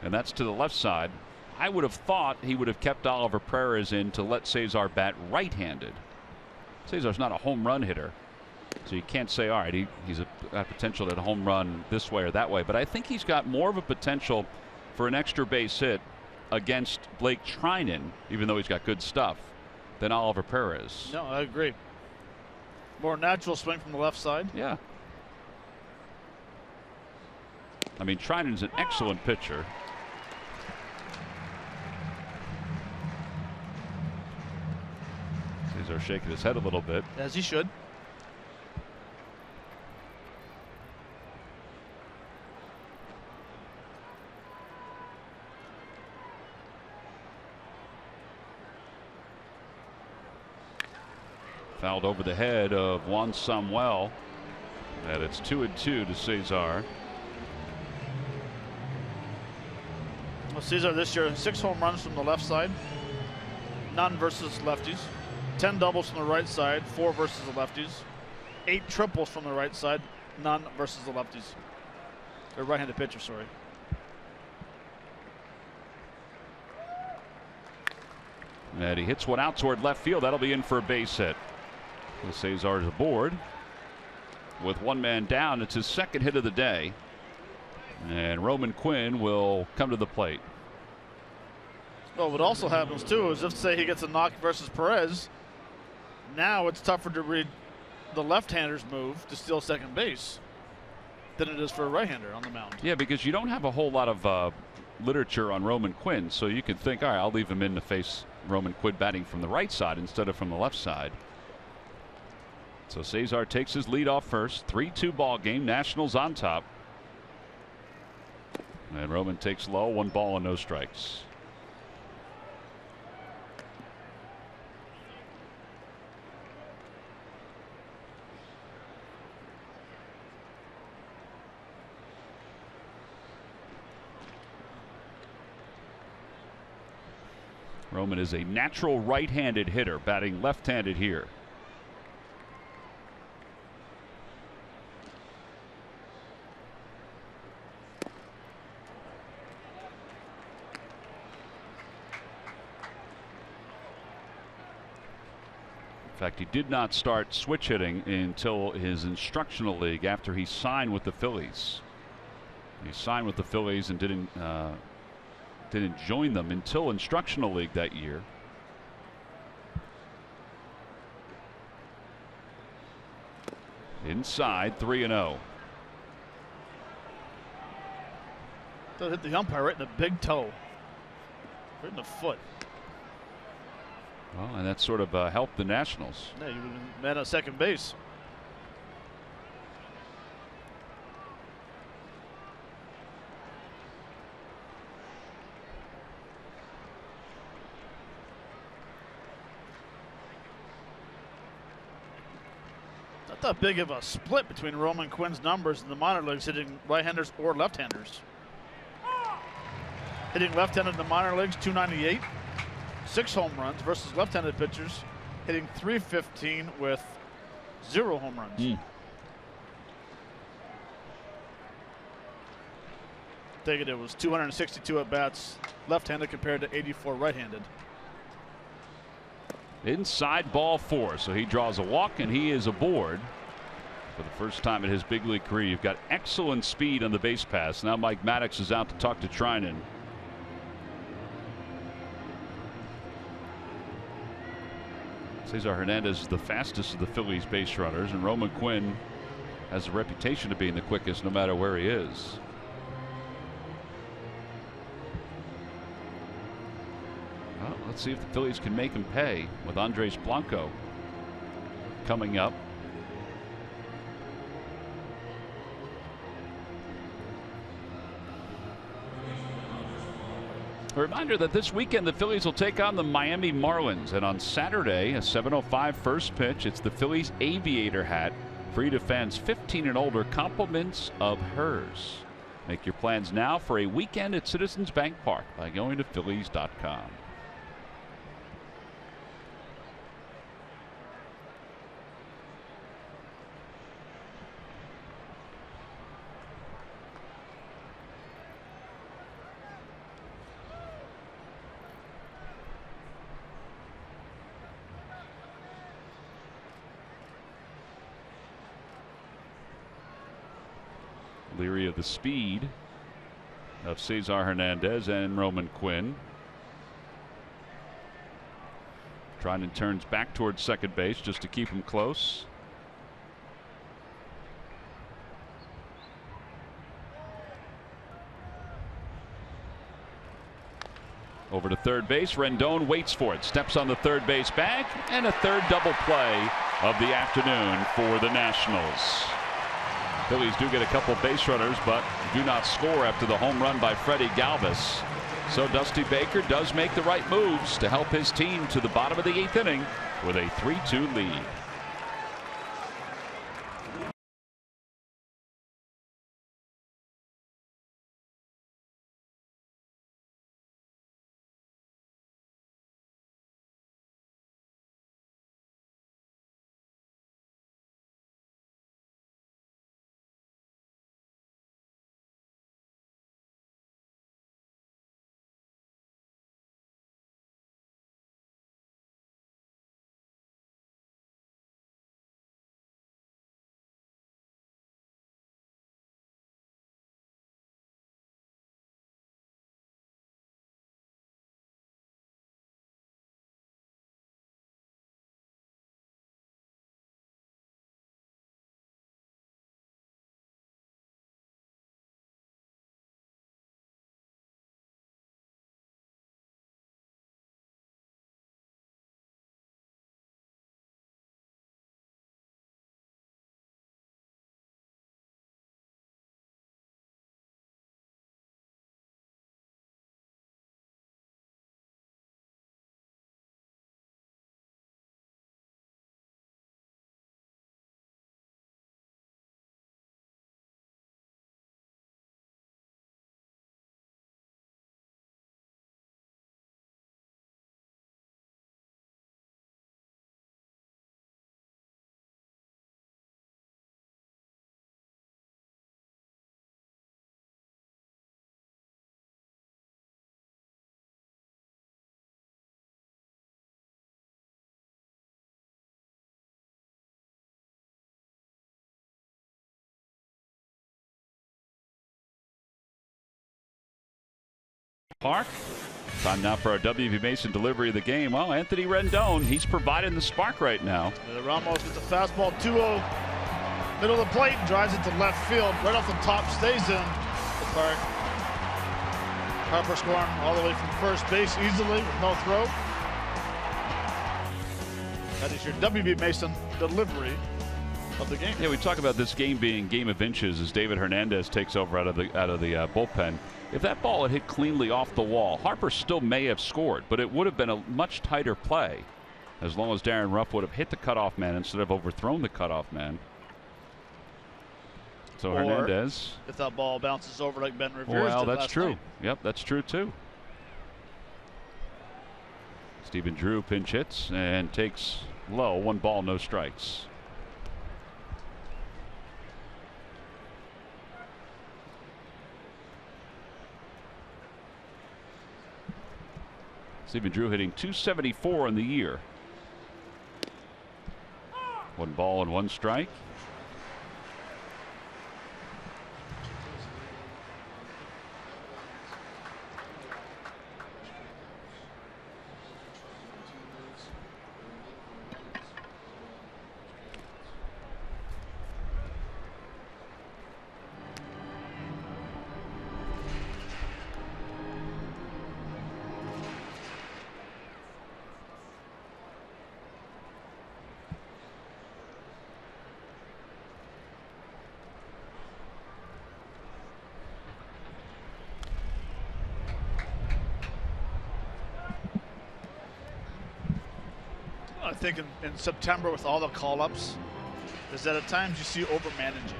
S1: And that's to the left side. I would have thought he would have kept Oliver Perez in to let Cesar bat right-handed. Cesar's not a home run hitter, so you can't say, all right, he's got potential at a home run this way or that way. But I think he's got more of a potential for an extra base hit against Blake Treinen, even though he's got good stuff, than Oliver Perez.
S2: No, I agree. More natural swing from the left side.
S1: Yeah. I mean, Treinen's an excellent pitcher. Cesar shaking his head a little bit.
S2: As he should.
S1: Fouled over the head of Juan Samuel. And it's 2-2 to Cesar.
S2: Well, Cesar this year, 6 home runs from the left side, none versus lefties. 10 doubles from the right side, 4 versus the lefties. 8 triples from the right side, none versus the lefties. Or right-handed pitcher, sorry.
S1: And he hits one out toward left field. That'll be in for a base hit. Cesar's aboard with one man down. It's his second hit of the day. And Roman Quinn will come to the plate.
S2: Well, what also happens too is if, say, he gets a knock versus Perez, now it's tougher to read the left-hander's move to steal second base than it is for a right-hander on the mound.
S1: Yeah, because you don't have a whole lot of literature on Roman Quinn, so you can think, all right, I'll leave him in to face Roman Quinn batting from the right side instead of from the left side. So Cesar takes his lead off first. 3-2 ball game. Nationals on top. And Roman takes low. 1 ball and no strikes. Roman is a natural right-handed hitter, batting left-handed here. In fact, he did not start switch hitting until his instructional league after he signed with the Phillies. He signed with the Phillies and didn't join them until instructional league that year. Inside, 3-0.
S2: That hit the umpire right in the big toe, right in the foot.
S1: Well, and that sort of helped the Nationals.
S2: Yeah, you would have been man at second base. Not that big of a split between Roman Quinn's numbers in the minor leagues, hitting right-handers or left-handers. Hitting left-handed in the minor leagues, 298. 6 home runs versus left-handed pitchers hitting 315 with 0 home runs. Take it was 262 at bats left-handed compared to 84 right-handed.
S1: Inside, ball 4, so he draws a walk and he is aboard for the first time in his big league career. You've got excellent speed on the base pass. Now Mike Maddox is out to talk to Treinen. Cesar Hernandez is the fastest of the Phillies base runners, and Roman Quinn has a reputation of being the quickest no matter where he is. Well, let's see if the Phillies can make him pay with Andres Blanco coming up. A reminder that this weekend the Phillies will take on the Miami Marlins, and on Saturday a 7:05 first pitch. It's the Phillies aviator hat, free to fans 15 and older, compliments of hers. Make your plans now for a weekend at Citizens Bank Park by going to Phillies.com. Leery of the speed of Cesar Hernandez and Roman Quinn. Trinan turns back towards second base just to keep him close. Over to third base. Rendon waits for it. Steps on the third base bag. And a third double play of the afternoon for the Nationals. Phillies do get a couple base runners, but do not score after the home run by Freddie Galvis. So Dusty Baker does make the right moves to help his team to the bottom of the 8th inning with a 3-2 lead. Park. Time now for our W.B. Mason delivery of the game. Well, Anthony Rendon, he's providing the spark right now.
S2: Ramos gets a fastball 2-0. Middle of the plate, drives it to left field. Right off the top, stays in the park. Harper scoring all the way from first base easily with no throw. That is your W.B. Mason delivery of the game.
S1: Yeah, we talk about this game being game of inches as David Hernandez takes over out of the bullpen. If that ball had hit cleanly off the wall, Harper still may have scored, but it would have been a much tighter play as long as Darren Ruff would have hit the cutoff man instead of overthrown the cutoff man. So
S2: or
S1: Hernandez,
S2: if that ball bounces over like Ben Rivera.
S1: well, that's true.
S2: Night.
S1: Yep, that's true too. Stephen Drew pinch hits and takes low. 1 ball, no strikes. Stephen Drew hitting .274 in the year. 1 ball and 1 strike.
S2: I think in September with all the call-ups is that at times you see over-managing.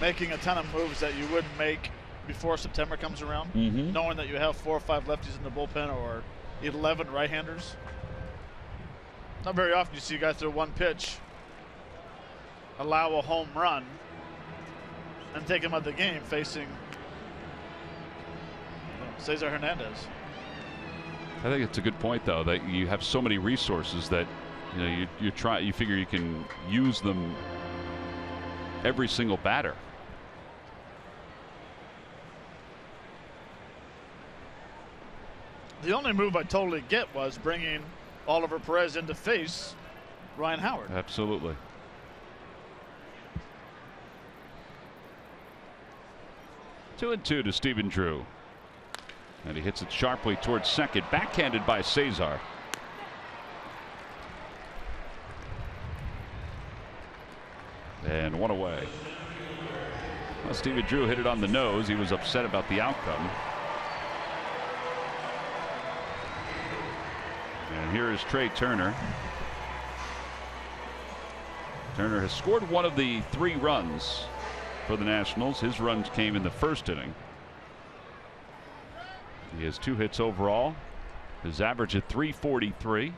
S2: Making a ton of moves that you wouldn't make before September comes around, knowing that you have 4 or 5 lefties in the bullpen or 11 right-handers. Not very often you see guys throw 1 pitch, allow a home run, and take him out of the game facing Cesar Hernandez.
S1: I think it's a good point, though, that you have so many resources that you figure you can use them every single batter.
S2: The only move I totally get was bringing Oliver Perez in to face Ryan Howard.
S1: Absolutely. Two and two to Stephen Drew. And he hits it sharply towards second, backhanded by Cesar. And one away. Well, Stephen Drew hit it on the nose. He was upset about the outcome. And here is Trey Turner. Turner has scored one of the 3 runs for the Nationals. His runs came in the first inning. He has 2 hits overall. His average at .343.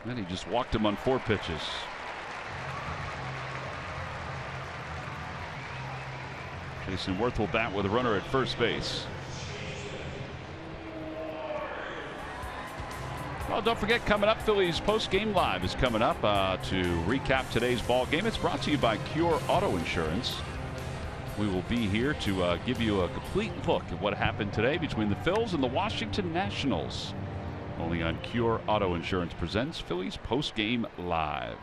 S1: And he just walked him on 4 pitches. Jason Worth will bat with a runner at first base. Well, don't forget, coming up, Phillies post-game live is coming up to recap today's ball game. It's brought to you by Cure Auto Insurance. We will be here to give you a complete look at what happened today between the Phils and the Washington Nationals. Only on Cure Auto Insurance presents Phillies post-game live.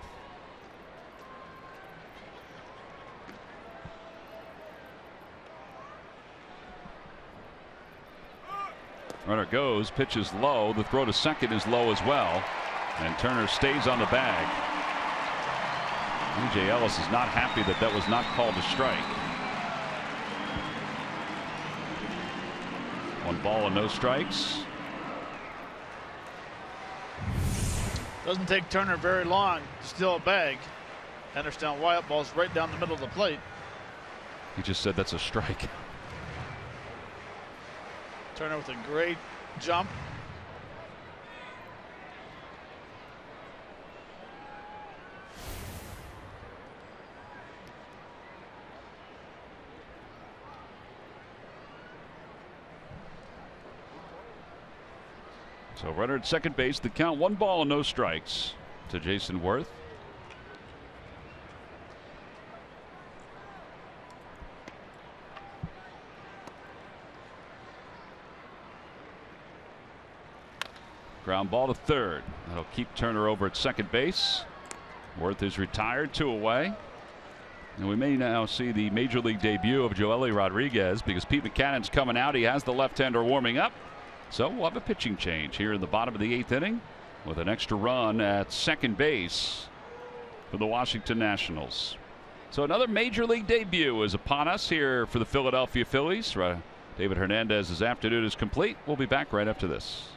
S1: Runner goes, pitch is low. The throw to second is low as well. And Turner stays on the bag. E.J. Ellis is not happy that that was not called a strike. 1 ball and no strikes.
S2: Doesn't take Turner very long to steal a bag. Understand Wyatt ball's right down the middle of the plate.
S1: He just said that's a strike.
S2: Turner with a great jump.
S1: So runner at second base, the count 1 ball and no strikes to Jason Worth. Ground ball to third. That'll keep Turner over at second base. Worth is retired, 2 away. And we may now see the major league debut of Joely Rodriguez because Pete Maccannon's coming out. He has the left-hander warming up. So we'll have a pitching change here in the bottom of the 8th inning with an extra run at second base for the Washington Nationals. So another major league debut is upon us here for the Philadelphia Phillies. David Hernandez's afternoon is complete. We'll be back right after this.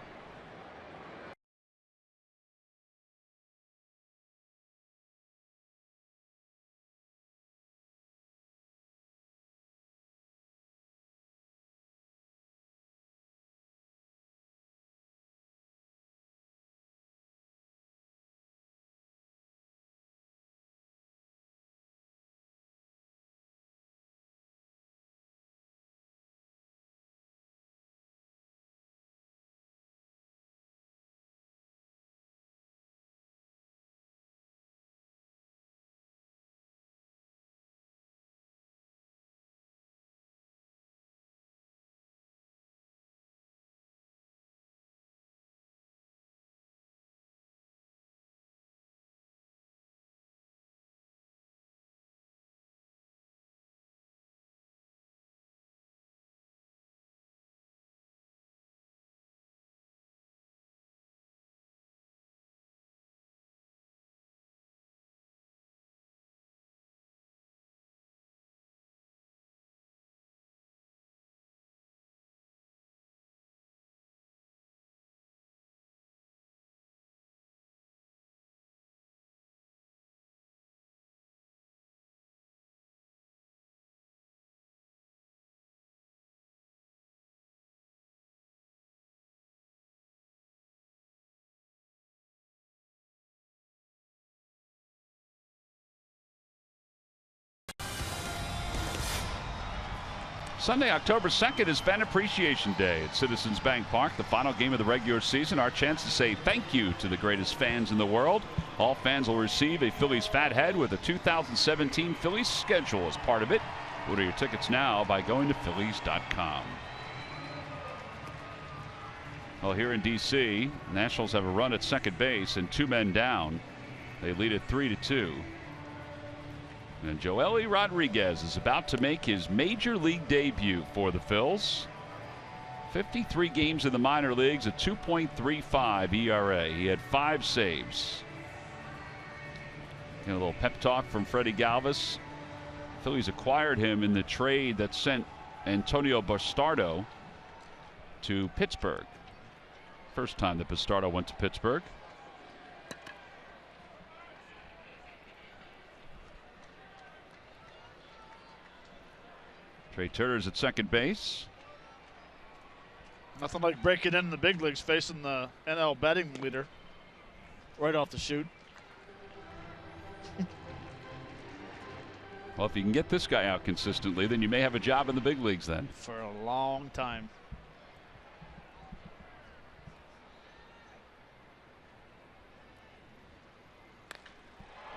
S1: Sunday, October 2nd is Fan Appreciation Day at Citizens Bank Park, the final game of the regular season. Our chance to say thank you to the greatest fans in the world. All fans will receive a Phillies fat head with a 2017 Phillies schedule as part of it. Order your tickets now by going to Phillies.com. Well, here in D.C., Nationals have a run at second base and 2 men down. They lead it 3-2. And Joely Rodriguez is about to make his major league debut for the Phils. 53 games in the minor leagues, a 2.35 ERA. He had 5 saves. And a little pep talk from Freddie Galvis. Phillies acquired him in the trade that sent Antonio Bastardo to Pittsburgh. First time that Bastardo went to Pittsburgh. Trey Turner's at second base.
S2: Nothing like breaking in the big leagues facing the NL batting leader right off the chute.
S1: Well, if you can get this guy out consistently, then you may have a job in the big leagues then.
S2: For a long time.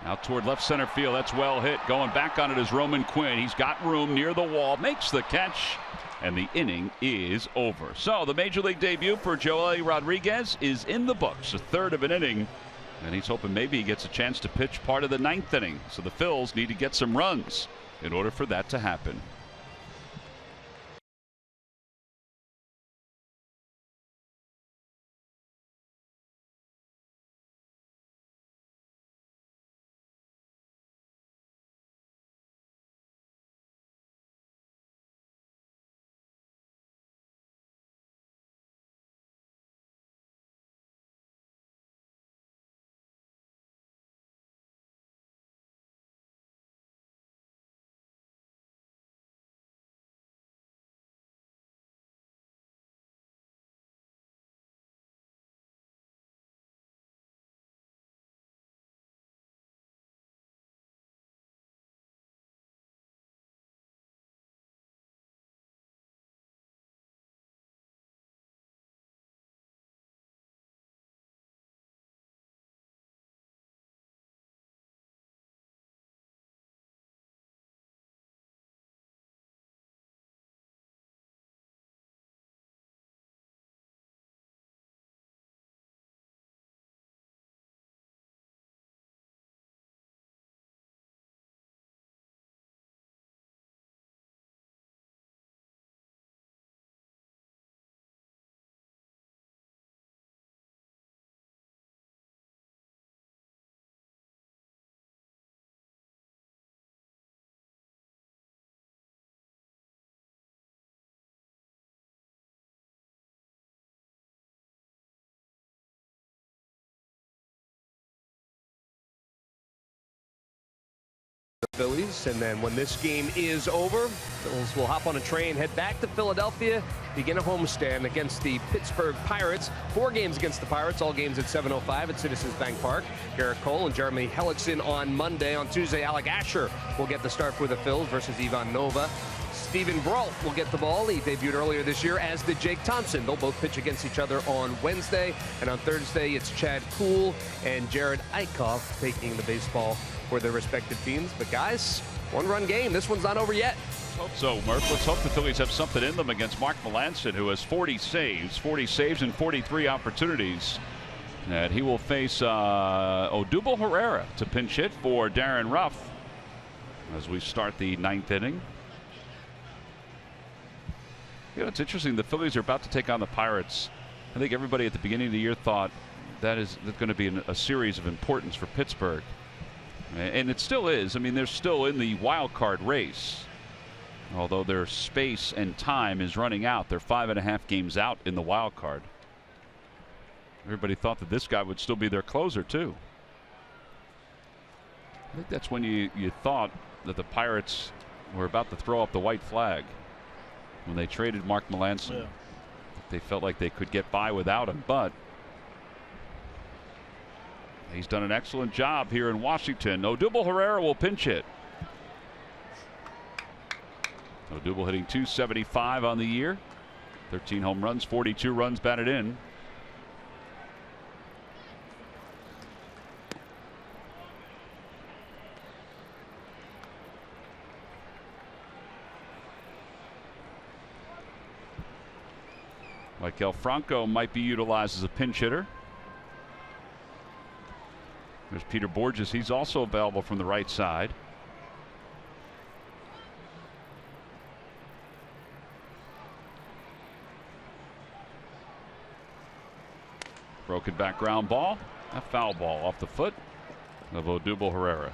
S1: Out toward left center field. That's well hit. Going back on it is Roman Quinn. He's got room near the wall. Makes the catch. And the inning is over. So the major league debut for Joely Rodriguez is in the books. A third of an inning. And he's hoping maybe he gets a chance to pitch part of the 9th inning. So the Phils need to get some runs in order for that to happen.
S5: Phillies, and then when this game is over, Phillies will hop on a train, head back to Philadelphia, begin a homestand against the Pittsburgh Pirates. 4 games against the Pirates, all games at 7:05 at Citizens Bank Park. Garrett Cole and Jeremy Hellickson on Monday. On Tuesday, Alec Asher will get the start for the Phils versus Ivan Nova. Steven Brault will get the ball. He debuted earlier this year, as did Jake Thompson. They'll both pitch against each other on Wednesday. And on Thursday, it's Chad Kuhl and Jared Eichhoff taking the baseball for their respective teams. But guys, 1-run game. This one's not over yet.
S1: Hope so, Murph. Let's hope the Phillies have something in them against Mark Melancon, who has 40 saves and 43 opportunities. And he will face Odubel Herrera to pinch hit for Darren Ruff as we start the 9th inning. You know, it's interesting. The Phillies are about to take on the Pirates. I think everybody at the beginning of the year thought that is going to be a series of importance for Pittsburgh. And it still is. I mean, they're still in the wild card race. Although their space and time is running out. They're 5.5 games out in the wild card. Everybody thought that this guy would still be their closer, too. I think that's when you thought that the Pirates were about to throw up the white flag. When they traded Mark Melancon. Yeah. They felt like they could get by without him, but he's done an excellent job here in Washington. Odubel Herrera will pinch hit. Odubel hitting .275 on the year. 13 home runs, 42 runs batted in. Maikel Franco might be utilized as a pinch hitter. There's Peter Borges. He's also available from the right side. Broken back ground ball. A foul ball off the foot of Odubel Herrera.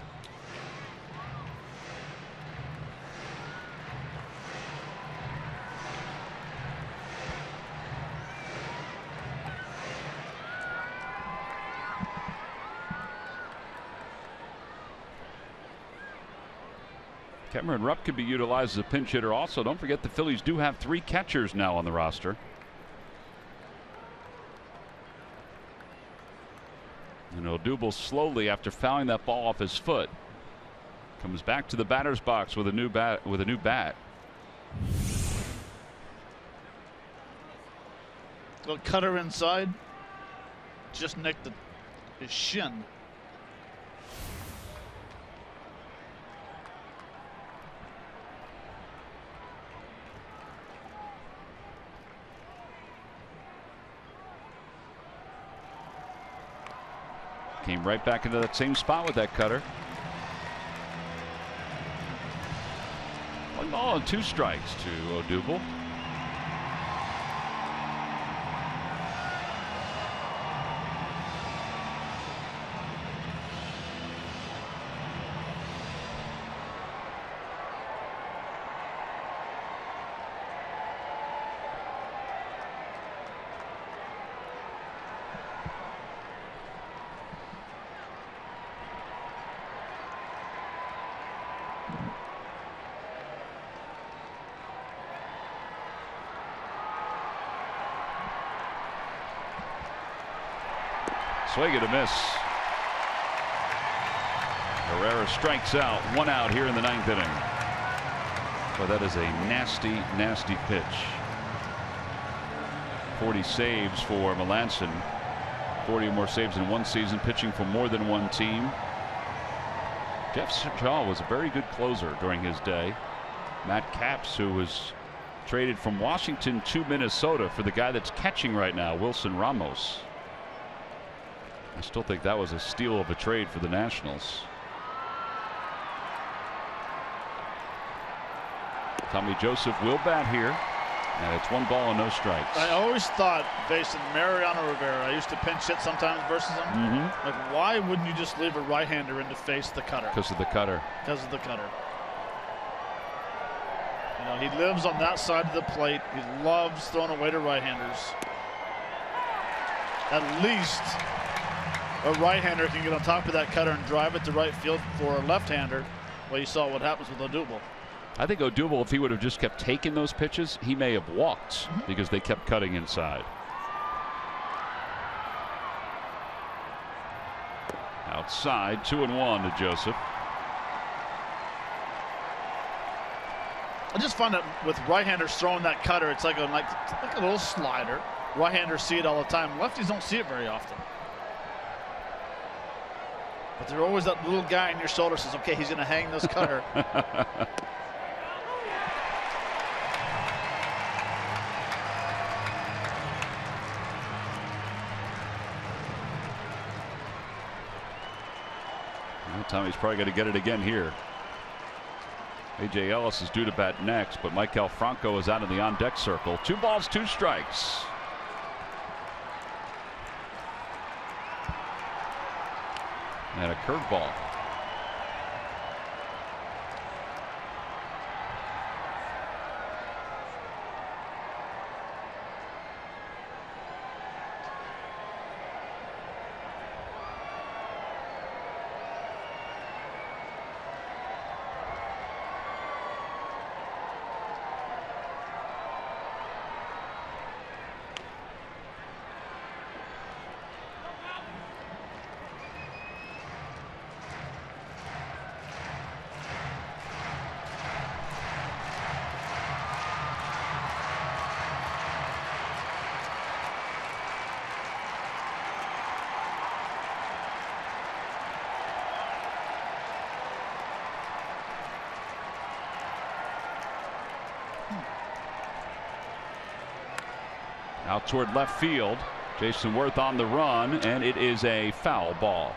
S1: Cameron Rupp could be utilized as a pinch hitter also. Don't forget the Phillies do have 3 catchers now on the roster. And Odubel slowly, after fouling that ball off his foot, comes back to the batter's box with a new bat.
S2: Little cutter inside. Just nicked his shin.
S1: Came right back into that same spot with that cutter. 1 ball and 2 strikes to Odubel. Swing and a miss. Herrera strikes out. 1 out here in the 9th inning. Well, that is a nasty, nasty pitch. 40 saves for Melanson. 40 or more saves in one season, pitching for more than one team. Jeff Shaw was a very good closer during his day. Matt Capps, who was traded from Washington to Minnesota for the guy that's catching right now, Wilson Ramos. I still think that was a steal of a trade for the Nationals. Tommy Joseph will bat here, and it's 1 ball and no strikes.
S2: I always thought, facing Mariano Rivera, I used to pinch hit sometimes versus him. Like, why wouldn't you just leave a right-hander in to face the cutter?
S1: Because of the cutter.
S2: Because of the cutter. You know, he lives on that side of the plate. He loves throwing away to right-handers. At least a right-hander can get on top of that cutter and drive it to right field for a left-hander. Well, you saw what happens with Odubel.
S1: I think Odubel, if he would have just kept taking those pitches, he may have walked because they kept cutting inside. Outside, 2-1 to Joseph.
S2: I just find that with right-handers throwing that cutter, it's like a little slider. Right-handers see it all the time. Lefties don't see it very often. But there's always that little guy in your shoulder says, okay, he's going to hang this cutter.
S1: Well, Tommy's probably going to get it again here. A.J. Ellis is due to bat next, but Maikel Franco is out in the on-deck circle. 2 balls, 2 strikes. And a curveball. Out toward left field. Jason Worth on the run, and it is a foul ball.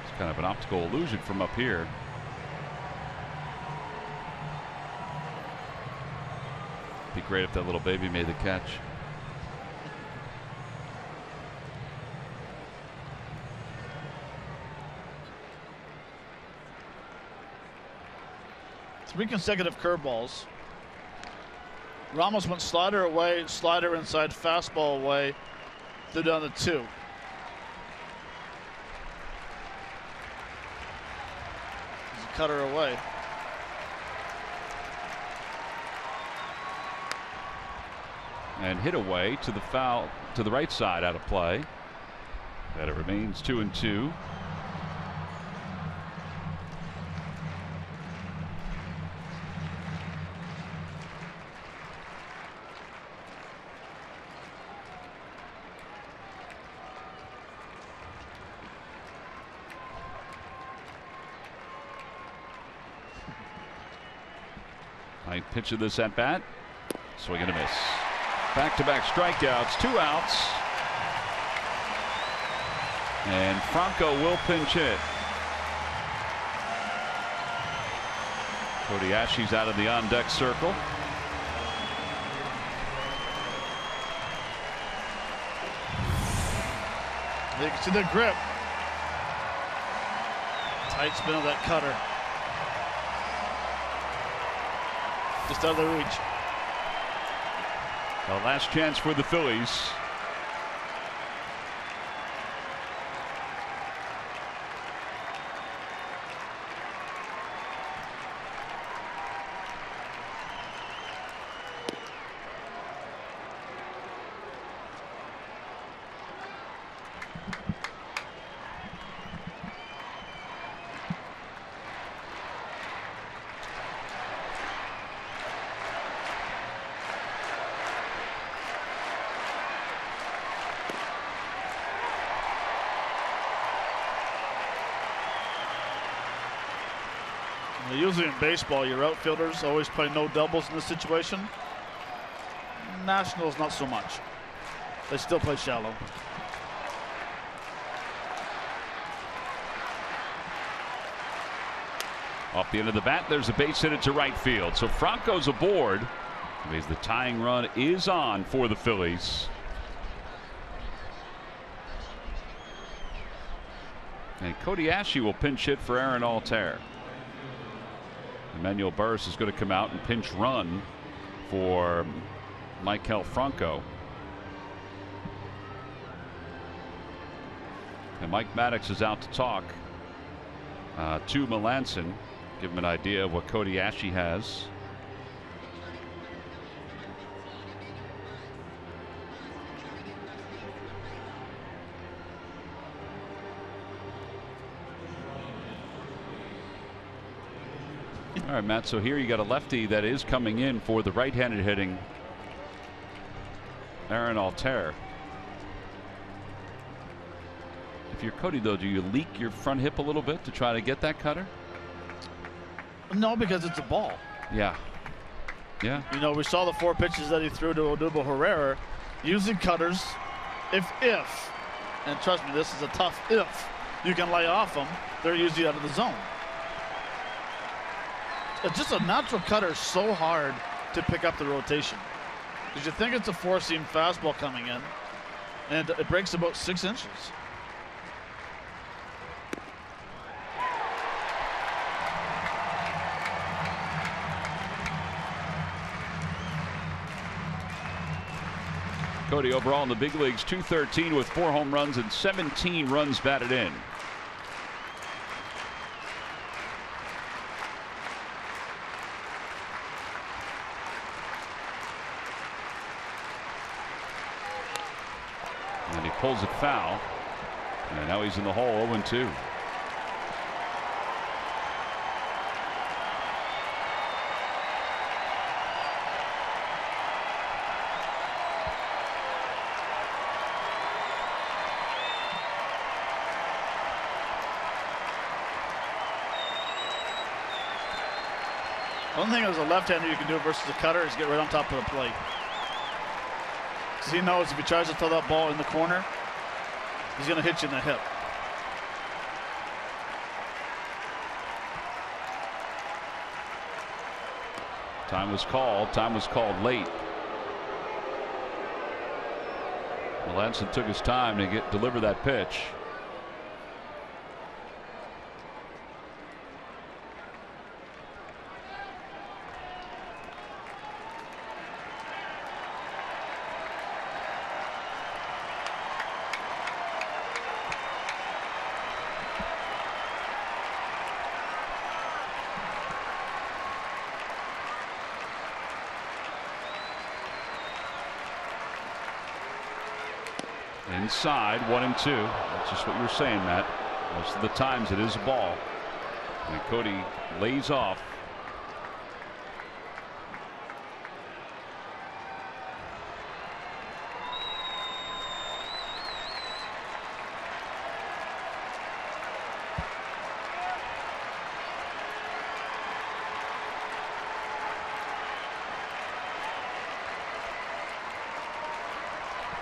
S1: It's kind of an optical illusion from up here. Be great if that little baby made the catch.
S2: Three consecutive curveballs. Ramos went slider away, slider inside, fastball away. They're down to 2. He's a cutter away.
S1: And hit away to the foul, to the right side, out of play. That it remains 2-2. Ninth pitch of this at bat. Swing and a miss. Back-to-back strikeouts, 2 outs. And Franco will pinch hit. Cody Ashe's out of the on-deck circle.
S2: You can see the grip. Tight spin of that cutter. Just out of the reach.
S1: The last chance for the Phillies.
S2: Usually in baseball, your outfielders always play no doubles in this situation. Nationals, not so much. They still play shallow.
S1: Off the end of the bat, there's a base hit to right field. So Franco's aboard. Because the tying run is on for the Phillies. And Cody Ashe will pinch hit for Aaron Altair. Emmanuel Burris is going to come out and pinch run for Maikel Franco. And Mike Maddox is out to talk to Melanson. Give him an idea of what Cody Ashe has. All right, Matt, so here you got a lefty that is coming in for the right-handed hitting Aaron Altair. If you're Cody, though, do you leak your front hip a little bit to try to get that cutter?
S2: No, because it's a ball.
S1: Yeah. Yeah.
S2: You know, we saw the 4 pitches that he threw to Odubel Herrera. Using cutters, if, and trust me, this is a tough if, you can lay off them, they're usually out of the zone. It's just a natural cutter, so hard to pick up the rotation. Because you think it's a 4-seam fastball coming in, and it breaks about 6 inches.
S1: Cody overall in the big leagues, .213 with 4 home runs and 17 runs batted in. And he pulls it foul. And now he's in the hole, 0-2.
S2: One thing as a left-hander you can do versus a cutter is get right on top of the plate. Because he knows if he tries to throw that ball in the corner, he's going to hit you in the hip.
S1: Time was called. Time was called late. Melanson took his time to deliver that pitch. Inside, 1-2. That's just what you were saying, Matt. Most of the times it is a ball. And Cody lays off.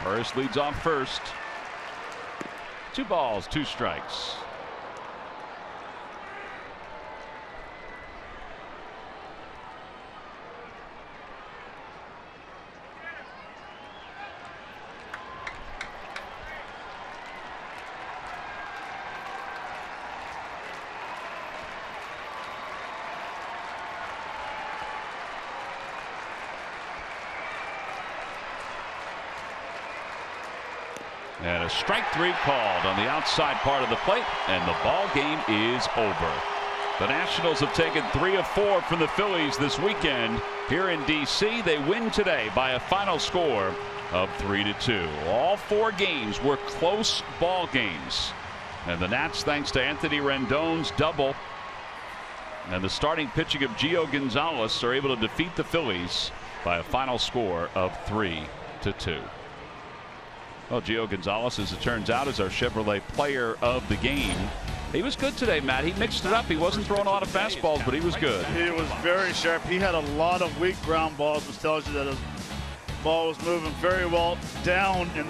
S1: Burris leads off first. 2 balls, 2 strikes. And a strike 3 called on the outside part of the plate, and the ball game is over. The Nationals have taken 3 of 4 from the Phillies this weekend. Here in D.C., they win today by a final score of 3-2. All 4 games were close ball games. And the Nats, thanks to Anthony Rendon's double and the starting pitching of Gio Gonzalez, are able to defeat the Phillies by a final score of 3-2. Well, Gio Gonzalez, as it turns out, is our Chevrolet player of the game. He was good today, Matt. He mixed it up. He wasn't throwing a lot of fastballs, but he was good.
S2: He was very sharp. He had a lot of weak ground balls, which tells you that his ball was moving very well down in